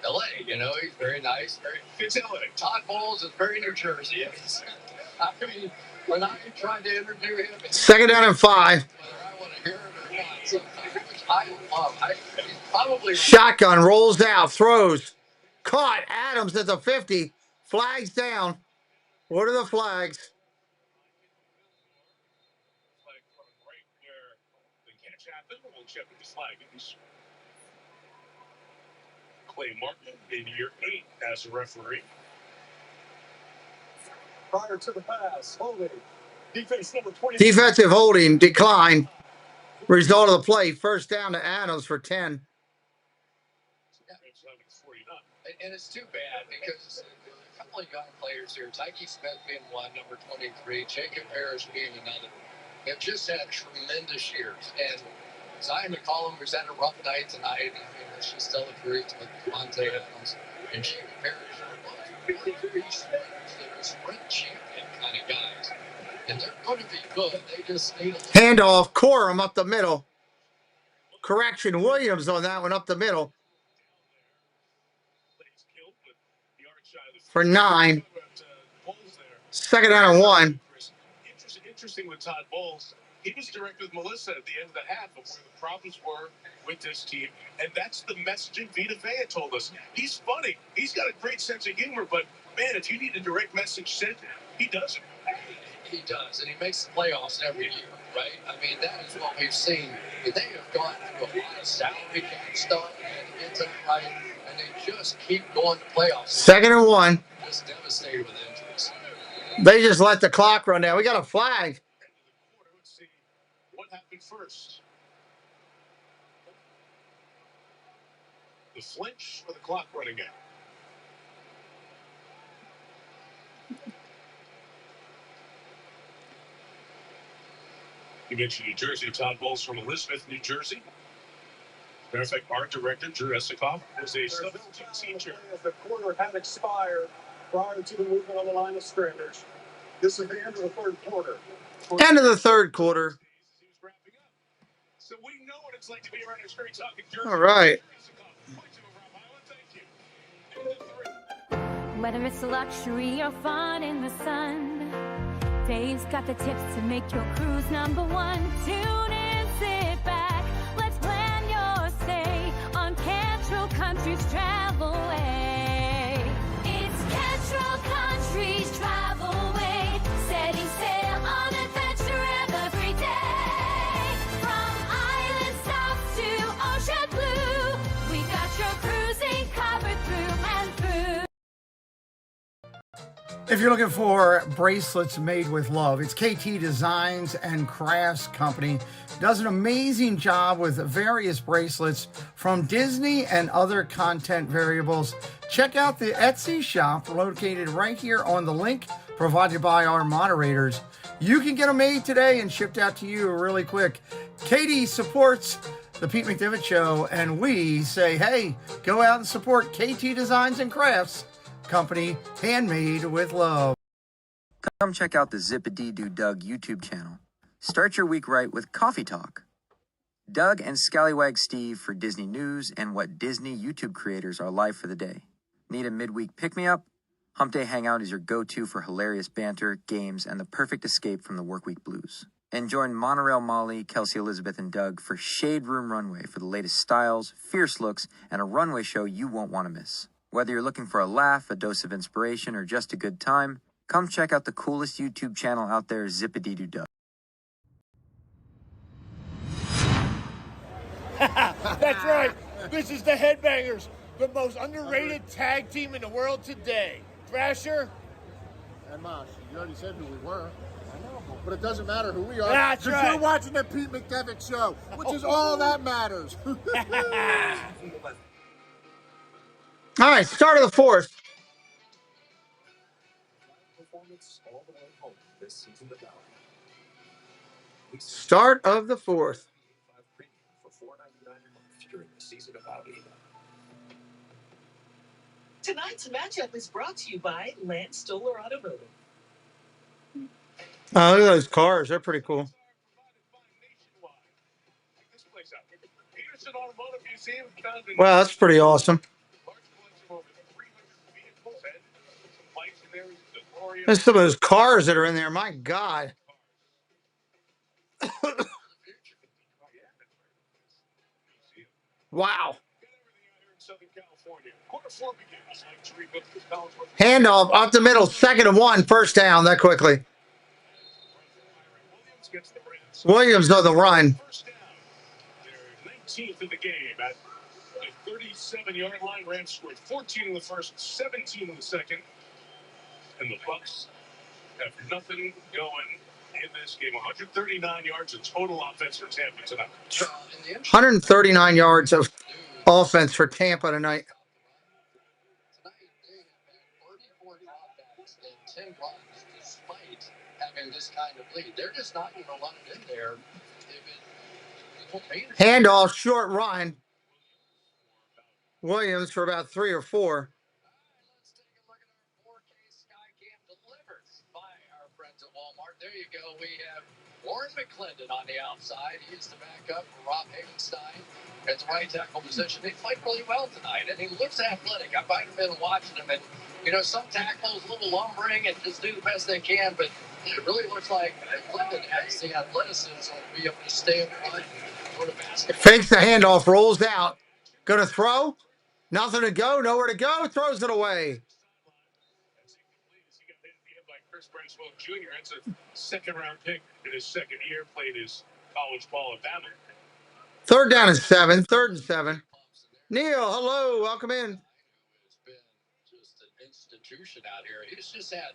LA, he's very nice. It's LA. Todd Bowles is very New Jersey. I mean, when I tried to interview him, Second down and 5. whether I want to hear it or not, sometimes, which I love. He's probably Shotgun rolls out, throws. Caught. Adams at the 50. Flags down. What are the flags? Flag thrown right where the catch happened. We'll check with the flag. Clay Martin in year 8 as a referee. Prior to the pass, holding. Defense number 20. Defensive holding decline. Result of the play, first down to Adams for 10. And it's too bad because a couple of young players here, Tyke Smith being one, number 23, Jacob Harris being another, have just had tremendous years. And Zion McCollum was had a rough night tonight. I mean, let's just tell the truth with Monte Adams. And Jacob Harris was very sprinters. They're sprint champion kind of guys. And they're going to be good. They just need a handoff, Corum up the middle. Correction, Williams on that one up the middle. For 9. Second down and 1. Interesting with Todd Bowles. He was direct with Melissa at the end of the half of where the problems were with this team. And that's the messaging Vita Vea told us. He's funny. He's got a great sense of humor. But, man, if you need a direct message sent, he does it. He does, and he makes the playoffs every year, right? I mean, that is what we've seen. They have gone through a lot of salary cap stuff and get to right, and they just keep going to playoffs. Second and 1. Just devastated with injuries. They just let the clock run down. We got a flag. Let's see what happened first. The flinch or the clock running out? You mentioned New Jersey. Todd Bowles from Elizabeth, New Jersey. Matter of fact, our director, Drew Esikoff, was a substitute teacher. The quarter had expired prior to the movement on the line of scrimmage. This is the end of the third quarter. End of the third quarter. So we know what it's like to be around a straight talking Jersey. All right. Whether it's luxury or fun in the sun, Dave's got the tips to make your cruise number 1. Tune in, sit back, let's plan your stay on Cantrell Country's Travel Way. It's Cantrell Country's Travel Way, setting sail on adventure every day. From island south to ocean blue, we got your cruising covered through and through. If you're looking for bracelets made with love, it's KT Designs and Crafts Company. Does an amazing job with various bracelets from Disney and other content variables. Check out the Etsy shop located right here on the link provided by our moderators. You can get them made today and shipped out to you really quick. KT supports the Pete McDevitt Show, and we say, hey, go out and support KT Designs and Crafts Company, handmade with love. Come check out the Zip-a-Dee-Doo Doug YouTube channel. Start your week right with Coffee Talk. Doug and Scallywag Steve for Disney news and what Disney YouTube creators are live for the day. Need a midweek pick-me-up? Hump Day Hangout is your go-to for hilarious banter, games, and the perfect escape from the workweek blues. And join Monorail Molly, Kelsey Elizabeth, and Doug for Shade Room Runway for the latest styles, fierce looks, and a runway show you won't want to miss. Whether you're looking for a laugh, a dose of inspiration, or just a good time, come check out the coolest YouTube channel out there, Zip-a-Dee-Doo Doug. That's right. This is the Headbangers, the most underrated tag team in the world today. Thrasher and Mosh. You already said who we were. I know, but it doesn't matter who we are. That's right. You're watching the Pete McDevitt Show, which is all that matters. All right, start of the fourth. Start of the fourth. Tonight's matchup is brought to you by Lance Stoller Automotive. Oh, look at those cars. They're pretty cool. Wow, that's pretty awesome. There's some of those cars that are in there. My God. Wow. Handoff up the middle, 2nd and 1, first down that quickly. Williams on the run. 19th of the game at the 37-yard line. Rams scored 14 in the first, 17 in the second. And the Bucs have nothing going in this game. 139 yards of total offense for Tampa tonight. 139 yards of offense for Tampa tonight. Despite having this kind of lead, they're just not going to run it in there. Handoff, short run. Williams for about 3 or 4. Let's take a look at our 4K Skycam delivered by our friends at Walmart. There you go. We have Warren McClendon on the outside. He's the backup for Rob Havenstein at the right tackle position. He played really well tonight, and he looks athletic. I might have been watching him, and some tackles a little lumbering and just do the best they can, but it really looks like McClendon has the athleticism to be able to stay in front and go to basket. Fakes the handoff, rolls out. Gonna throw? Nothing to go, nowhere to go, throws it away. Jr. That's a second-round pick in his second year. Played his college ball at Bama. 3rd down and 7. 3rd and 7. Neil, hello, welcome in. It's been just an institution out here. He's just had,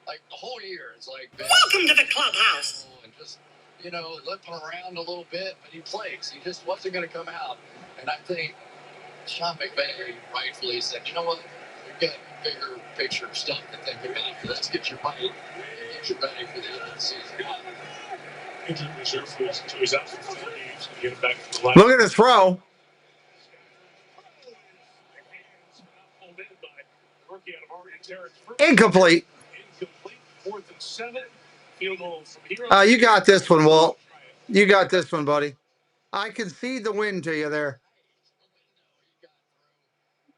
the whole year, it's welcome to the clubhouse. And just, limping around a little bit, but he plays. He just wasn't going to come out. And I think Sean McVay rightfully said, you know what? We've got bigger picture stuff to think about. Let's get your money and get you ready for the end of the season. Look at the throw. Incomplete. 4th and 7. Field goal from here. You got this one, Walt. You got this one, buddy. I concede the win to you there.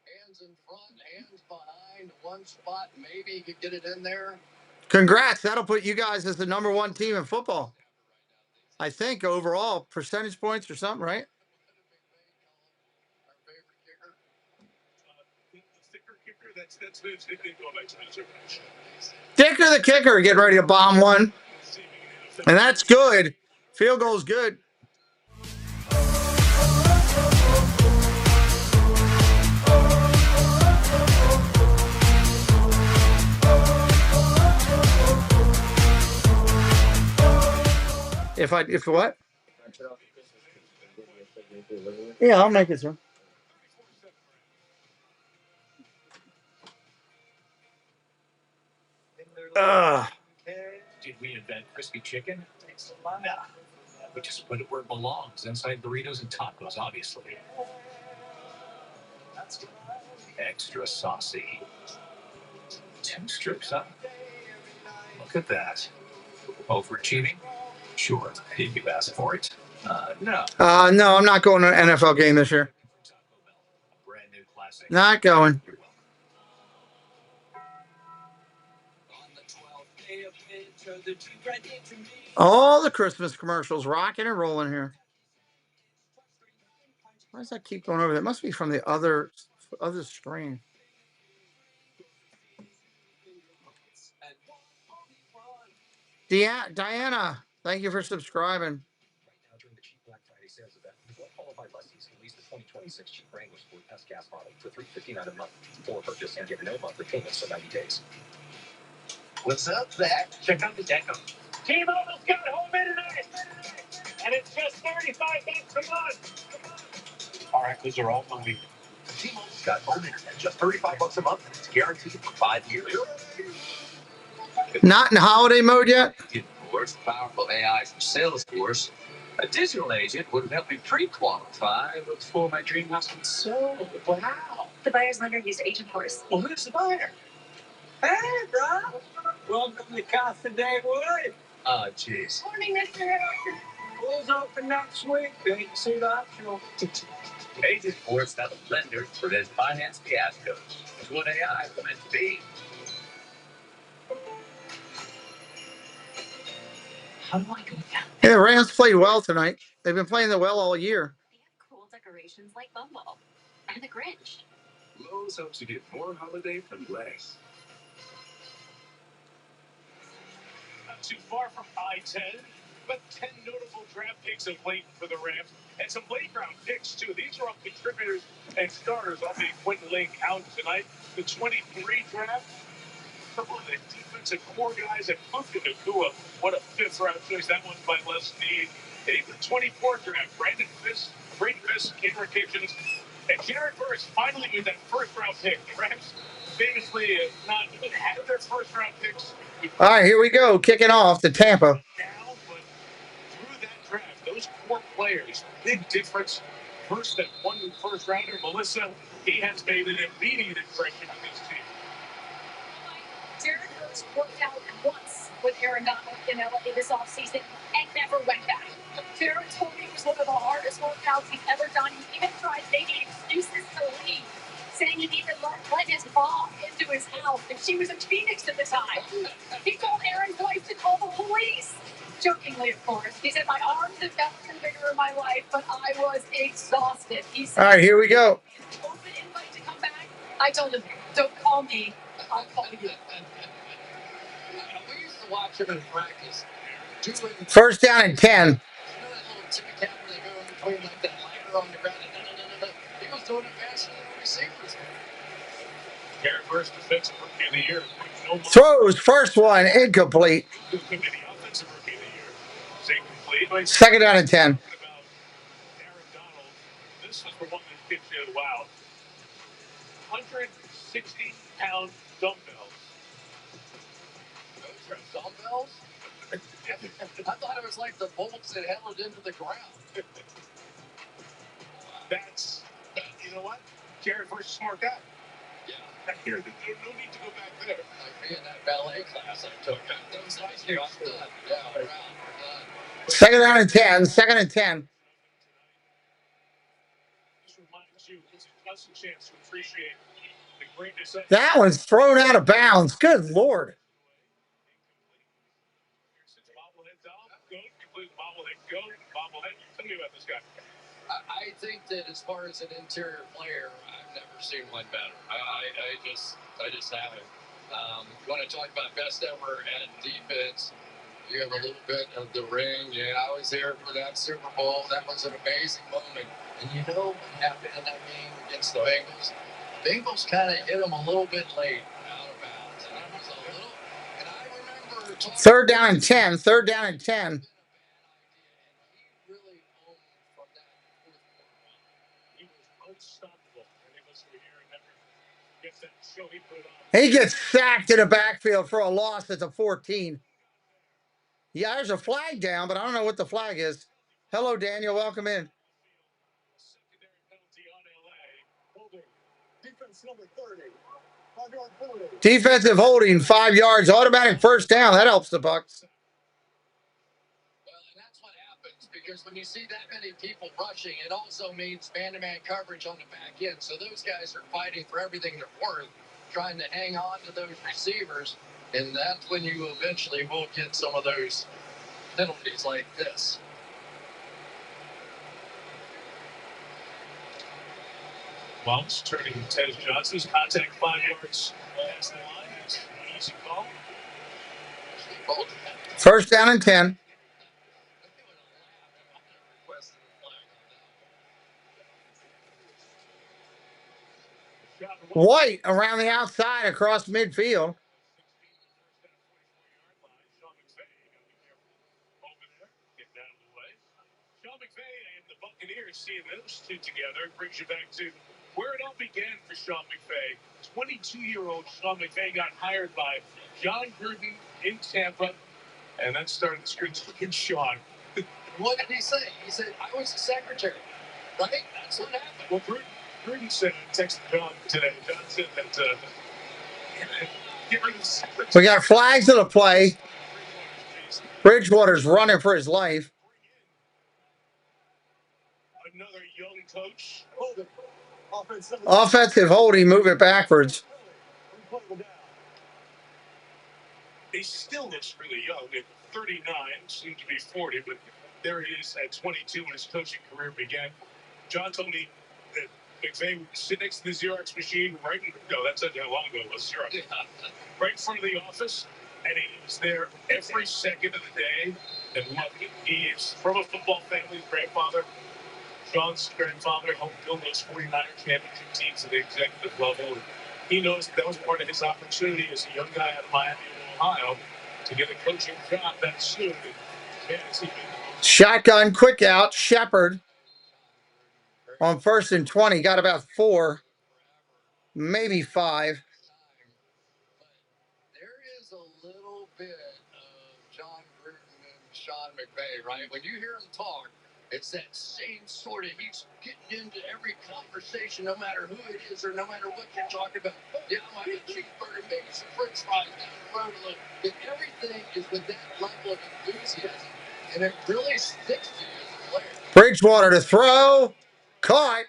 Hands in front, hands behind, one spot. Maybe he could get it in there. Congrats. That'll put you guys as the #1 team in football. I think overall, percentage points or something, right? Dicker the kicker getting ready to bomb one. And that's good. Field goal's good. If what? Yeah, I'll make it, sir. Did we invent crispy chicken? Nah. We just put it where it belongs, inside burritos and tacos, obviously. Extra saucy. 2 strips, huh? Look at that. Overachieving? Sure, you asked for it. No. No, I'm not going to an NFL game this year. Brand new classic. Not going. All the Christmas commercials rocking and rolling here. Why does that keep going over? That must be from the other screen. Diana, thank you for subscribing. During the cheap Black Friday sales event, well-qualified lessees can lease the 2026 Jeep Wrangler Sport S gas model for $359 a month for purchase and get no monthly payments for 90 days. What's up, Zach? Check out the deco. T-Mobile's got home internet, and it's just $35 a month. All right, those are all moving. T-Mobile's got home internet, just $35 a month, and it's guaranteed for 5 years. Not in holiday mode yet? It's powerful AI from Salesforce. A digital agent would help me pre-qualify before my dream house would sell. Wow. The buyer's lender used Agentforce. Well, who's the buyer? Hey, bro. Welcome to Casa Day Wood. Oh, jeez. Morning, Mr. Harrison. Pulls open next week. They can see the optional. Agent Force now the blender for his finance fiascos. It's what AI is meant to be. How do I go down? Yeah, the Rams played well tonight. They've been playing well all year. They have cool decorations like Bumble and the Grinch. Lowe's helps you get more holiday for less. Not too far from I-10, but 10 notable draft picks of late for the Rams, and some late round picks too. These are all contributors and starters all being Quentin Lake out tonight. The 23 draft, a couple of the defensive core guys, and Puka Nakua. What a fifth round choice that one's by Les Snead. And even the 24 draft, Brandon Fisk, Cameron Kitchens, and Jared Verse finally with that first round pick. The Rams famously not even had their first round picks. All right, here we go. Kicking off the Tampa. Now, but through that draft, those core players, big difference. First, that one first rounder, Melissa, he has made an immediate impression on this team. Jared Verse worked out once with Aaron Donald in LA this offseason and never went back. Jared told me it was one of the hardest workouts he's ever done. He even tried making excuses to leave, saying he even let his mom into his house, and she was in Phoenix at the time. He told Aaron's wife to call the police. Jokingly, of course. He said, my arms have never been bigger in my life, but I was exhausted. He said, all right, here we go. Open invite to come back. I told him, don't call me. I'll call you. We used to watch him in practice. First down and 10. You know that little tippy tap where they go in between like that liner on the ground? He was doing it faster than the receivers. Jared Verse, defensive rookie of the year. Throws first one incomplete. Offensive rookie of the year. Say complete. Second down and 10. Aaron Donald. This is the one that gets you, wow. 160-pound dumbbells. Those are dumbbells? I thought it was like the bolts that held it into the ground. That's, you know what? Jared Verse is a smart guy. Yeah. Here, there's no need to go back there. Like me in that ballet class I took. Those nice kicks. Yeah, around. Second down and 10. Second and 10. This reminds you, it's a constant chance to appreciate the greatness of That one's thrown out of bounds. Good Lord. Bobblehead. Tell me about this guy. I think that as far as an interior player, I've never seen one better. I just haven't. When I talk about best ever at defense, you have a little bit of the ring. Yeah, I was there for that Super Bowl. That was an amazing moment. And you know what happened in that game against the Bengals? Bengals kind of hit them a little bit late out of bounds. And I was a little, and I remember talking. Third down and 10. Third down and 10. He gets sacked in the backfield for a loss at the 14. Yeah, there's a flag down, but I don't know what the flag is. Hello, Daniel. Welcome in. Defensive holding, 5 yards, automatic first down. That helps the Bucs. Well, and that's what happens because when you see that many people rushing, it also means man-to-man coverage on the back end. So those guys are fighting for everything they're worth, trying to hang on to those receivers, and that's when you eventually will get some of those penalties like this. Bumps turning Ted Johnson's contact 5 yards past the line. It's an easy call. First down and 10. White around the outside across midfield. Sean McVay and the Buccaneers seeing those two together brings you back to where it all began for Sean McVay. 22-year-old Sean McVay got hired by John Gruden in Tampa, and that started the screen. Look at Sean. What did he say? He said, I was the secretary, right? That's what happened. Well, Gruden said, texted John today. John said that we got flags of the play. Bridgewater's running for his life. Another young coach. Offensive holding, move it backwards. He still looks really young at 39, soon to be 40, but there he is at 22 when his coaching career began. John told me that McVay would sit next to the Xerox machine that's not how long ago it was, Xerox. Right in front of the office, and he was there every second of the day and loved it. He is from a football family. His grandfather, John's grandfather, helped build those 49er championship teams at the executive level. And he knows that was part of his opportunity as a young guy out of Miami, Ohio, to get a coaching job that soon. Shotgun quick out. Shepard on 1st and 20. Got about 4, maybe 5. There is a little bit of John Gruden and Sean McVay, right? When you hear them talk, it's that same sort of, he's getting into every conversation, no matter who it is or no matter what you're talking about. Yeah, I want a cheeseburger, maybe some french fries down the road a little. And everything is with that level of enthusiasm. And it really sticks to you as a player. Bridgewater to throw. Caught.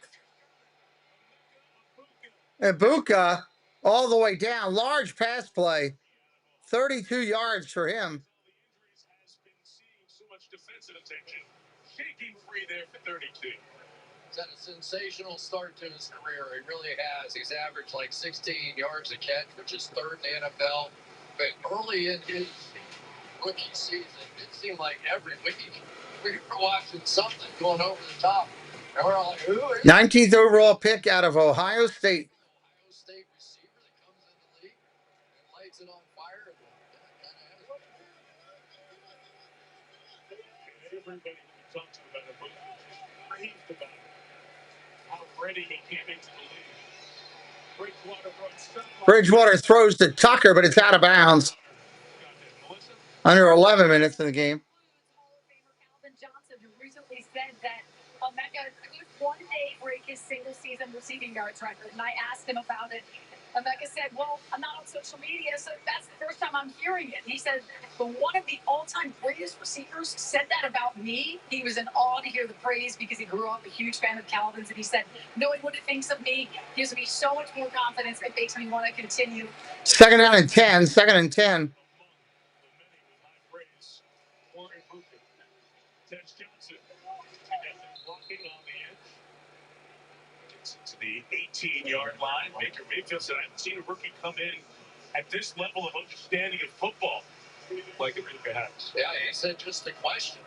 And Buka all the way down. Large pass play. 32 yards for him. So much defensive attention. Shaking free there for 32. He's had a sensational start to his career. He really has. He's averaged like 16 yards a catch, which is 3rd in the NFL. But early in his rookie season, it seemed like every week we were watching something going over the top. And we're all like, who is 19th overall pick out of Ohio State. Ohio State receiver that comes in the league and lights it on fire? Everybody who talks about it, but raved about it. How ready he came into the league. Bridgewater throws to Tucker, but it's out of bounds. Under 11 minutes in the game. Johnson, who recently said that Emeka could one day break his single-season receiving yards record, and I asked him about it. Emeka said, well, I'm not on social media, so that's the first time I'm hearing it. He said, but one of the all-time greatest receivers said that about me. He was in awe to hear the praise because he grew up a huge fan of Calvin's, and he said, knowing what it thinks of me gives me so much more confidence. It makes me want to continue. 2nd down and 10. 2nd and 10. To the 18-yard line. Baker Mayfield said, I haven't seen a rookie come in at this level of understanding of football like Emeka has. Yeah, he said just the questions.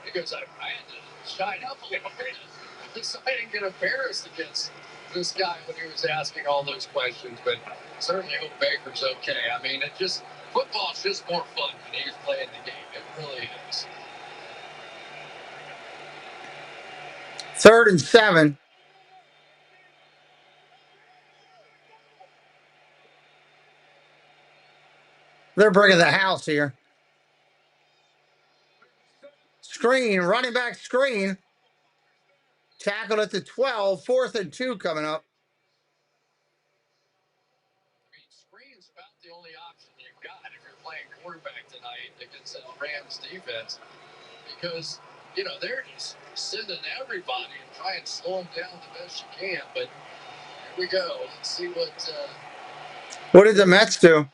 Because I had to shine up a little bit so I didn't get embarrassed against this guy when he was asking all those questions. But certainly hope Baker's okay. I mean, football's just more fun when he's playing the game. It really is. 3rd and 7. They're bringing the house here. Screen, running back screen. Tackled at the 12. 4th and 2 coming up. I mean, screen's about the only option you've got if you're playing quarterback tonight against the Rams defense. Because, they're just sending everybody and try and slow them down the best you can. But here we go. Let's see What did the Mets do?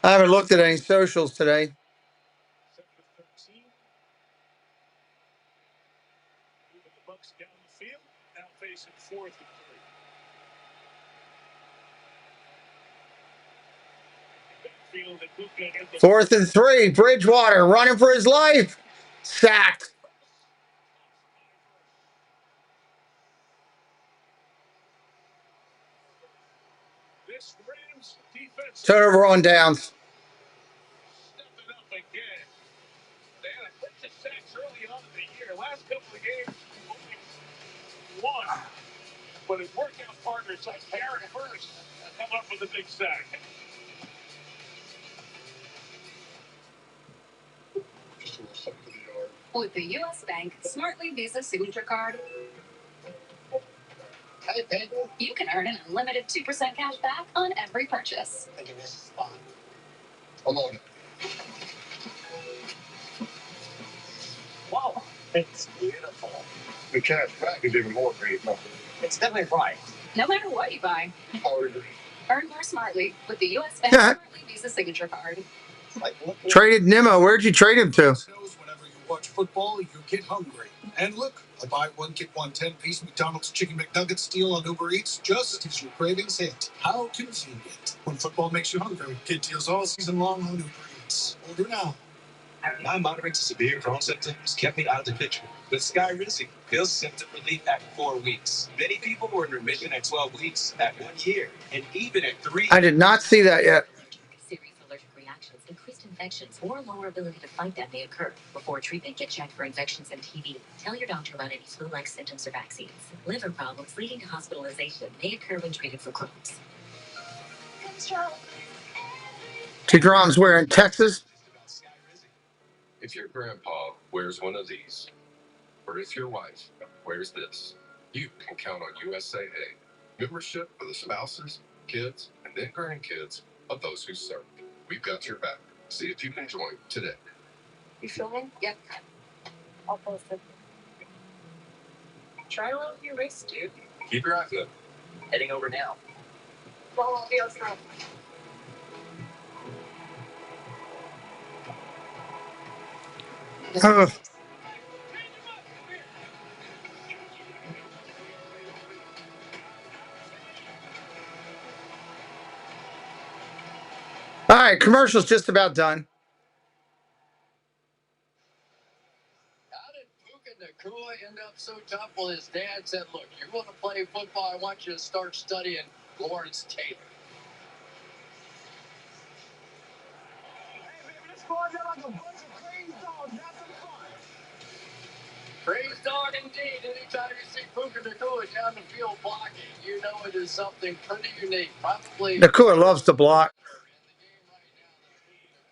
I haven't looked at any socials today. The Bucs down the field, now facing 4th and 3. 4th and 3. Bridgewater running for his life. Sacked. This Rams defense Turnover on downs. stepping up again. They had a bunch of sacks early on in the year. Last couple of games, only one. But his workout partners like Aaron Hurst come up with a big sack. With the U.S. Bank Smartly Visa Signature Card, you can earn an unlimited 2% cash back on every purchase. Hold on. It's beautiful. The cash back is even more great. It's definitely right. No matter what you buy, earn more smartly with the U.S. Bank Yeah. Smartly Visa Signature Card. Traded Nimmo. Where'd you trade him to? Whenever you watch football, you get hungry. And look, a buy one, get one 10-piece McDonald's Chicken McNuggets deal on Uber Eats just as your cravings hit. How convenient. When football makes you hungry, get deals all season long on Uber Eats. Order now. My moderate to severe Crohn's symptoms kept me out of the picture. With Skyrizi, pills symptom relief at 4 weeks. Many people were in remission at 12 weeks, at 1 year, and even at 3 I did not see that yet. Serious allergic reactions, increased infections, or lower ability to fight them may occur. Before treatment, get checked for infections and TB. Tell your doctor about any flu-like symptoms or vaccines. Liver problems leading to hospitalization may occur when treated for Crohn's. Two drums where in Texas? If your grandpa wears one of these, or if your wife wears this, you can count on USAA membership for the spouses, kids, and then grandkids of those who serve. We've got your back. See if you can join today. You filming? Yep. I'll post it. Try roll your wrist, dude. Keep your eyes up. Heading over now. Well, I'll be outside. Oh. All right, commercial's just about done. How did Puka Nacua end up so tough? Well, his dad said, look, you want to play football, I want you to start studying Lawrence Taylor. Crazed dog indeed. Anytime you see Puka Nacua down the field blocking, you know it is something pretty unique. Probably Nacua loves to block.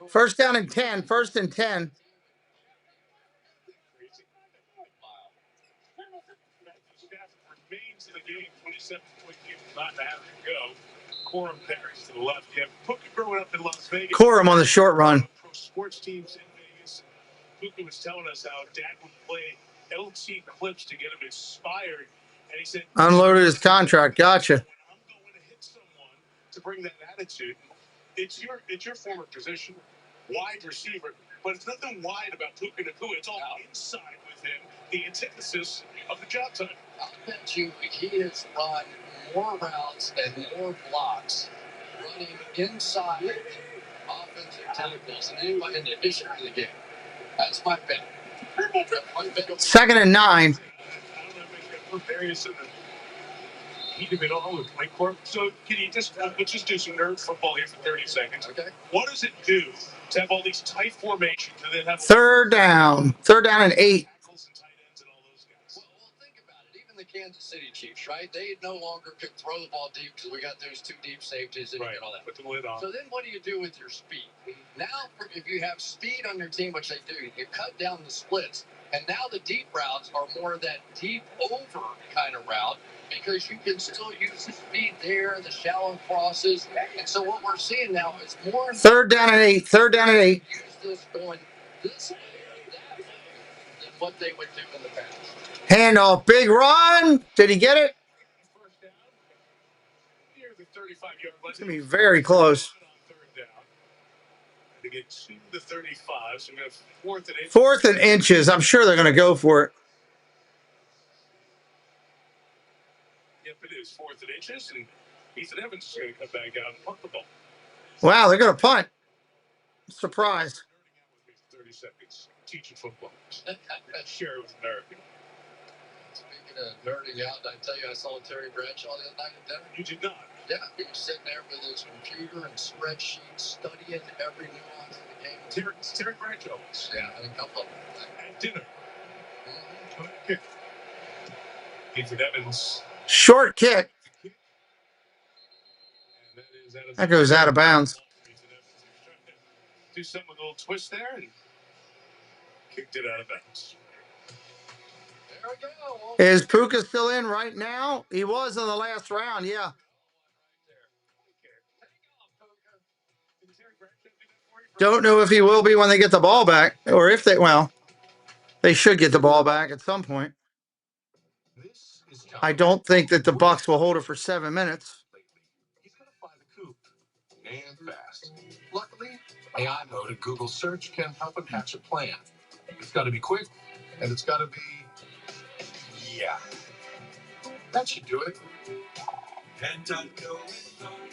First down and 10. First and 10. Stafford remains in the game, 27-point game, not to have to go. Corum Paris to the left. Yeah, Puka growing up in Las Vegas. Corum on the short run. Pro sports teams in Vegas. Puka was telling us how dad would play LT clips to get him inspired. And he said, Unloaded his contract. Gotcha. I'm going to hit someone to bring that attitude. It's your former position, wide receiver, but it's nothing wide about Puka Nacua. It's all inside with him, the antithesis of the job title. I'll bet you he has run more routes and more blocks running inside offensive tackles than anybody in the history of the game. That's my bet. Second and 9. I don't know if I various of the heat of it all with Mike Corp. So can you just let's just do some nerd football here for 30 seconds. Okay. What does it do to have all these tight formations and then have Third down. Third down and 8. Well, think about it. Even the Kansas City Chiefs, right? They no longer could throw the ball deep because we got those 2 deep safeties and all that. Put the lid on. So then what do you do with your speed? Now, if you have speed on your team, which they do, you cut down the splits. And now the deep routes are more of that deep over kind of route because you can still use the speed there, the shallow crosses. And so what we're seeing now is more. Third down and 8. Third down and 8. Use this going this way or that way than what they would do in the past. Handoff. Big run. Did he get it? First down. Near the 35-yard line. It's going to be very close. To get to the 35, so we have fourth and inches. Fourth and inches. I'm sure they're going to go for it. Yep, it is fourth and inches, and Ethan Evans is going to come back out and punt the ball. Wow, they're going to punt. Surprise. 30 seconds. Teaching football. Share it with America. Speaking of nerding out, I tell you, I saw Terry Bradshaw the other night at dinner. You did not? Yeah, he was sitting there with his computer and spreadsheets, studying every nuance of the game. Terry Bradshaw. Yeah, and a couple of them. At dinner. Okay. Ethan Evans. Short kick. That goes out of bounds. Do something with a little twist there and kicked it out of bounds. There we go. Is Puka still in right now? He was in the last round, yeah. Don't know if he will be when they get the ball back, or if they, well. They should get the ball back at some point. I don't think that the Bucs will hold it for 7 minutes. He's gonna fly the coop and fast. Luckily, AI mode in Google search can help him hatch a plan. It's got to be quick, and it's got to be, yeah. That should do it.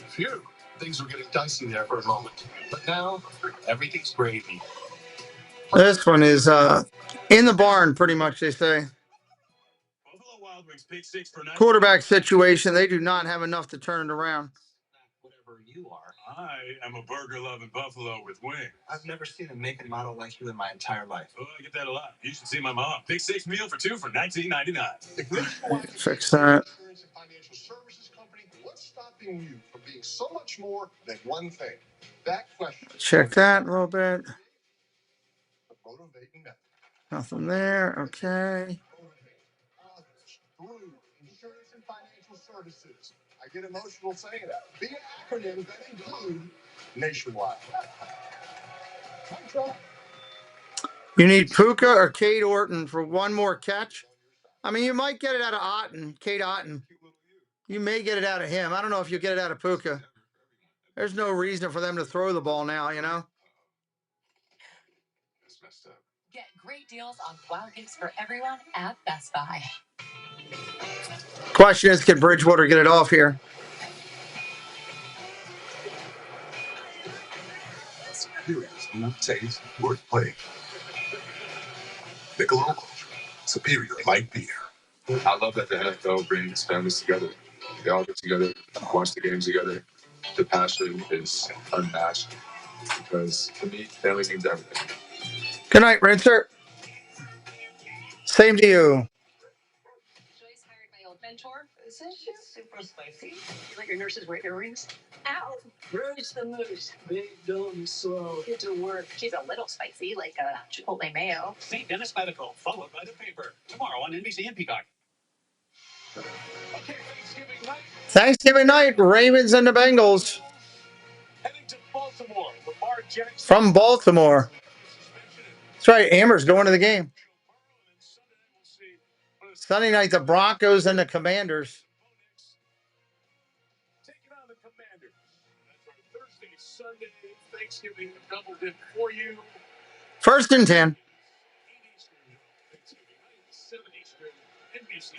Phew, things were getting dicey there for a moment, but now everything's gravy. This one is in the barn, pretty much, they say. Quarterback situation, they do not have enough to turn it around. Whatever you are. I am a burger-loving buffalo with wings. I've never seen a make and model like you in my entire life. Oh, I get that a lot. You should see my mom. Pick 6 meal for 2 for $19.99. Fix that. Financial services company, what's stopping you from being so much more than one thing? That question. Check that a little bit. Motivating method. Nothing there. Okay. Insurance and financial services. I get emotional saying that. Be an acronym that include nationwide. You need Puka or Cade Orton for one more catch. I mean, you might get it out of Otten, Cade Otten. You may get it out of him. I don't know if you'll get it out of Puka. There's no reason for them to throw the ball now, you know? Get great deals on wow gifts for everyone at Best Buy. Question is, can Bridgewater get it off here? Superior's new taste, wordplay. Michelob, Superior light beer. I love that the NFL brings families together. They all get together, watch the games together. The passion is unmatched because to me, family means everything. Good night, Rinser. Same to you. Joyce hired my old mentor. Isn't she super spicy? You let your nurses wear earrings? Ow! Bruce the Moose. Big, dumb, and slow. Get to work. She's a little spicy, like a Chipotle mayo. St. Dennis Medical, followed by the paper. Tomorrow on NBC and Peacock. Okay, Thanksgiving night. Thanksgiving night, Ravens and the Bengals. Heading to Baltimore. Lamar Jackson. From Baltimore. That's right, Amber's going to the game. Sunday night, the Broncos and the Commanders. Taking on the Commanders. That's our Thursday, Sunday, Thanksgiving double dip for you. 1st and 10.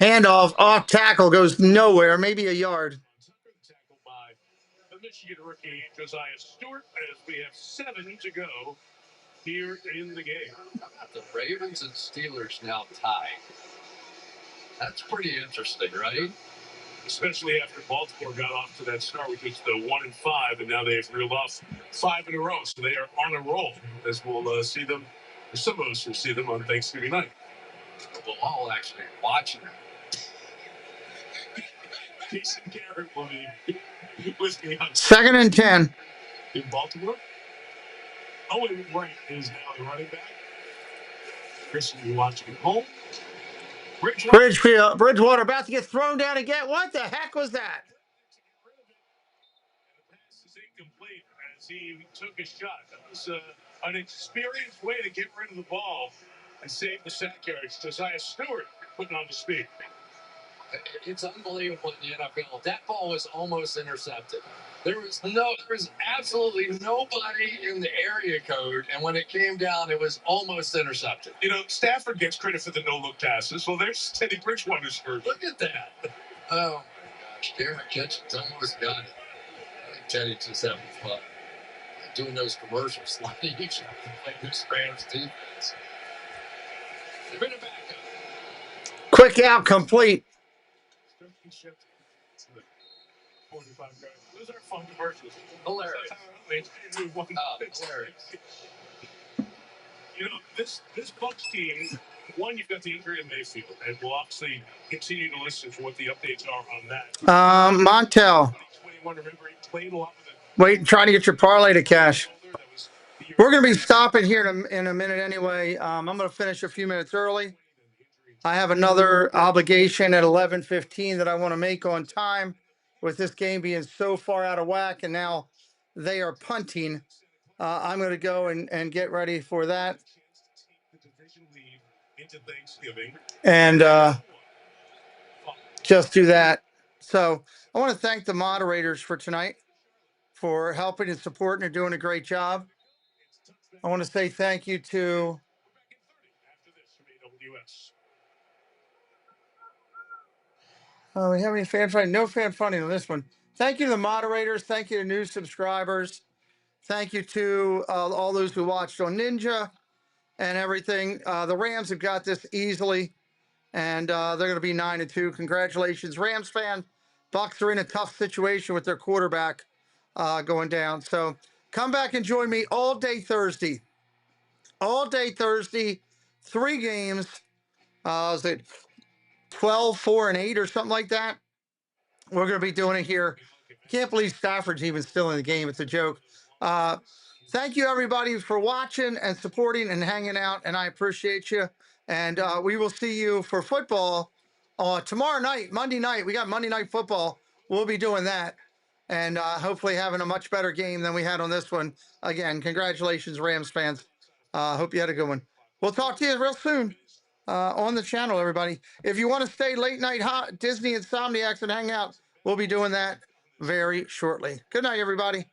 Handoff, off tackle, goes nowhere, maybe a yard. Tackled by the Michigan rookie Josiah Stewart as we have 7 to go here in the game. How about the Ravens and Steelers now tied? That's pretty interesting, right? Especially after Baltimore got off to that start, which was the 1-5, and now they've reeled off 5 in a row. So they are on a roll, as we'll see them, or some of us will see them on Thanksgiving night. We'll all actually watch them. Jason Garrett will be with me on 2nd and 10. in Baltimore. Owen Wright is now the running back. Chris will be watching at home. Bridgewater about to get thrown down again. What the heck was that? The pass is incomplete as he took a shot. That was an experienced way to get rid of the ball and save the sack yards. Josiah Stewart putting on the speed. It's unbelievable in the NFL. That ball was almost intercepted. There was absolutely nobody in the area code, and when it came down, it was almost intercepted. You know, Stafford gets credit for the no-look passes. Well, there's Teddy Bridgewater's for. Look at that. Oh, my gosh. Darren Kitchens almost got it. I think Teddy just having fun. Doing those commercials like each other, like this Rams defense. They've been a backup. Quick out, complete. Those are fun commercials. Hilarious. Hilarious. You know, this Bucs team, one, you've got the injury of Mayfield, and we'll obviously continue to listen for what the updates are on that. Montel. 21, remember, he played a lot with it. Wait, trying to get your parlay to cash. We're going to be stopping here in a minute anyway. I'm going to finish a few minutes early. I have another obligation at 11:15 that I want to make on time with this game being so far out of whack, and now they are punting. I'm going to go and get ready for that. into Thanksgiving. And just do that. So I want to thank the moderators for tonight for helping and supporting and doing a great job. I want to say thank you to we have any fan funding? No fan funding on this one. Thank you to the moderators. Thank you to new subscribers. Thank you to all those who watched on Ninja and everything. The Rams have got this easily, and they're going to be 9-2. Congratulations, Rams fan. Bucs are in a tough situation with their quarterback going down. So come back and join me all day Thursday. All day Thursday, 3 games. Is it 12, 4, and 8 or something like that? We're going to be doing it here. Can't believe Stafford's even still in the game. It's a joke. Thank you, everybody, for watching and supporting and hanging out, and I appreciate you. And we will see you for football tomorrow night, Monday night. We got Monday Night Football. We'll be doing that, and hopefully having a much better game than we had on this one. Again, congratulations, Rams fans. Hope you had a good one. We'll talk to you real soon on the channel, everybody. If you want to stay late night hot Disney Insomniacs and hang out, we'll be doing that very shortly. Good night, everybody.